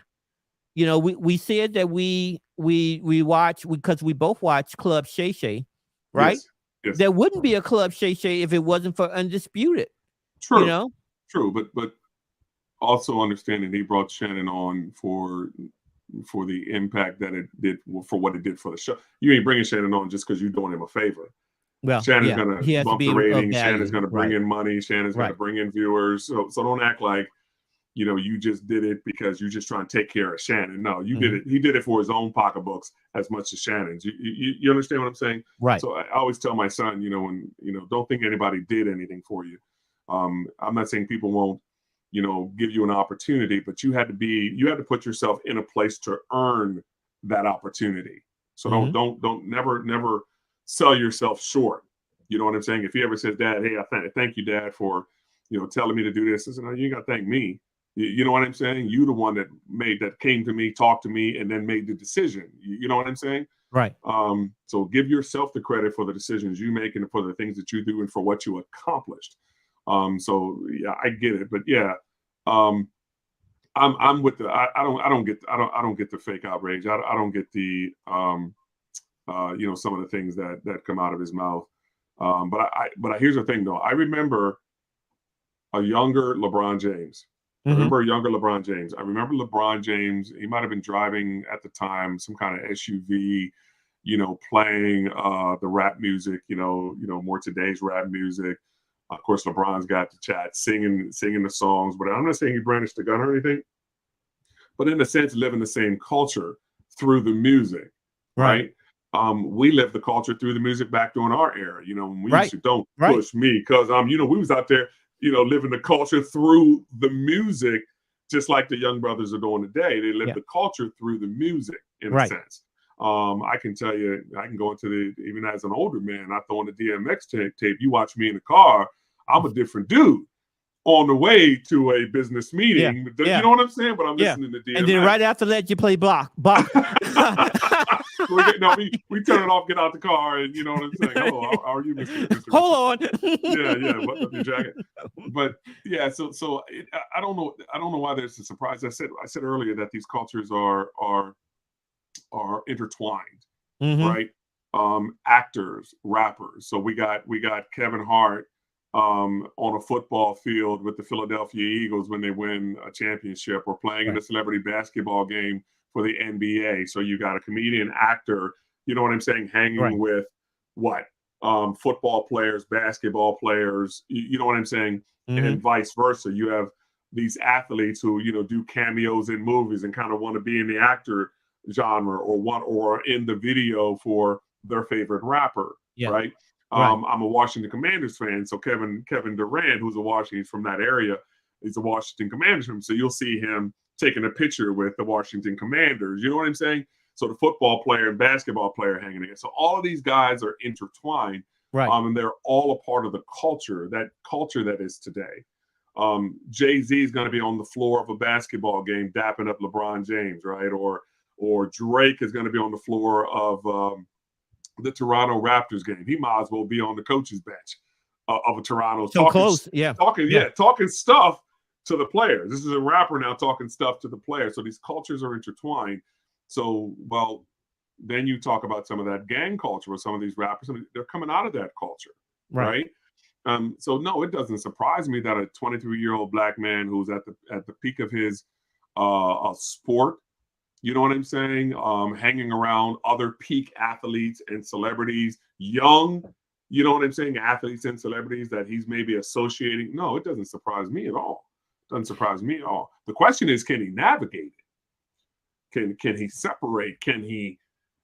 We said that we watch because we both watched Club Shay Shay, right? Yes. There wouldn't be a Club Shay Shay if it wasn't for Undisputed. True. True, but also understanding he brought Shannon on for the impact that it did, for what it did for the show. You ain't bringing Shannon on just because you're doing him a favor. Well, Shannon's going to bump the ratings. Shannon's going to bring in money. Shannon's going to bring in viewers. So don't act like, you just did it because you're just trying to take care of Shannon. No, you did it. He did it for his own pocketbooks as much as Shannon's. You understand what I'm saying? Right. So I always tell my son, when, don't think anybody did anything for you. I'm not saying people won't, give you an opportunity, but you had to put yourself in a place to earn that opportunity. So don't never sell yourself short. You know what I'm saying? If he ever says, Dad, hey, I thank you, Dad, for, telling me to do this. I said, no, you ain't got to thank me. You know what I'm saying? You the one that came to me, talked to me, and then made the decision. You know what I'm saying? Right. So give yourself the credit for the decisions you make and for the things that you do and for what you accomplished. So yeah, I get it, but yeah, I'm with the. I don't get the fake outrage. I don't get the some of the things that come out of his mouth. But here's the thing though. I remember a younger LeBron James. I remember LeBron James. He might have been driving at the time some kind of SUV, playing the rap music, more today's rap music. Of course, LeBron's got the chat singing the songs, but I'm not saying he brandished the gun or anything. But in a sense, living the same culture through the music, right? We lived the culture through the music back during our era. When we used to don't push me because we was out there. Living the culture through the music, just like the young brothers are doing today. They live the culture through the music, in a sense. I can tell you, I can go into even as an older man, I throw in the DMX tape. You watch me in the car, I'm a different dude on the way to a business meeting. You know what I'm saying? But I'm listening to DMX. And then right after that, you play block. we turn it off, get out the car, and you know what I'm saying? Oh, how are you, Mr. Hold on. Yeah, button up your jacket. yeah, I don't know why there's a surprise. I said earlier that these cultures are intertwined, right? Actors, rappers. So we got Kevin Hart on a football field with the Philadelphia Eagles when they win a championship, or playing in a celebrity basketball game for the NBA. So you got a comedian, actor, you know what I'm saying, hanging with football players, basketball players, you know what I'm saying, and vice versa. You have these athletes who, you know, do cameos in movies and kind of want to be in the actor genre, or in the video for their favorite rapper, right? I'm a Washington Commanders fan, so Kevin Durant, who's he's from that area, he's a Washington Commanders fan, so you'll see him taking a picture with the Washington Commanders. You know what I'm saying? So the football player and basketball player hanging together. So all of these guys are intertwined, and they're all a part of the culture that is today. Jay-Z is going to be on the floor of a basketball game dapping up LeBron James, right? Or Drake is going to be on the floor of the Toronto Raptors game. He might as well be on the coach's bench of a Toronto. So close, talking stuff to the players. This is a rapper now talking stuff to the players. So these cultures are intertwined. So, well, then you talk about some of that gang culture with some of these rappers. I mean, they're coming out of that culture, right? So no, it doesn't surprise me that a 23-year-old black man who's at the peak of his sport, you know what I'm saying, hanging around other peak athletes and celebrities, young, you know what I'm saying, athletes and celebrities that he's maybe associating. No, it doesn't surprise me at all. Doesn't surprise me at all. The question is, can he navigate it? Can he separate? Can he,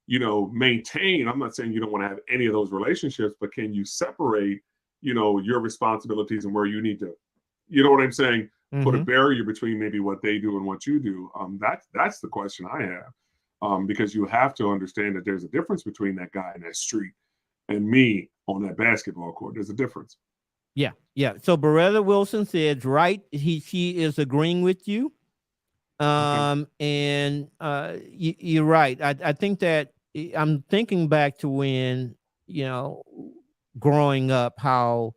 you know, maintain? I'm not saying you don't want to have any of those relationships, but can you separate, you know, your responsibilities and where you need to, you know what I'm saying, put a barrier between maybe what they do and what you do? That's the question I have, because you have to understand that there's a difference between that guy in that street and me on that basketball court. There's a difference. Yeah. So Beretta Wilson says, right, she is agreeing with you. And you're right. I think that I'm thinking back to when, you know, growing up, how,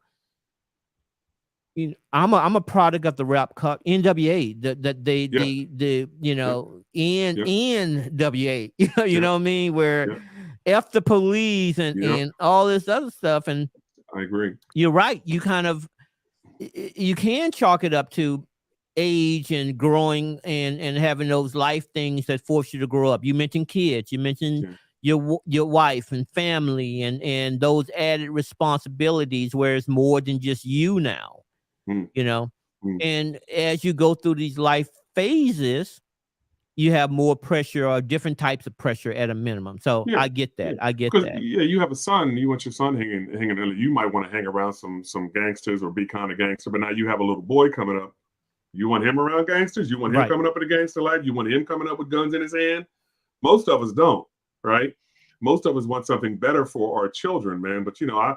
you know, I'm a product of the rap NWA, the you know, NWA, you know what I mean, where F the police and all this other stuff. And I agree. You're right. You can chalk it up to age and growing and having those life things that force you to grow up. You mentioned kids, you mentioned your wife and family and those added responsibilities where it's more than just you now, you know. And as you go through these life phases, you have more pressure or different types of pressure at a minimum. So I get that. I get that. Yeah, you have a son. You want your son hanging. You might want to hang around some gangsters or be kind of gangster, but now you have a little boy coming up. You want him around gangsters? You want him coming up in a gangster life? You want him coming up with guns in his hand? Most of us don't, right? Most of us want something better for our children, man. But, you know, I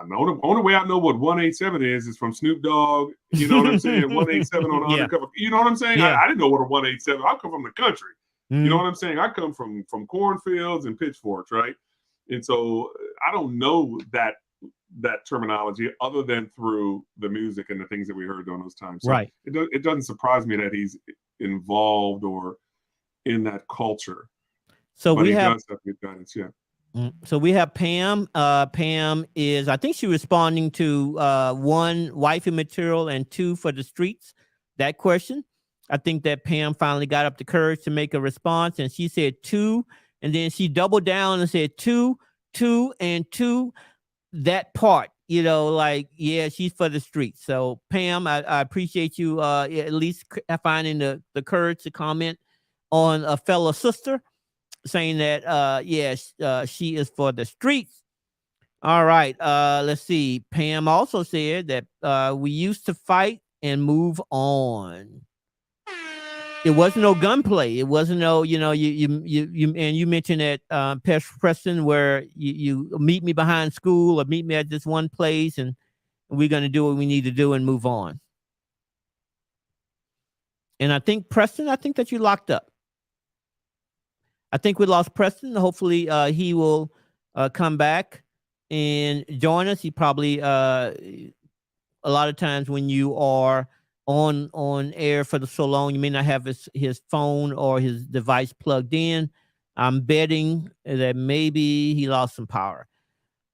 know the only way I know what 187 is from Snoop Dogg. You know what I'm saying? 187 on Undercover. You know what I'm saying? I didn't know what a 187. I come from the country. You know what I'm saying? I come from cornfields and pitchforks, right? And so I don't know that terminology other than through the music and the things that we heard during those times. So it doesn't surprise me that he's involved or in that culture. So but we have does have good guidance, So we have Pam. Pam is, I think, she's responding to 1, wifey material, and 2, for the streets. That question. I think that Pam finally got up the courage to make a response, and she said 2, and then she doubled down and said 2, 2, and 2. That part, you know, like, yeah, she's for the streets. So Pam, I appreciate you at least finding the courage to comment on a fellow sister, saying that she is for the streets. All right, let's see. Pam also said that we used to fight and move on. It wasn't no gunplay. It wasn't no, you know, you and you mentioned that Preston, where you meet me behind school or meet me at this one place, and we're going to do what we need to do and move on. And I think Preston, I think that you locked up. I think we lost Preston. Hopefully he will come back and join us. He probably a lot of times when you are on air for so long, you may not have his phone or his device plugged in. I'm betting that maybe he lost some power.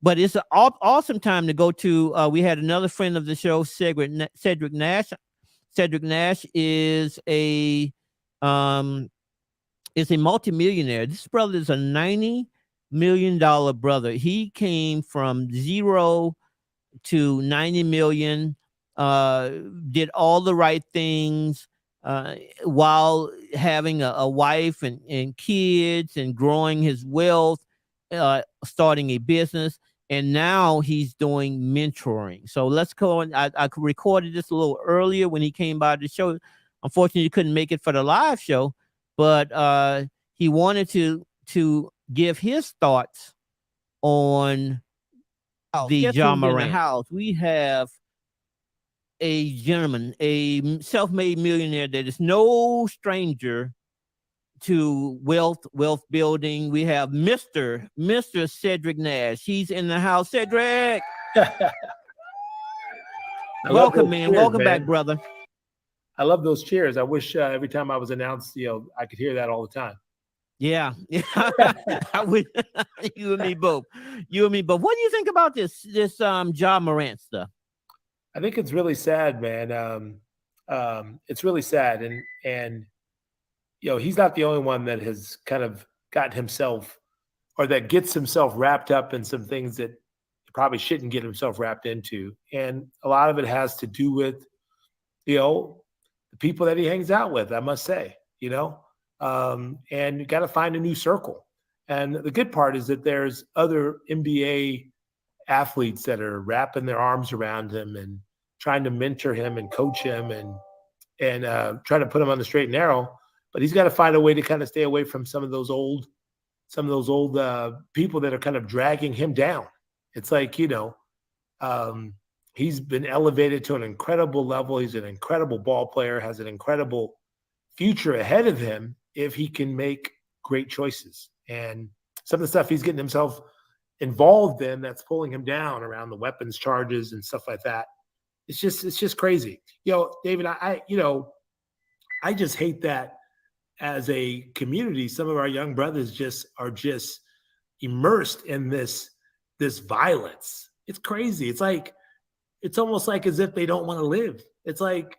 But it's an awesome time to go to. We had another friend of the show, Cedric Nash. Cedric Nash is a multimillionaire. This brother is a $90 million brother. He came from zero to 90 million, did all the right things while having a wife and kids and growing his wealth, starting a business. And now he's doing mentoring. So let's go. I recorded this a little earlier when he came by the show. Unfortunately, he couldn't make it for the live show, but he wanted to give his thoughts on the Ja Morant house. We have a gentleman, a self-made millionaire that is no stranger to wealth building. We have Mr. Cedric Nash. He's in the house. Cedric, welcome, man. Welcome back, brother. I love those cheers. I wish every time I was announced, I could hear that all the time. Yeah. I would. You and me both. What do you think about this Ja Morant stuff? I think it's really sad, man. It's really sad, and he's not the only one that has kind of gotten himself, or that gets himself wrapped up in some things that he probably shouldn't get himself wrapped into, and a lot of it has to do with the people that he hangs out with. I must say, and you got to find a new circle. And the good part is that there's other NBA athletes that are wrapping their arms around him and trying to mentor him and coach him and try to put him on the straight and narrow. But he's got to find a way to kind of stay away from some of those old people that are kind of dragging him down. It's like, he's been elevated to an incredible level. He's an incredible ball player, has an incredible future ahead of him if he can make great choices. And some of the stuff he's getting himself involved in that's pulling him down around the weapons charges and stuff like that. It's just crazy. David, I just hate that as a community, some of our young brothers are just immersed in this violence. It's crazy. It's almost like as if they don't want to live. It's like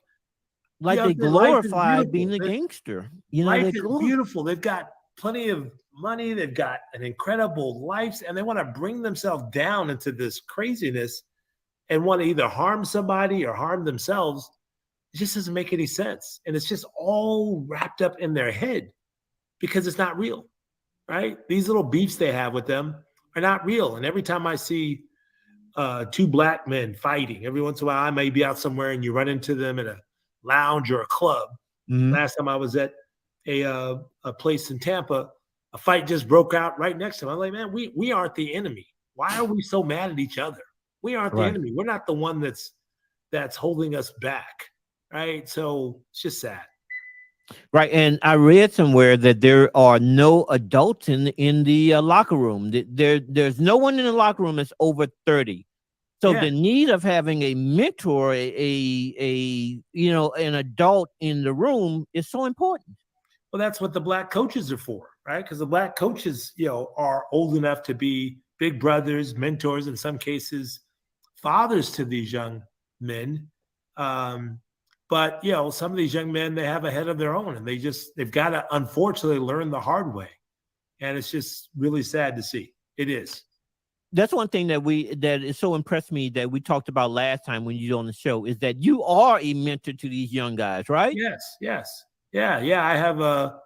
they glorify being a gangster. Life is beautiful. They've got plenty of money. They've got an incredible life, and they want to bring themselves down into this craziness and want to either harm somebody or harm themselves. It just doesn't make any sense. And it's just all wrapped up in their head because it's not real, right? These little beefs they have with them are not real. And every time I see two black men fighting, every once in a while I may be out somewhere and you run into them in a lounge or a club. Mm-hmm. Last time I was at a place in Tampa, a fight just broke out right next to him. I'm like, man, we aren't the enemy. Why are we so mad at each other? We aren't the enemy. We're not the one that's holding us back, right? So it's just sad. Right, and I read somewhere that there are no adults in the locker room. There's no one in the locker room that's over 30. So the need of having a mentor, an adult in the room is so important. Well, that's what the black coaches are for, right? Because the black coaches, are old enough to be big brothers, mentors, in some cases, fathers to these young men. But, some of these young men, they have a head of their own, and they've got to unfortunately learn the hard way. And it's just really sad to see. It is. That's one thing that is so impressed me that we talked about last time when you were on the show is that you are a mentor to these young guys, right? Yes. Yeah. I have a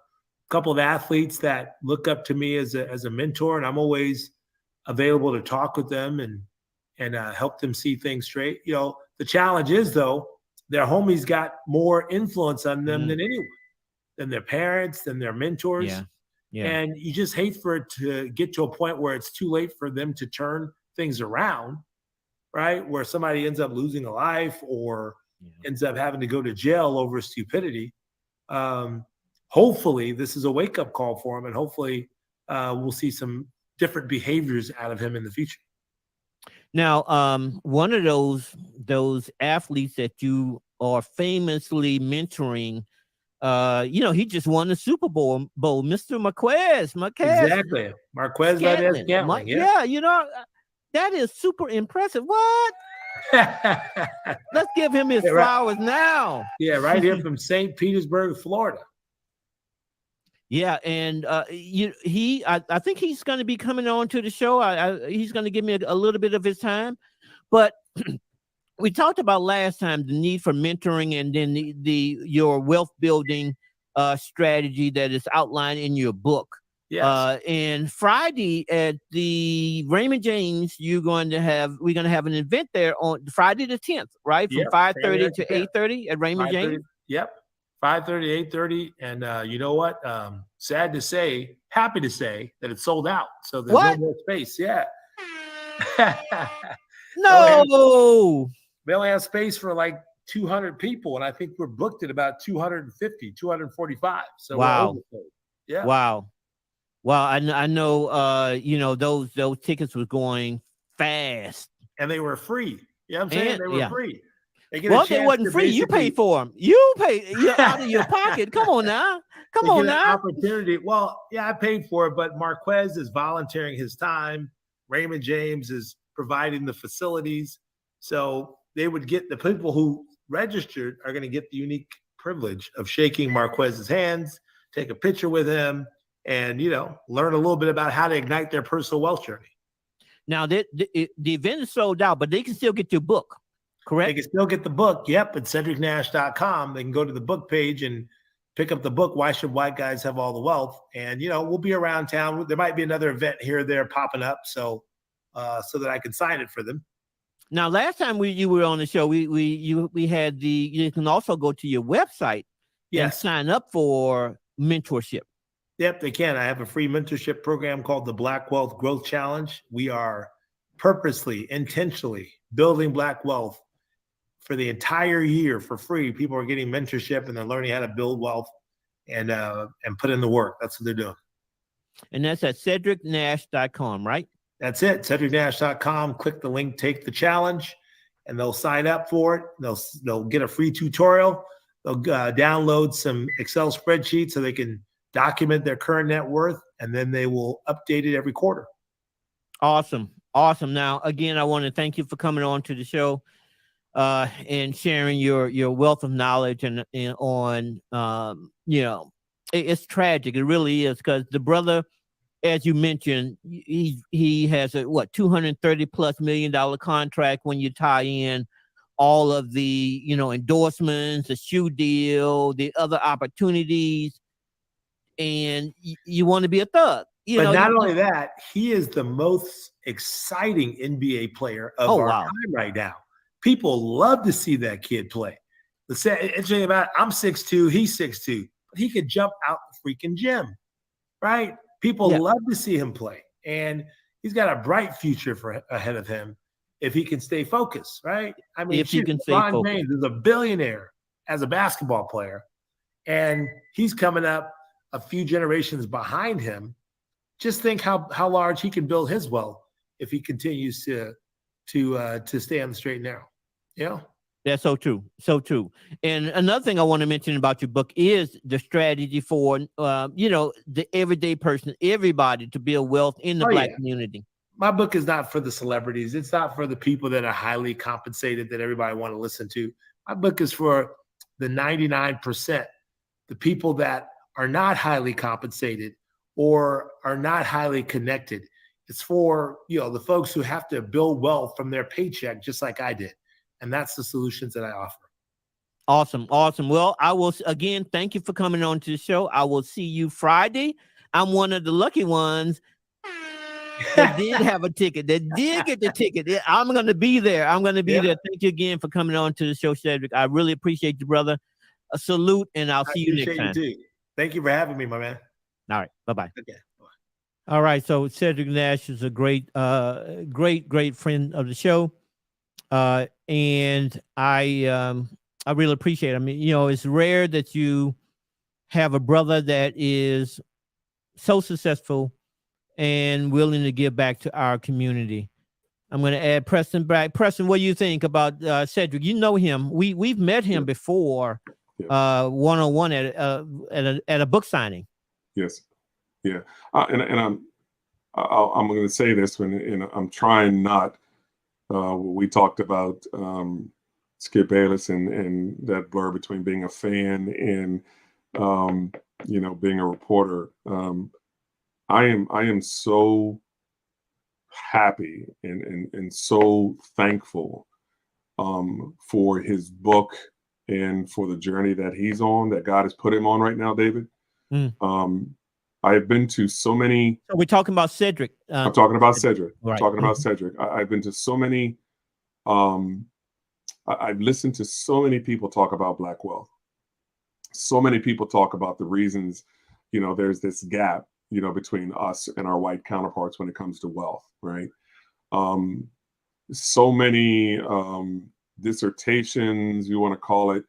couple of athletes that look up to me as a mentor, and I'm always available to talk with them and help them see things straight. The challenge is, though, their homies got more influence on them than anyone, than their parents, than their mentors. Yeah. And you just hate for it to get to a point where it's too late for them to turn things around, right? Where somebody ends up losing a life or ends up having to go to jail over stupidity. Hopefully this is a wake-up call for him, and hopefully we'll see some different behaviors out of him in the future. Now, one of those athletes that you are famously mentoring, he just won the Super Bowl, Mr. Marquez Exactly. Marquez Valdes Scantlin. Scantlin. Yeah. Yeah, that is super impressive. What? Let's give him his Yeah, right. flowers now. Yeah, right here from St. Petersburg, Florida. Yeah, and I think he's going to be coming on to the show. He's going to give me a little bit of his time, but we talked about last time the need for mentoring, and then your wealth building strategy that is outlined in your book. Yes. And Friday at the Raymond James, we're going to have an event there on Friday the 10th, right? From 5:30 to 8:30 at Raymond James. Yep. 5:30, 8:30. And you know what? Sad to say, happy to say that it's sold out. So there's no more space. Yeah. No. We only have space for like 200 people. And I think we're booked at about 250, 245. So wow. We're oversold. Yeah. Wow. Well, I know, those tickets was going fast. And they were free. You know what I'm saying? They were free. They wasn't free. You paid for them. You pay out of your pocket. Come on now. Come on now. Opportunity. Well, yeah, I paid for it, but Marquez is volunteering his time. Raymond James is providing the facilities. So they would get the people who registered are going to get the unique privilege of shaking Marquez's hands, take a picture with him, and learn a little bit about how to ignite their personal wealth journey. Now the event is sold out, but they can still get your book, correct? They can still get the book. Yep, at cedricnash.com. They can go to the book page and pick up the book. Why Should White Guys Have All the Wealth? And we'll be around town. There might be another event here or there popping up, so that I can sign it for them. Now, last time you were on the show, we had you can also go to your website and sign up for mentorship. Yep, they can. I have a free mentorship program called the Black Wealth Growth Challenge. We are purposely, intentionally building Black wealth for the entire year for free. People are getting mentorship and they're learning how to build wealth and put in the work. That's what they're doing. And that's at cedricnash.com, right? That's it. cedricnash.com. Click the link, take the challenge, and they'll sign up for it. They'll get a free tutorial. They'll download some Excel spreadsheets so they can document their current net worth, and then they will update it every quarter. Awesome. Now, again, I want to thank you for coming on to the show and sharing your wealth of knowledge and on, it's tragic. It really is, because the brother, as you mentioned, he has a $230+ million contract when you tie in all of the endorsements, the shoe deal, the other opportunities, and you want to be a thug. But not only that, he is the most exciting NBA player of our time right now. People love to see that kid play. The interesting about it, I'm 6'2", he's 6'2", but he could jump out the freaking gym, right? People love to see him play, and he's got a bright future ahead of him if he can stay focused, right? I mean, if he can stay LeBron focused. James is a billionaire as a basketball player, and he's coming up a few generations behind him. Just think how large he can build his wealth if he continues to stay on the straight and narrow. Yeah. That's so true. So true. And another thing I want to mention about your book is the strategy for, the everyday person, everybody, to build wealth in the Black community. My book is not for the celebrities. It's not for the people that are highly compensated that everybody want to listen to. My book is for the 99%, the people that are not highly compensated or are not highly connected. It's for, the folks who have to build wealth from their paycheck, just like I did. And that's the solutions that I offer. Awesome. Well, I will, again, thank you for coming on to the show. I will see you Friday. I'm one of the lucky ones that did have a ticket, that did get the ticket. I'm going to be there. There. Thank you again for coming on to the show, Cedric. I really appreciate you, brother. A salute, and I'll see you next time. You too. Thank you for having me, my man. All right. Bye-bye. Okay. All right. So Cedric Nash is a great friend of the show. And I really appreciate it. I mean, it's rare that you have a brother that is so successful and willing to give back to our community. I'm going to add Preston back. Preston, what do you think about Cedric? You know him. We've met him before, one-on-one at a book signing. Yes, yeah, and I'm going to say this when, and I'm trying not. We talked about Skip Bayless and that blur between being a fan and being a reporter. I am so happy and so thankful for his book and for the journey that he's on, that God has put him on right now, David. I have been to so many. So we're talking about Cedric. I'm talking about Cedric. Right. I'm talking about Cedric. I've been to so many. I've listened to so many people talk about Black wealth. So many people talk about the reasons, there's this gap, between us and our white counterparts when it comes to wealth, right? So many dissertations, you want to call it,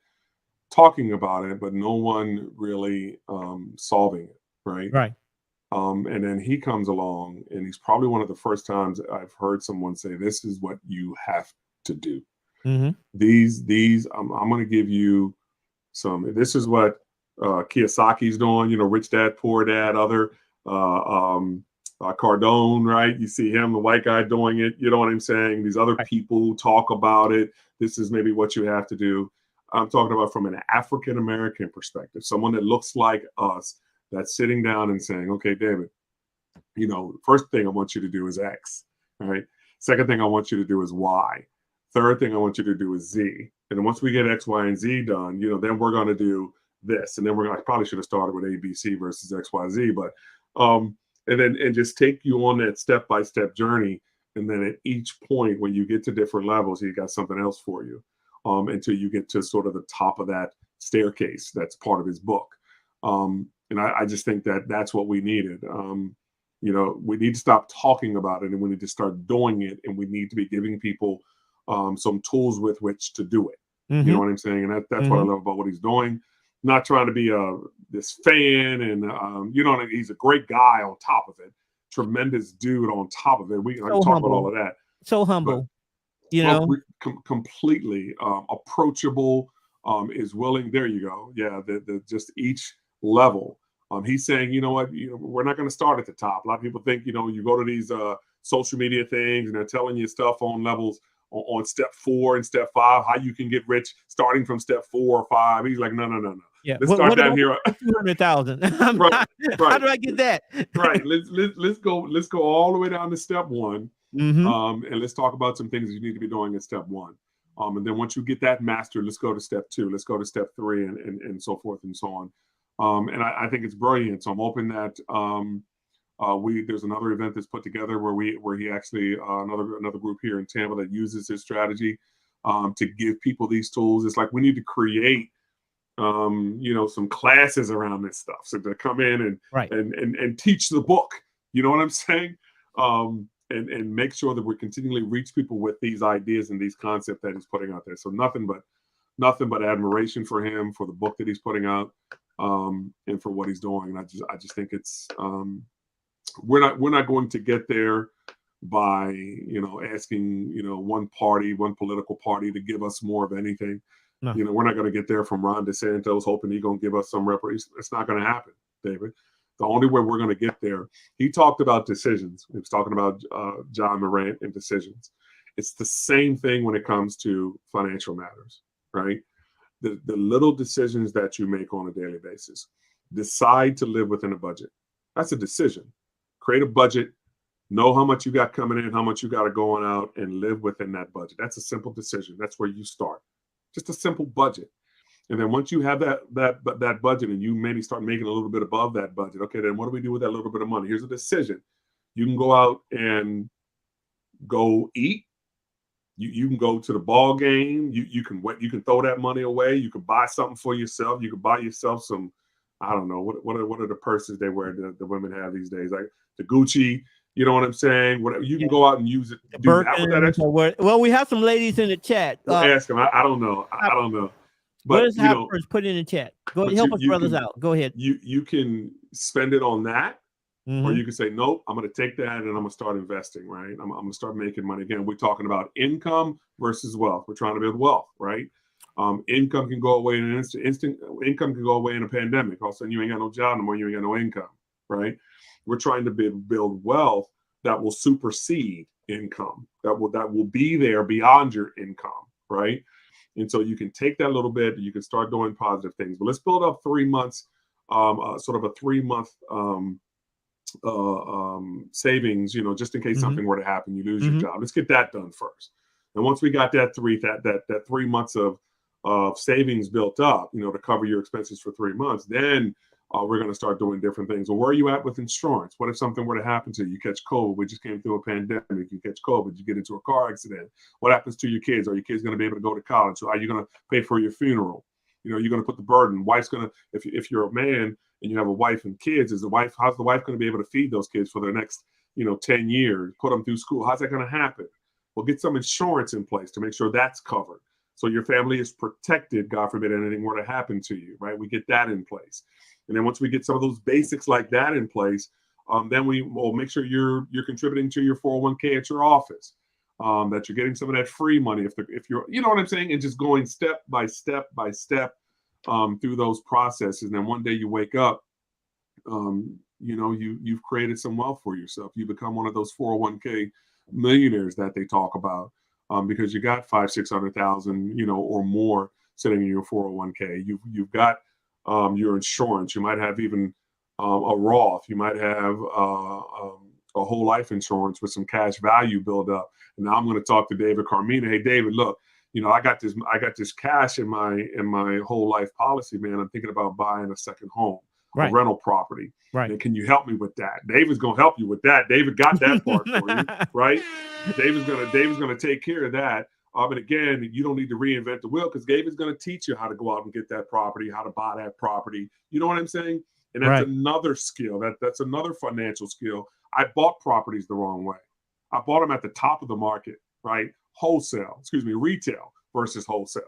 talking about it, but no one really solving it, right? Right. And then he comes along, and he's probably one of the first times I've heard someone say, "This is what you have to do." Mm-hmm. These, I'm going to give you some. This is what Kiyosaki's doing. Rich Dad, Poor Dad. Other Cardone, right? You see him, the white guy, doing it. You know what I'm saying? These other people talk about it. This is maybe what you have to do. I'm talking about from an African American perspective, someone that looks like us, that's sitting down and saying, "Okay, David, first thing I want you to do is X, right? Second thing I want you to do is Y. Third thing I want you to do is Z. And then once we get X, Y, and Z done, then we're going to do this. And then I probably should have started with ABC versus X, Y, Z, but and just take you on that step-by-step journey. And then at each point, when you get to different levels, he got something else for you until you get to sort of the top of that staircase. That's part of his book. And I just think that that's what we needed. We need to stop talking about it, and we need to start doing it. And we need to be giving people some tools with which to do it. Mm-hmm. You know what I'm saying? And that's what I love about what he's doing. Not trying to be this fan, and he's a great guy on top of it, tremendous dude on top of it. We can talk about all of that. So humble, completely approachable. Is willing. There you go. Yeah, the just each level. He's saying, we're not going to start at the top. A lot of people think, you go to these social media things and they're telling you stuff on levels on step 4 and step 5, how you can get rich starting from step 4 or 5. He's like, no. Yeah. Let's start down here. 200,000. Right. How do I get that? Right. Let's go all the way down to step 1. Mm-hmm. And let's talk about some things you need to be doing at step 1. And then once you get that mastered, let's go to step 2. Let's go to step 3, and so forth and so on. And I think it's brilliant. So I'm hoping that there's another event that's put together where he actually another group here in Tampa that uses his strategy to give people these tools. It's like we need to create some classes around this stuff, so to come in and teach the book. You know what I'm saying? And make sure that we continually reach people with these ideas and these concepts that he's putting out there. So nothing but admiration for him, for the book that he's putting out. And for what he's doing. And I just think it's we're not going to get there by asking one political party to give us more of anything. No. We're not going to get there from Ron DeSantis hoping he's going to give us some reparations. It's not going to happen, David. The only way we're going to get there. He talked about decisions. He was talking about Ja Morant and decisions. It's the same thing when it comes to financial matters, right? The little decisions that you make on a daily basis. Decide to live within a budget. That's a decision. Create a budget, know how much you got coming in, how much you got going out, and live within that budget. That's a simple decision. That's where you start. Just a simple budget. And then once you have that budget and you maybe start making a little bit above that budget, okay, then what do we do with that little bit of money? Here's a decision. You can go out and go eat. You can go to the ball game. You can throw that money away. You can buy something for yourself. You can buy yourself some, I don't know, what are the purses they wear, the women have these days, like the Gucci. You know what I'm saying? Whatever, you can go out and use it. Do that with that extra. Well, we have some ladies in the chat. Ask them. I don't know. I don't know. But what is Hoppers put in the chat? Go ahead, help us brothers out. Go ahead. You can spend it on that. Or you can say, nope, I'm going to take that and I'm going to start investing, right? I'm going to start making money. Again, we're talking about income versus wealth. We're trying to build wealth, right? Income can go away in an instant. Income can go away in a pandemic. All of a sudden, you ain't got no job no more. You ain't got no income, right? We're trying to build wealth that will supersede income, that will be there beyond your income, right? And so you can take that little bit, you can start doing positive things. But let's build up 3 months, sort of a 3-month savings, just in case something were to happen, you lose your job. Let's get that done first. And once we got that 3 months of savings built up, to cover your expenses for 3 months, then we're going to start doing different things. Well, where are you at with insurance? What if something were to happen to you? You catch COVID. We just came through a pandemic. You catch COVID. You get into a car accident. What happens to your kids? Are your kids going to be able to go to college? So are you going to pay for your funeral? You're going to put the burden. Wife's going to, if you're a man and you have a wife and kids, how's the wife going to be able to feed those kids for the next, 10 years, put them through school? How's that going to happen? Well, get some insurance in place to make sure that's covered. So your family is protected, God forbid anything were to happen to you, right? We get that in place. And then once we get some of those basics like that in place, then we will make sure you're contributing to your 401k at your office, that you're getting some of that free money if you're, you know what I'm saying? And just going step by step by step through those processes. And then one day you wake up, you've created some wealth for yourself. You become one of those 401k millionaires that they talk about, because you got 500,000-600,000, or more sitting in your 401k. You've got your insurance. You might have even a Roth. You might have a whole life insurance with some cash value build up. And now I'm going to talk to David Carmena. Hey, David, look, I got this cash in my whole life policy, man. I'm thinking about buying a second home, a rental property. Right. And can you help me with that? David's going to help you with that. David got that part for you, right? David's going to take care of that. But again, you don't need to reinvent the wheel, because David's going to teach you how to go out and get that property, how to buy that property. You know what I'm saying? And that's another skill. That's another financial skill. I bought properties the wrong way. I bought them at the top of the market, right? Retail versus wholesale,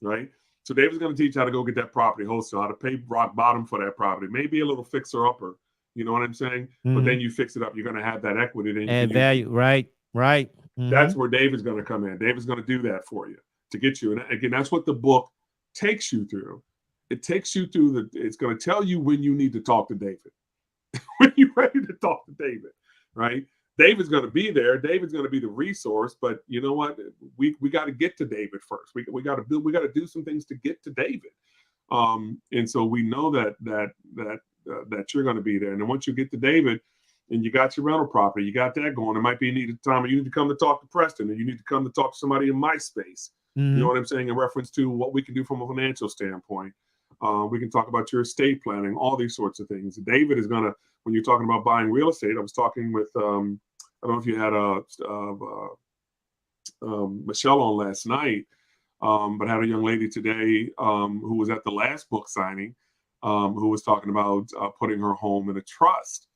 right? So David's going to teach you how to go get that property wholesale, how to pay rock bottom for that property, maybe a little fixer upper. You know what I'm saying? But then you fix it up. You're going to have that equity. Then add value, right? That's where David's going to come in. David's going to do that for you to get you. And again, that's what the book takes you through. It takes you through it's going to tell you when you need to talk to David, when you're ready to talk to David, right? David's going to be there. David's going to be the resource, but you know what? We got to get to David first. We got to do some things to get to David. And so we know that you're going to be there. And then once you get to David, and you got your rental property, you got that going, it might be a needed time, or you need to come to talk to Preston, or you need to come to talk to somebody in my space. You know what I'm saying? In reference to what we can do from a financial standpoint. We can talk about your estate planning, all these sorts of things. David is going to, when you're talking about buying real estate, I was talking with, I don't know if you had Michelle on last night, but had a young lady today who was at the last book signing, who was talking about putting her home in a trust.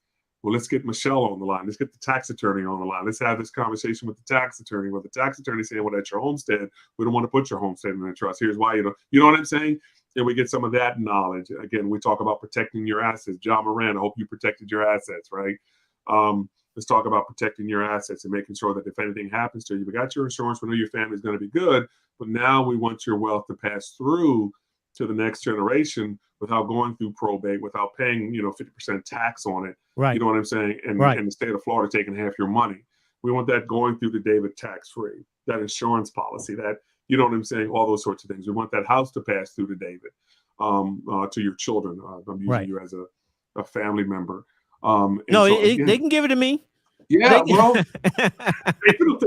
Well, let's get Michelle on the line. Let's get the tax attorney on the line. Let's have this conversation with the tax attorney. With the tax attorney saying, well, that's your homestead. We don't want to put your homestead in a trust. Here's why. You know what I'm saying? And we get some of that knowledge. Again, we talk about protecting your assets. Ja Morant, I hope you protected your assets, right? Let's talk about protecting your assets and making sure that if anything happens to you, we got your insurance. We know your family's going to be good. But now we want your wealth to pass through to the next generation without going through probate, without paying, 50% tax on it. Right. You know what I'm saying? And the state of Florida taking half your money. We want that going through the David tax-free, that insurance policy, that, you know what I'm saying? All those sorts of things. We want that house to pass through to David, to your children. I'm using you as a family member. They can give it to me. Yeah, well, David will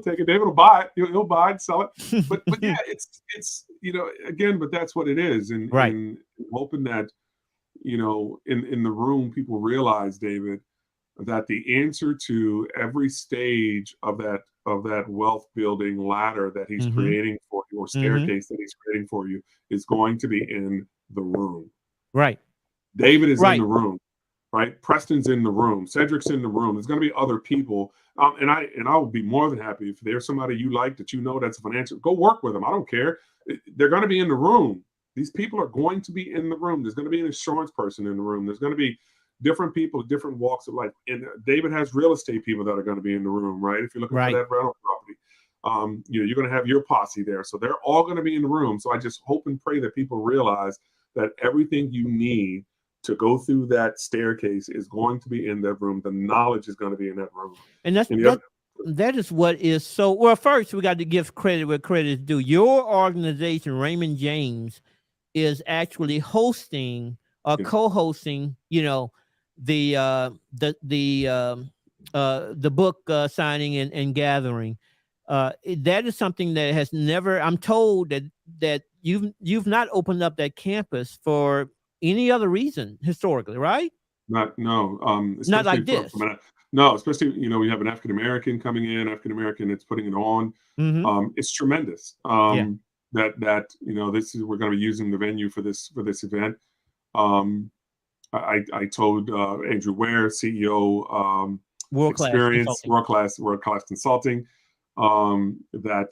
take it. David will buy it. He'll buy it, sell it. But yeah, it's again, but that's what it is. And hoping that, in the room, people realize, David, that the answer to every stage of that wealth building ladder that he's creating for you, or staircase that he's creating for you, is going to be in the room. Right. David is in the room. Right, Preston's in the room. Cedric's in the room. There's going to be other people, and I would be more than happy if there's somebody you like that that's a financial. Go work with them. I don't care. They're going to be in the room. These people are going to be in the room. There's going to be an insurance person in the room. There's going to be different people, different walks of life. And David has real estate people that are going to be in the room, right? If you're looking for that rental property, you're going to have your posse there. So they're all going to be in the room. So I just hope and pray that people realize that everything you need to go through that staircase is going to be in that room. The knowledge is going to be in that room. And that is what is so. Well, first we got to give credit where credit is due. Your organization, Raymond James, is actually hosting or co-hosting, the book signing and gathering. That is something that has never. I'm told that you've not opened up that campus for any other reason historically, right? Not like this. No, especially, we have an African-American coming in, African-American that's putting it on. It's tremendous. That we're going to be using the venue for this event. I told Andrew Ware, CEO, world-class consulting, that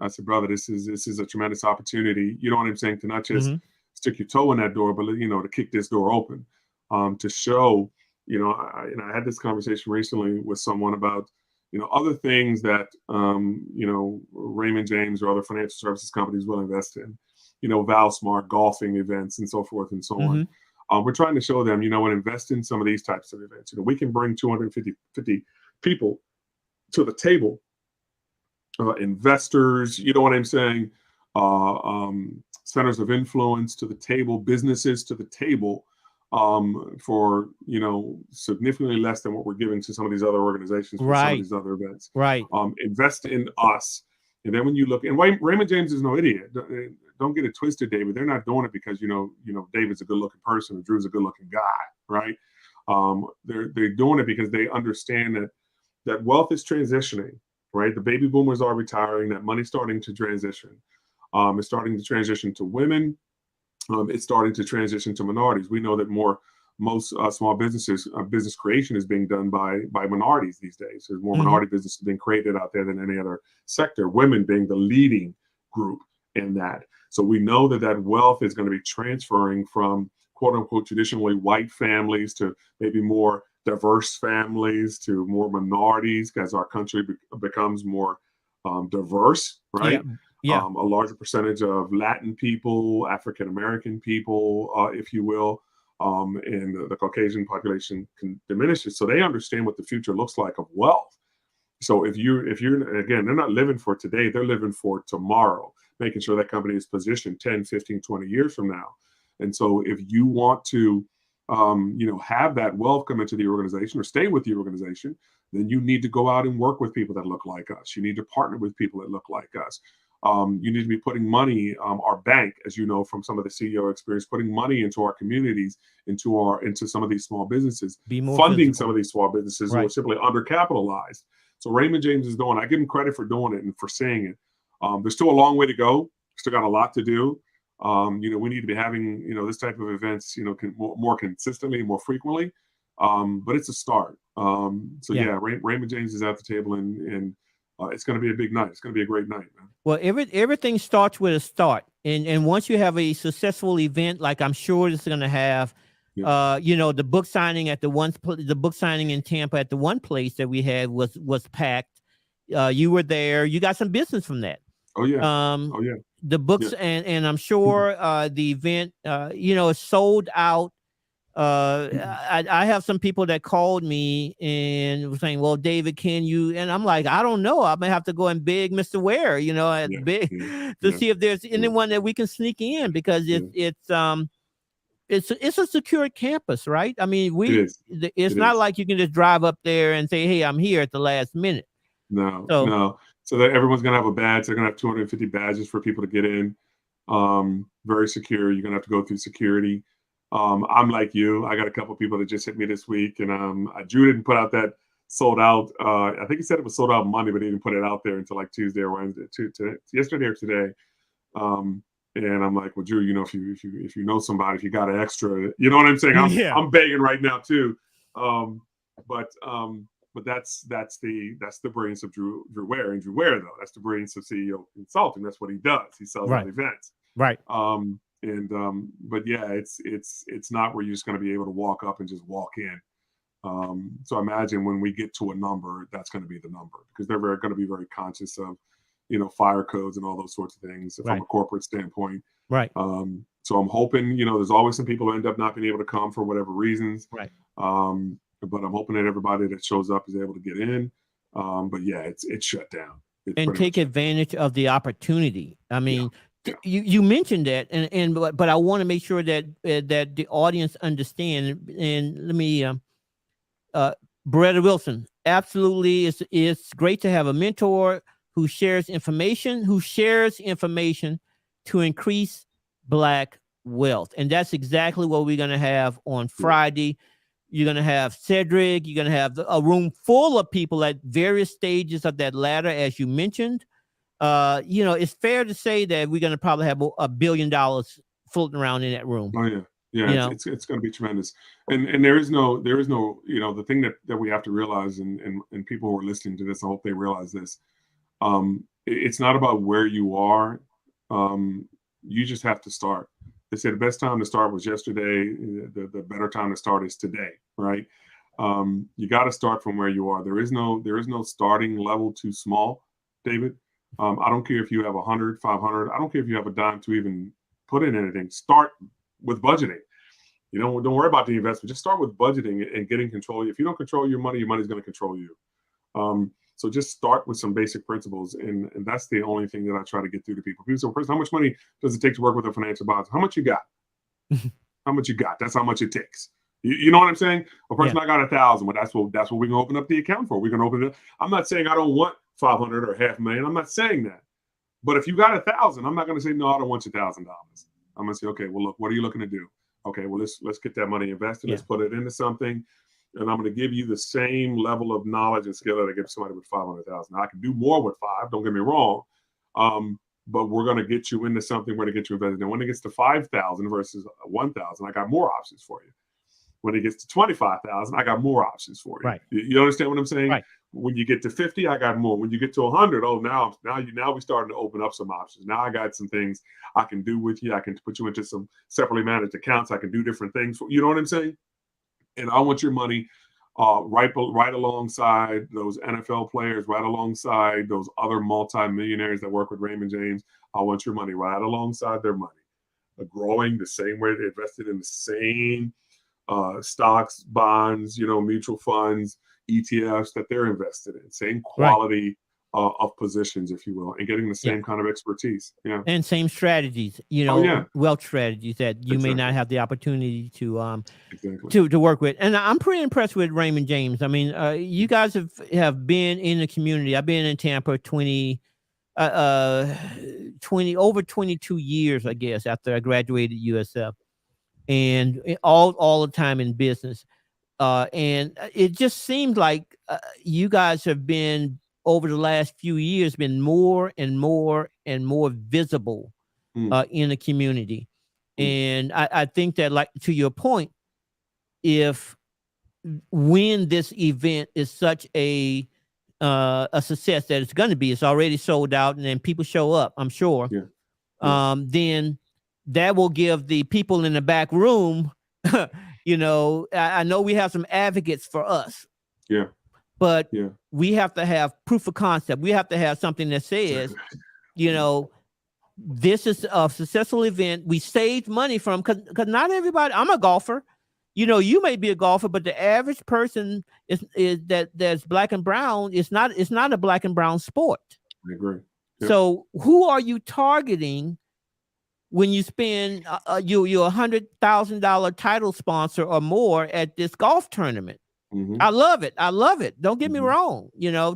I said, brother, this is a tremendous opportunity. You know what I'm saying? To not just stick your toe in that door, but to kick this door open, to show. I had this conversation recently with someone about, other things that, Raymond James or other financial services companies will invest in, Valsmart, golfing events, and so forth and so on. We're trying to show them, invest in some of these types of events. We can bring 250 people to the table, investors, you know what I'm saying, centers of influence to the table, businesses to the table, for significantly less than what we're giving to some of these other organizations for some of these other events. Invest in us, and then when you look, and Raymond James is no idiot. Don't get it twisted, David. They're not doing it because David's a good-looking person and Drew's a good-looking guy, right? They're doing it because they understand that wealth is transitioning, right? The baby boomers are retiring. That money's starting to transition. It's starting to transition to women. It's starting to transition to minorities. We know that most small businesses, business creation is being done by minorities these days. There's more minority businesses being created out there than any other sector, women being the leading group in that. So we know that wealth is going to be transferring from quote unquote traditionally white families to maybe more diverse families to more minorities as our country becomes more diverse, right? A larger percentage of Latin people, African-American people, if you will, and the Caucasian population diminishes. So they understand what the future looks like of wealth. So if you're again, they're not living for today, they're living for tomorrow, making sure that company is positioned 10, 15, 20 years from now. And so if you want to, have that wealth come into the organization or stay with the organization, then you need to go out and work with people that look like us. You need to partner with people that look like us. You need to be putting money, our bank, as you know, from some of the CEO experience, putting money into our communities, into some of these small businesses, funding some of these small businesses who are simply undercapitalized. So Raymond James is doing, I give him credit for doing it and for saying it. There's still a long way to go. Still got a lot to do. We need to be having, this type of events, more consistently, more frequently. But it's a start. Raymond James is at the table, and it's going to be a big night. It's going to be a great night, man. Well, everything starts with a start, and once you have a successful event, like I'm sure it's going to have, the book signing at the book signing in Tampa at the one place that we had was packed. You were there. You got some business from that. Oh yeah. The books and I'm sure the event, is sold out. I have some people that called me and were saying, well, David, can you? And I'm like, I don't know. I may have to go and beg Mr. Ware, to see if there's anyone that we can sneak in, because it's a secure campus, right? I mean, it's not like you can just drive up there and say, hey, I'm here at the last minute. No. So that everyone's going to have a badge. They're going to have 250 badges for people to get in. Very secure. You're going to have to go through security. I'm like you. I got a couple of people that just hit me this week, and Drew didn't put out that sold out. I think he said it was sold out Monday, but he didn't put it out there until like Tuesday or Wednesday, yesterday or today. And I'm like, well, Drew, if you know somebody, if you got an extra, you know what I'm saying? I'm begging right now too. But that's the brilliance of Drew Ware. And Drew Ware, though, that's the brilliance of CEO Consulting. That's what he does. He sells out events. Right. But yeah, it's not where you're just going to be able to walk up and just walk in. So imagine when we get to a number, that's going to be the number, because they're going to be very conscious of, fire codes and all those sorts of things from a corporate standpoint. Right. So I'm hoping, there's always some people who end up not being able to come for whatever reasons. Right. But I'm hoping that everybody that shows up is able to get in. But yeah, it's shut down. And take advantage of the opportunity. I mean, you mentioned that, but I want to make sure that that the audience understand. And let me, Beretta Wilson, absolutely, it's great to have a mentor who shares information to increase Black wealth, and that's exactly what we're going to have on Friday. You're going to have Cedric. You're going to have a room full of people at various stages of that ladder, as you mentioned. It's fair to say that we're going to probably have $1 billion floating around in that room. Oh yeah, yeah, it's going to be tremendous. And there is no, the thing that we have to realize, and people who are listening to this, I hope they realize this. It's not about where you are. You just have to start. They say the best time to start was yesterday. The better time to start is today, right? You got to start from where you are. There is no starting level too small, David. I don't care if you have 100, 500. I don't care if you have a dime to even put in anything. Start with budgeting. Don't worry about the investment. Just start with budgeting and getting control. If you don't control your money's going to control you. So just start with some basic principles, and that's the only thing that I try to get through to people. People say, "First, how much money does it take to work with a financial advisor?" How much you got? How much you got? That's how much it takes. You know what I'm saying? A person, I got 1,000. Well, that's what we're gonna open up the account for. We're gonna open it. I'm not saying I don't want 500 or $500,000. I'm not saying that. But if you got 1,000, I'm not gonna say no. I don't want your $1,000. I'm gonna say, okay, well, look, what are you looking to do? Okay, well, let's get that money invested. Let's put it into something. And I'm going to give you the same level of knowledge and skill that I give somebody with 500,000. I can do more with 5. Don't get me wrong, but we're going to get you into something. We're going to get you invested. And when it gets to 5,000 versus 1,000, I got more options for you. When it gets to 25,000, I got more options for you. Right. You understand what I'm saying? Right. When you get to 50, I got more. When you get to 100, now we're starting to open up some options. Now I got some things I can do with you. I can put you into some separately managed accounts. I can do different things. You know what I'm saying? And I want your money right alongside those NFL players, right alongside those other multi-millionaires that work with Raymond James. I want your money right alongside their money, growing the same way they invested in the same stocks, bonds, mutual funds, ETFs that they're invested in, same quality of positions, if you will, and getting the same kind of expertise. Yeah. And same strategies, wealth strategies that you may not have the opportunity to to work with. And I'm pretty impressed with Raymond James. I mean, you guys have been in the community. I've been in Tampa over 22 years, I guess, after I graduated USF, and all the time in business. And it just seems like you guys have been, over the last few years, been more and more and more visible in the community. And I think that, like, to your point, when this event is such a success that it's going to be, it's already sold out, and then people show up, I'm sure. Then that will give the people in the back room, I know we have some advocates for us. Yeah. But we have to have proof of concept. We have to have something that says, this is a successful event. We saved money from, because not everybody. I'm a golfer. You may be a golfer, but the average person that's Black and brown. It's not a Black and brown sport. I agree. Yep. So who are you targeting when you spend your $100,000 title sponsor or more at this golf tournament? Mm-hmm. I love it. Don't get me wrong.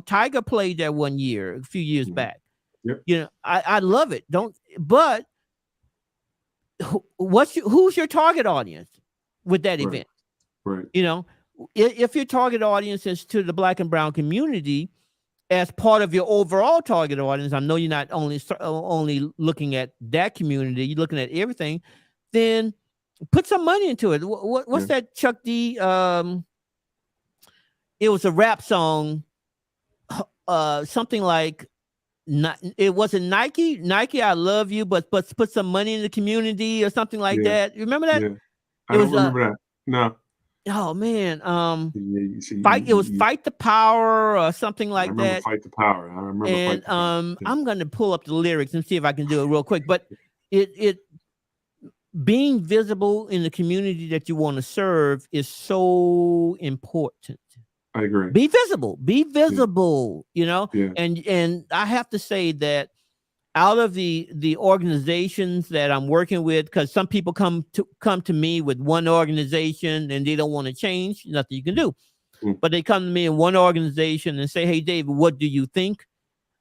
Tiger played there one year, a few years back. Yep. I love it. But who's your target audience with that event? Right. If your target audience is to the Black and brown community as part of your overall target audience, I know you're not only looking at that community, you're looking at everything, then put some money into it. What's that Chuck D? It was a rap song, something like, it wasn't Nike. Nike, I love you, but put some money in the community or something like that. You remember that? Yeah. I It don't was remember that. No. oh man, Yeah, you see, fight. It was Fight the Power or something I like remember that. Fight the Power. I remember And Fight the Power. Yeah. I'm going to pull up the lyrics and see if I can do it real quick. But it being visible in the community that you want to serve is so important. I agree. Be visible. Be visible. You know. Yeah. And I have to say that out of the organizations that I'm working with, because some people come to me with one organization and they don't want to change, nothing you can do. But they come to me in one organization and say, "Hey, David, what do you think?"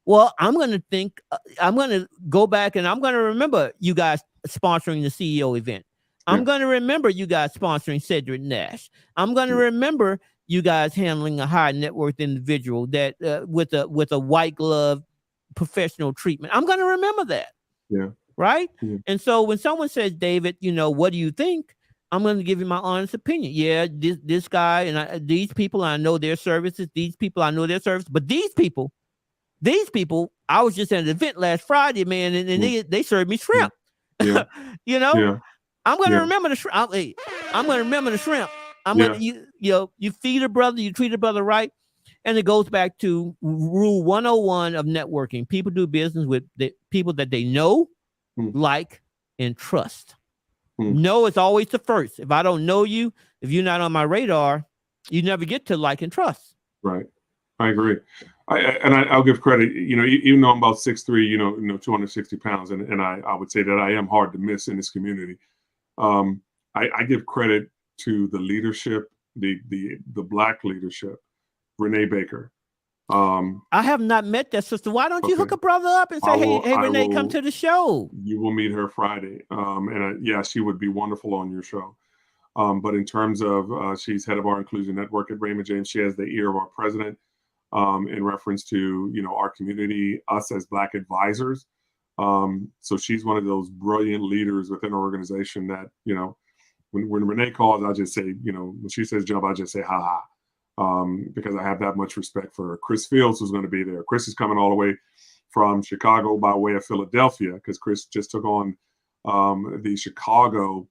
Well, I'm going to think. I'm going to go back and I'm going to remember you guys sponsoring the CEO event. I'm going to remember you guys sponsoring Cedric Nash. I'm going to remember you guys handling a high net worth individual that with a white glove professional treatment. I'm going to remember that. Yeah. Right. Yeah. And so when someone says, David, what do you think? I'm going to give you my honest opinion. Yeah, this guy and these people, I know their services. These people, I know their service. But these people, I was just at an event last Friday, man, and they served me shrimp. Yeah. Yeah. I'm going to remember the shrimp. I'm going to remember the shrimp. I'm going to, you feed a brother, you treat a brother right. And it goes back to rule 101 of networking. People do business with the people that they know, like, and trust. Know is always the first. If I don't know you, if you're not on my radar, you never get to like and trust. Right. I agree. I'll give credit, even though I'm about 6'3", 260 pounds, and I would say that I am hard to miss in this community. I give credit to the leadership, the Black leadership. Renee Baker. I have not met that sister. Why don't you hook a brother up and say, hey, Renee, come to the show? You will meet her Friday. And she would be wonderful on your show. But in terms of, she's head of our inclusion network at Raymond James. She has the ear of our president in reference to, our community, us as Black advisors. So she's one of those brilliant leaders within our organization that, when Renee calls, I just say, when she says jump, I just say, ha ha. Because I have that much respect for her. Chris Fields was going to be there. Chris is coming all the way from Chicago by way of Philadelphia because Chris just took on the Chicago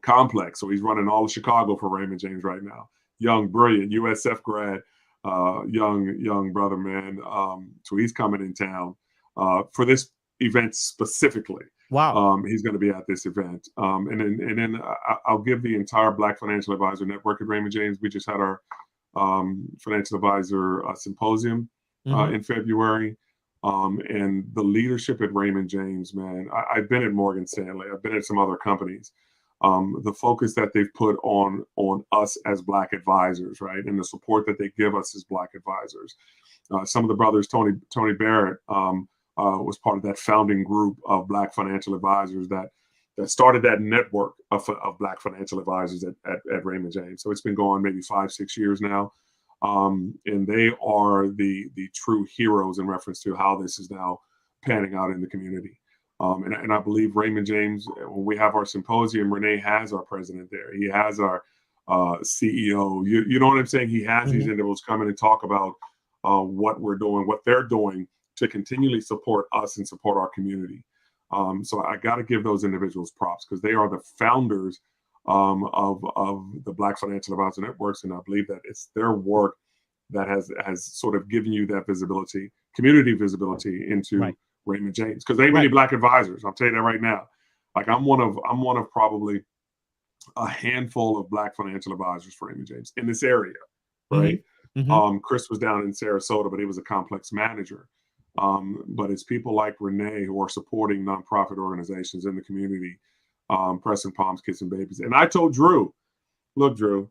complex. So he's running all of Chicago for Raymond James right now. Young, brilliant USF grad, young brother, man. So he's coming in town for this event specifically. Wow. He's going to be at this event. And then I'll give the entire Black Financial Advisor Network at Raymond James. We just had our financial advisor symposium in February. And the leadership at Raymond James, man, I've been at Morgan Stanley. I've been at some other companies. The focus that they've put on us as Black advisors, right? And the support that they give us as Black advisors. Some of the brothers, Tony Barrett, was part of that founding group of Black financial advisors that started that network of Black financial advisors at Raymond James. So it's been going maybe 5-6 years now. And they are the true heroes in reference to how this is now panning out in the community. And I believe Raymond James, when we have our symposium, Renee has our president there. He has our CEO. You know what I'm saying? He has these individuals come in and talk about what we're doing, what they're doing to continually support us and support our community. So I got to give those individuals props because they are the founders of the Black Financial Advisor Networks. And I believe that it's their work that has sort of given you that visibility, community visibility into Raymond James. Because there ain't many Black advisors. I'll tell you that right now. Like I'm one of probably a handful of Black financial advisors for Raymond James in this area, right? Chris was down in Sarasota, but he was a complex manager. But it's people like Renee who are supporting nonprofit organizations in the community, pressing palms, kissing babies. And I told Drew, look, Drew,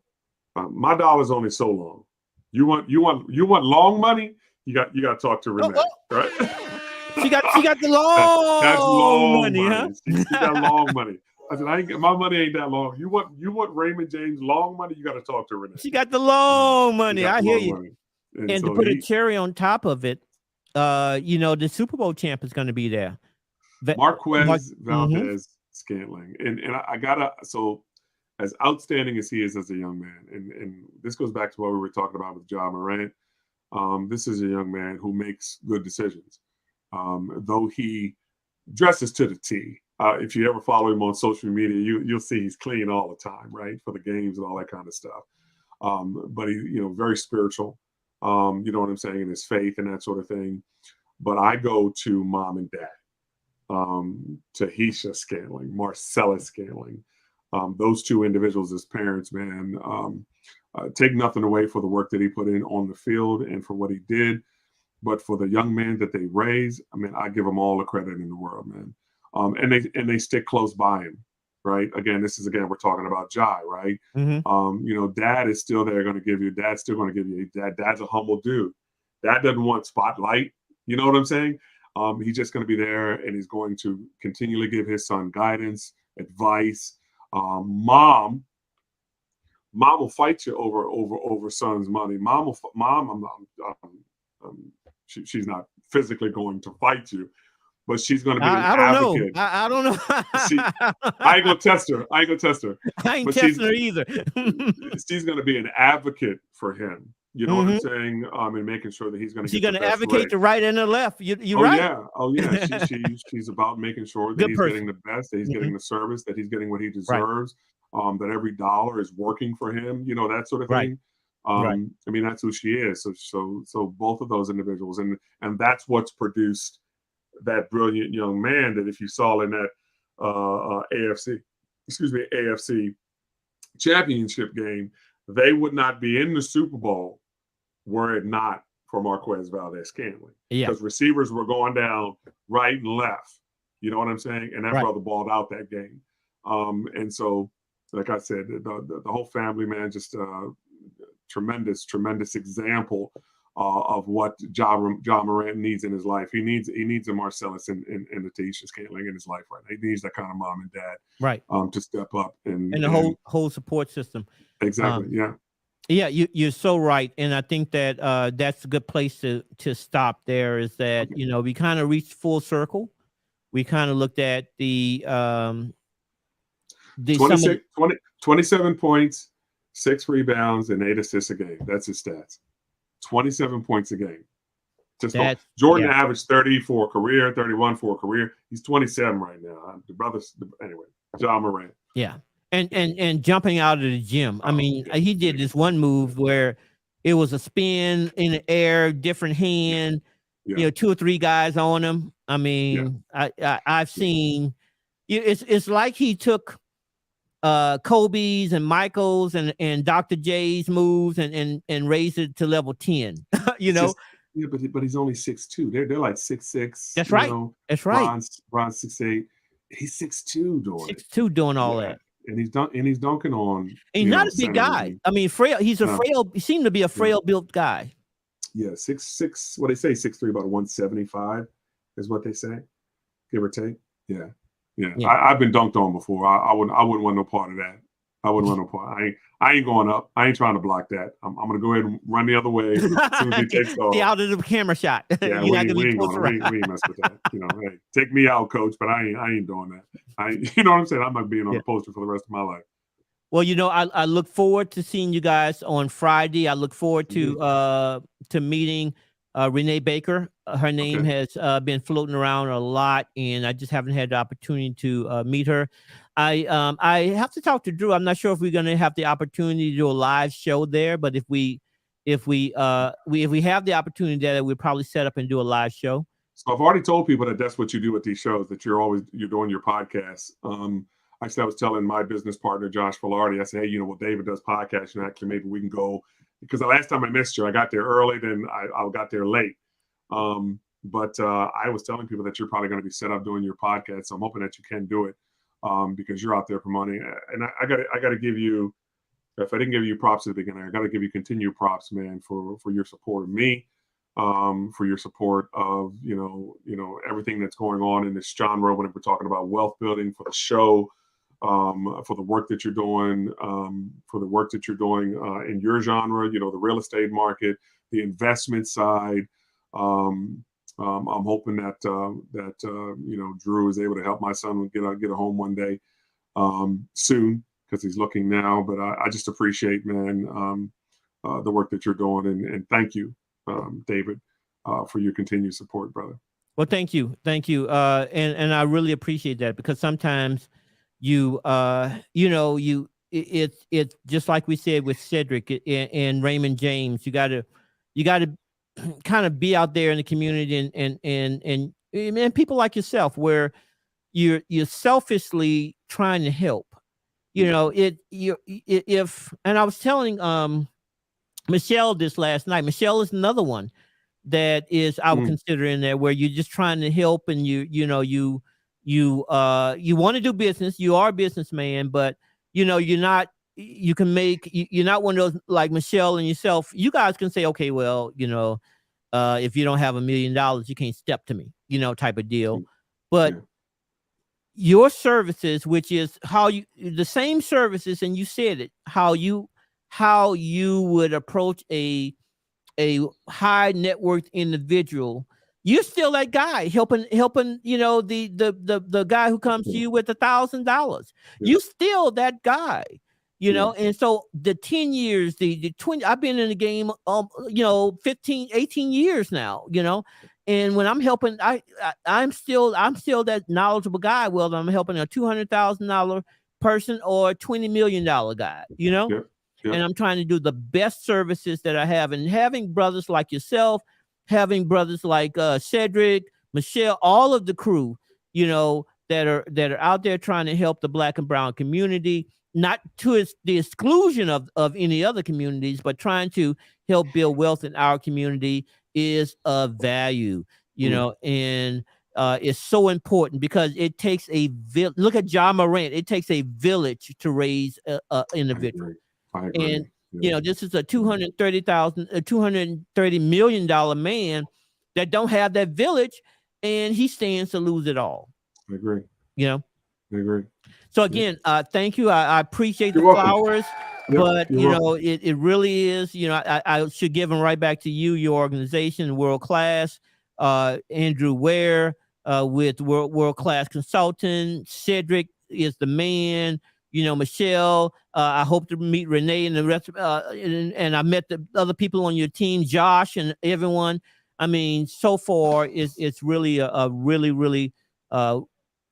my dollar's only so long. You want long money? You got to talk to Renee, right? She got the long, that's long money, huh? She got long money. I said, my money ain't that long. You want Raymond James long money? You got to talk to Renee. She got the long money. I hear you. And so to put a cherry on top of it, the Super Bowl champ is going to be there. Marquez Valdes Scantlin. And I gotta, so as outstanding as he is as a young man, and this goes back to what we were talking about with Ja Morant. This is a young man who makes good decisions. though he dresses to the T. If you ever follow him on social media, you'll see he's clean all the time, right, for the games and all that kind of stuff. But he, very spiritual. You know what I'm saying, in his faith and that sort of thing. But I go to mom and dad, to Heisha Scantling, Marcellus Scantling. Those two individuals as parents, man, take nothing away for the work that he put in on the field and for what he did. But for the young man that they raise, I mean, I give them all the credit in the world, man. And they stick close by him, right? Again, we're talking about Ja, right? Mm-hmm. Dad is still there, dad's still going to give you, dad's a humble dude. Dad doesn't want spotlight. You know what I'm saying? He's just going to be there, and he's going to continually give his son guidance, advice. Mom will fight you over son's money. She's not physically going to fight you, but she's going to be an advocate. I don't know. I ain't gonna test her. I ain't testing her either. She's going to be an advocate for him. You know what I'm saying? And making sure that he's going to. She's going to advocate the right and the left. You're right. Oh yeah. She's about making sure that he's getting the best, that he's getting the service, that he's getting what he deserves. Right. That every dollar is working for him. That sort of thing. Right. I mean, that's who she is. So both of those individuals, and that's what's produced that brilliant young man that if you saw in that AFC championship game, they would not be in the Super Bowl were it not for Marquez Valdes Scantlin. Yeah. Because receivers were going down right and left. You know what I'm saying? And that brother balled out that game. And so, like I said, the whole family, man, just tremendous example of what Ja Morant needs in his life. He needs a Marcellus and a Taisha Scantling in his life right now. He needs that kind of mom and dad, to step up and the whole support system. Exactly. Yeah, you're so right, and I think that that's a good place to stop. There is that we kind of reached full circle. We kind of looked at the 27 points, 6 rebounds, and 8 assists a game. That's his stats. 27 points a game. Jordan averaged 30 for a career, 31 for a career. He's 27 right now. The brothers, anyway. Ja Morant. Yeah. And jumping out of the gym. I mean, he did this one move where it was a spin in the air, different hand, 2 or 3 guys on him. I mean, I've seen it's like he took Kobe's and Michael's and Dr. J's moves and raised it to level 10. But he's only 6'2". They're like 6'6". That's right. That's right. Bron's 6'8". He's 6'2" doing 6'2" doing all that. And he's dunking on. He's not a big guy. I mean, frail. He's a frail. He seemed to be a frail built guy. Yeah, 6'6". What they say, 6'3", about 175 is what they say, give or take. Yeah. I've been dunked on before. I wouldn't want no part of that. I wouldn't want no part. I ain't going up. I ain't trying to block that. I'm gonna go ahead and run the other way as soon as he takes off. Be out of the camera shot. Yeah, we ain't mess with that. Hey, take me out, coach, but I ain't doing that. You know what I'm saying? I'm not being on the poster for the rest of my life. Well, I look forward to seeing you guys on Friday. I look forward to meeting Renee Baker. Her name has been floating around a lot, and I just haven't had the opportunity to meet her. I have to talk to Drew. I'm not sure if we're going to have the opportunity to do a live show there, but if we have the opportunity there, we'll probably set up and do a live show. So I've already told people that that's what you do with these shows, that you're doing your podcasts. Actually, I was telling my business partner, Josh Filardi, I said, hey, well, David does podcasts, and actually maybe we can go, because the last time I missed you, I got there early, then I got there late. But I was telling people that you're probably going to be set up doing your podcast. So I'm hoping that you can do it. Because you're out there promoting, and I got to give you, if I didn't give you props at the beginning, I got to give you continued props, man, for your support of me, for your support of everything that's going on in this genre when we're talking about wealth building, for the show, for the work that you're doing, in your genre, the real estate market, the investment side. I'm hoping that Drew is able to help my son get a home one day soon, because he's looking now. But I just appreciate, man, the work that you're doing, and thank you, David, for your continued support, brother. Well, thank you. And I really appreciate that, because sometimes it's just like we said with Cedric and Raymond James. You got to kind of be out there in the community and people like yourself, where you're selfishly trying to help. If and I was telling Michelle this last night. Michelle is another one that is I would consider in there, where you're just trying to help, and you want to do business. You are a businessman, but you're not. You're not one of those like Michelle and yourself. You guys can say, okay, well, if you don't have $1 million, you can't step to me, type of deal. But your services, which is the same services, and you said it, how you would approach a high net worth individual. You're still that guy helping the guy who comes to you with $1,000. You still that guy, and so the 10 years, the 20, I've been in the game 15, 18 years now, and when I'm helping, I'm still that knowledgeable guy, whether I'm helping a $200,000 person or a $20 million guy, and I'm trying to do the best services that I have. And having brothers like yourself, having brothers like Cedric, Michelle, all of the crew, that are out there trying to help the Black and brown community, not to the exclusion of any other communities, but trying to help build wealth in our community is of value, and it's so important, because it takes look at Ja Morant. It takes a village to raise an individual. I agree. And this is a $230 million man that don't have that village, and he stands to lose it all. I agree. I agree. So again, thank you. I appreciate You're the welcome. flowers, but you're welcome. it really is. I should give them right back to you, your organization, World Class, Andrew Ware, with World Class Consultant. Cedric is the man. Michelle, I hope to meet Renee and the rest, and I met the other people on your team, Josh and everyone. I mean, so far it's really a really, really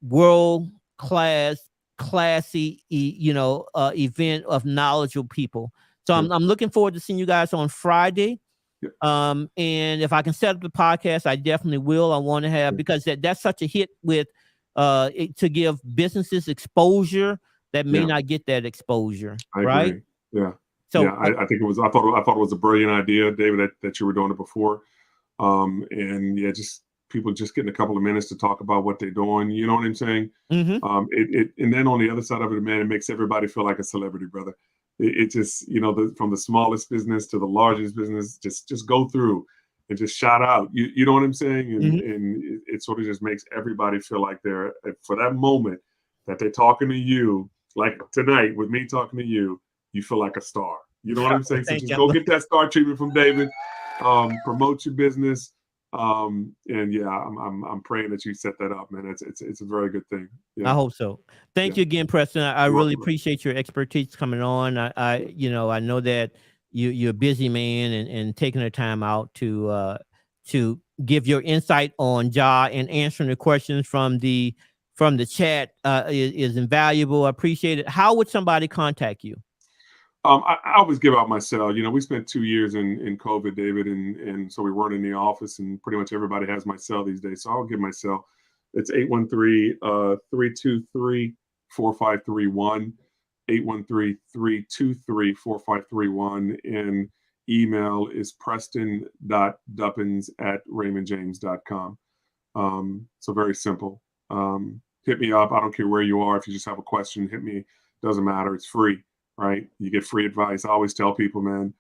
world class, classy, event of knowledgeable people. So I'm looking forward to seeing you guys on Friday. And if I can set up the podcast, I definitely will. I want to have, because that's such a hit with to give businesses exposure that may not get that exposure. I right? agree. Yeah. So I think it was. I thought it was a brilliant idea, David, that you were doing it before. And just people just getting a couple of minutes to talk about what they're doing. You know what I'm saying? Mm-hmm. And then on the other side of it, man, it makes everybody feel like a celebrity, brother. It just, from the smallest business to the largest business, just go through and just shout out. You know what I'm saying? And it sort of just makes everybody feel like they're, for that moment that they're talking to you, like tonight with me talking to you, you feel like a star. You know what I'm saying? So just go get that star treatment from David. Promote your business. And I'm praying that you set that up, man. It's a very good thing. I hope so. Thank you again, Preston. I really appreciate your expertise coming on. I know that you're a busy man, and taking the time out to give your insight on Ja and answering the questions from the chat is invaluable. I appreciate it. How would somebody contact you? I always give out my cell. We spent 2 years in COVID, David, and so we weren't in the office, and pretty much everybody has my cell these days. So I'll give my cell. It's 813-323-4531, 813-323-4531, and email is preston.duppins@raymondjames.com. So very simple. Hit me up. I don't care where you are. If you just have a question, hit me. Doesn't matter. It's free. Right? You get free advice. I always tell people, man,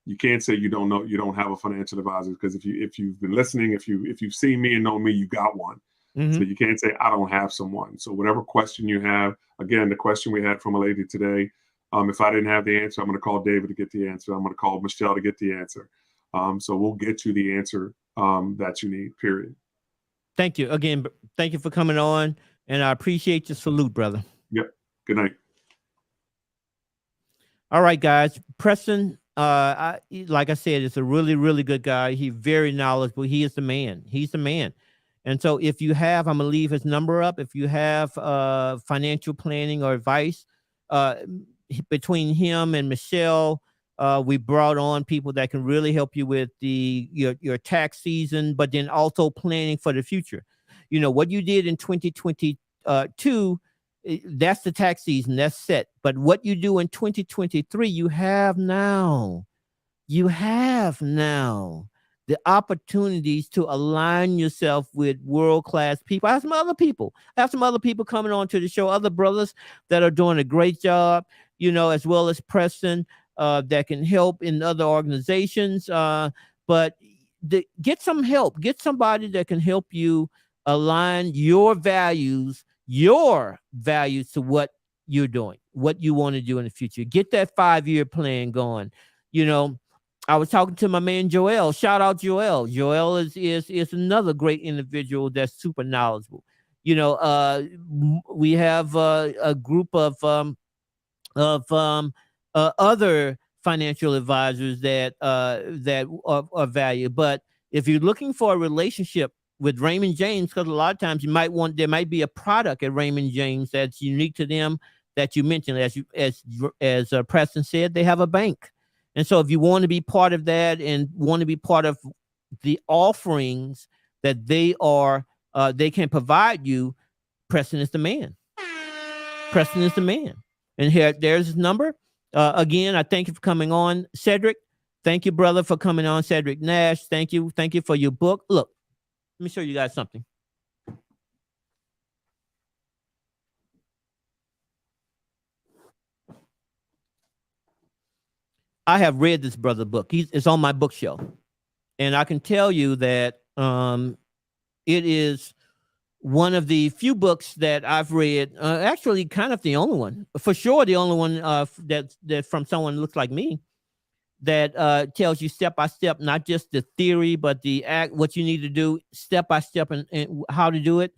you can't say you don't know, you don't have a financial advisor, because if you've been listening, if you've seen me and know me, you got one. So you can't say I don't have someone. So whatever question you have, again, the question we had from a lady today, if I didn't have the answer, I'm going to call David to get the answer. I'm going to call Michelle to get the answer. So we'll get you the answer that you need, period. Thank you again. Thank you for coming on, and I appreciate your salute, brother. Yep. Good night. All right, guys. Preston like I said, it's a really, really good guy. He's very knowledgeable. He is the man. He's the man. And so if you have, I'm going to leave his number up. If you have financial planning or advice between him and Michelle, we brought on people that can really help you with your tax season, but then also planning for the future. You know, what you did in 2022, that's the tax season, that's set. But what you do in 2023, you have now the opportunities to align yourself with world-class people. I have some other people coming on to the show, other brothers that are doing a great job, you know, as well as Preston, that can help in other organizations. But get some help, get somebody that can help you align your values to what you're doing, what you want to do in the future. Get that 5-year plan going. You know, I was talking to my man Joel. Shout out Joel. Joel is another great individual that's super knowledgeable. You know, we have a group of other financial advisors that are valued. But if you're looking for a relationship with Raymond James, because a lot of times there might be a product at Raymond James that's unique to them that you mentioned, as Preston said, they have a bank. And so if you want to be part of that and want to be part of the offerings that they can provide you, Preston is the man. Preston is the man. And there's his number. Again, I thank you for coming on, Cedric. Thank you, brother, for coming on, Cedric Nash. Thank you for your book. Look, let me show you guys something. I have read this brother's book. It's on my bookshelf. And I can tell you that it is one of the few books that I've read, actually kind of the only one, for sure the only one that from someone who looks like me, that tells you step by step, not just the theory, but the what you need to do step by step and how to do it.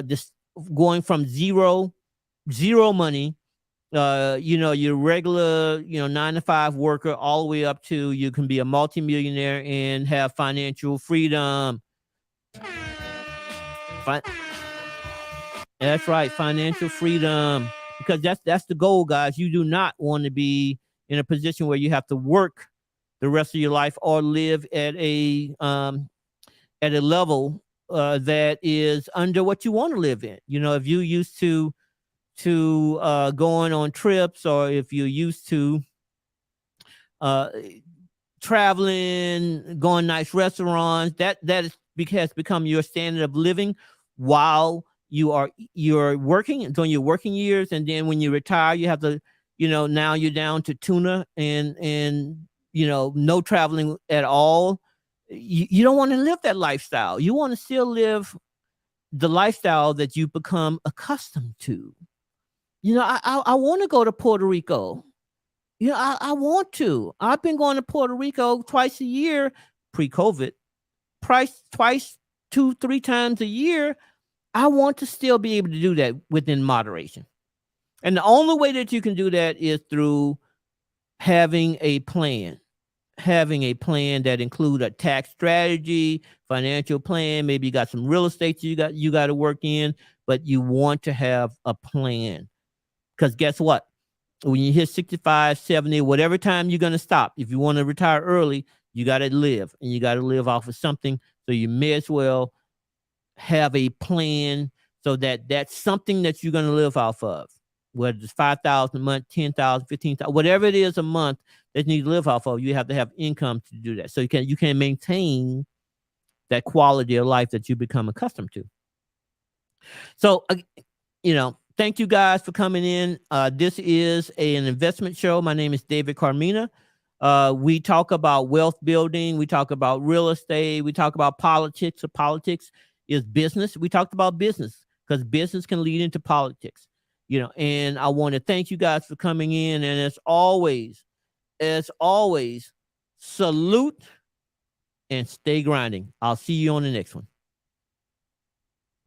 This going from zero money, you know, your regular, 9-to-5 worker, all the way up to you can be a multimillionaire and have financial freedom. That's right, financial freedom, because that's the goal, guys. You do not want to be in a position where you have to work the rest of your life or live at a level that is under what you want to live in. You know, if you used to going on trips, or if you're used to traveling, going nice restaurants, that has become your standard of living while you're working, during your working years. And then when you retire, you have to, now you're down to tuna and no traveling at all. You don't want to live that lifestyle. You want to still live the lifestyle that you become accustomed to. I want to go to Puerto Rico. I want to. I've been going to Puerto Rico twice a year pre-COVID, twice, 2-3 times a year. I want to still be able to do that within moderation. And the only way that you can do that is through having a plan that includes a tax strategy, financial plan. Maybe you got some real estate you got to work in, but you want to have a plan. Because guess what? When you hit 65, 70, whatever time you're going to stop, if you want to retire early, you got to live, and you got to live off of something. So you may as well have a plan so that that's something that you're going to live off of. Whether it's $5,000 a month, $10,000, $15,000, whatever it is a month that you need to live off of, you have to have income to do that. So you can maintain that quality of life that you become accustomed to. So, thank you guys for coming in. This is an investment show. My name is David Carmena. We talk about wealth building. We talk about real estate. We talk about politics. So politics is business. We talked about business because business can lead into politics. And I want to thank you guys for coming in. And as always, salute and stay grinding. I'll see you on the next one.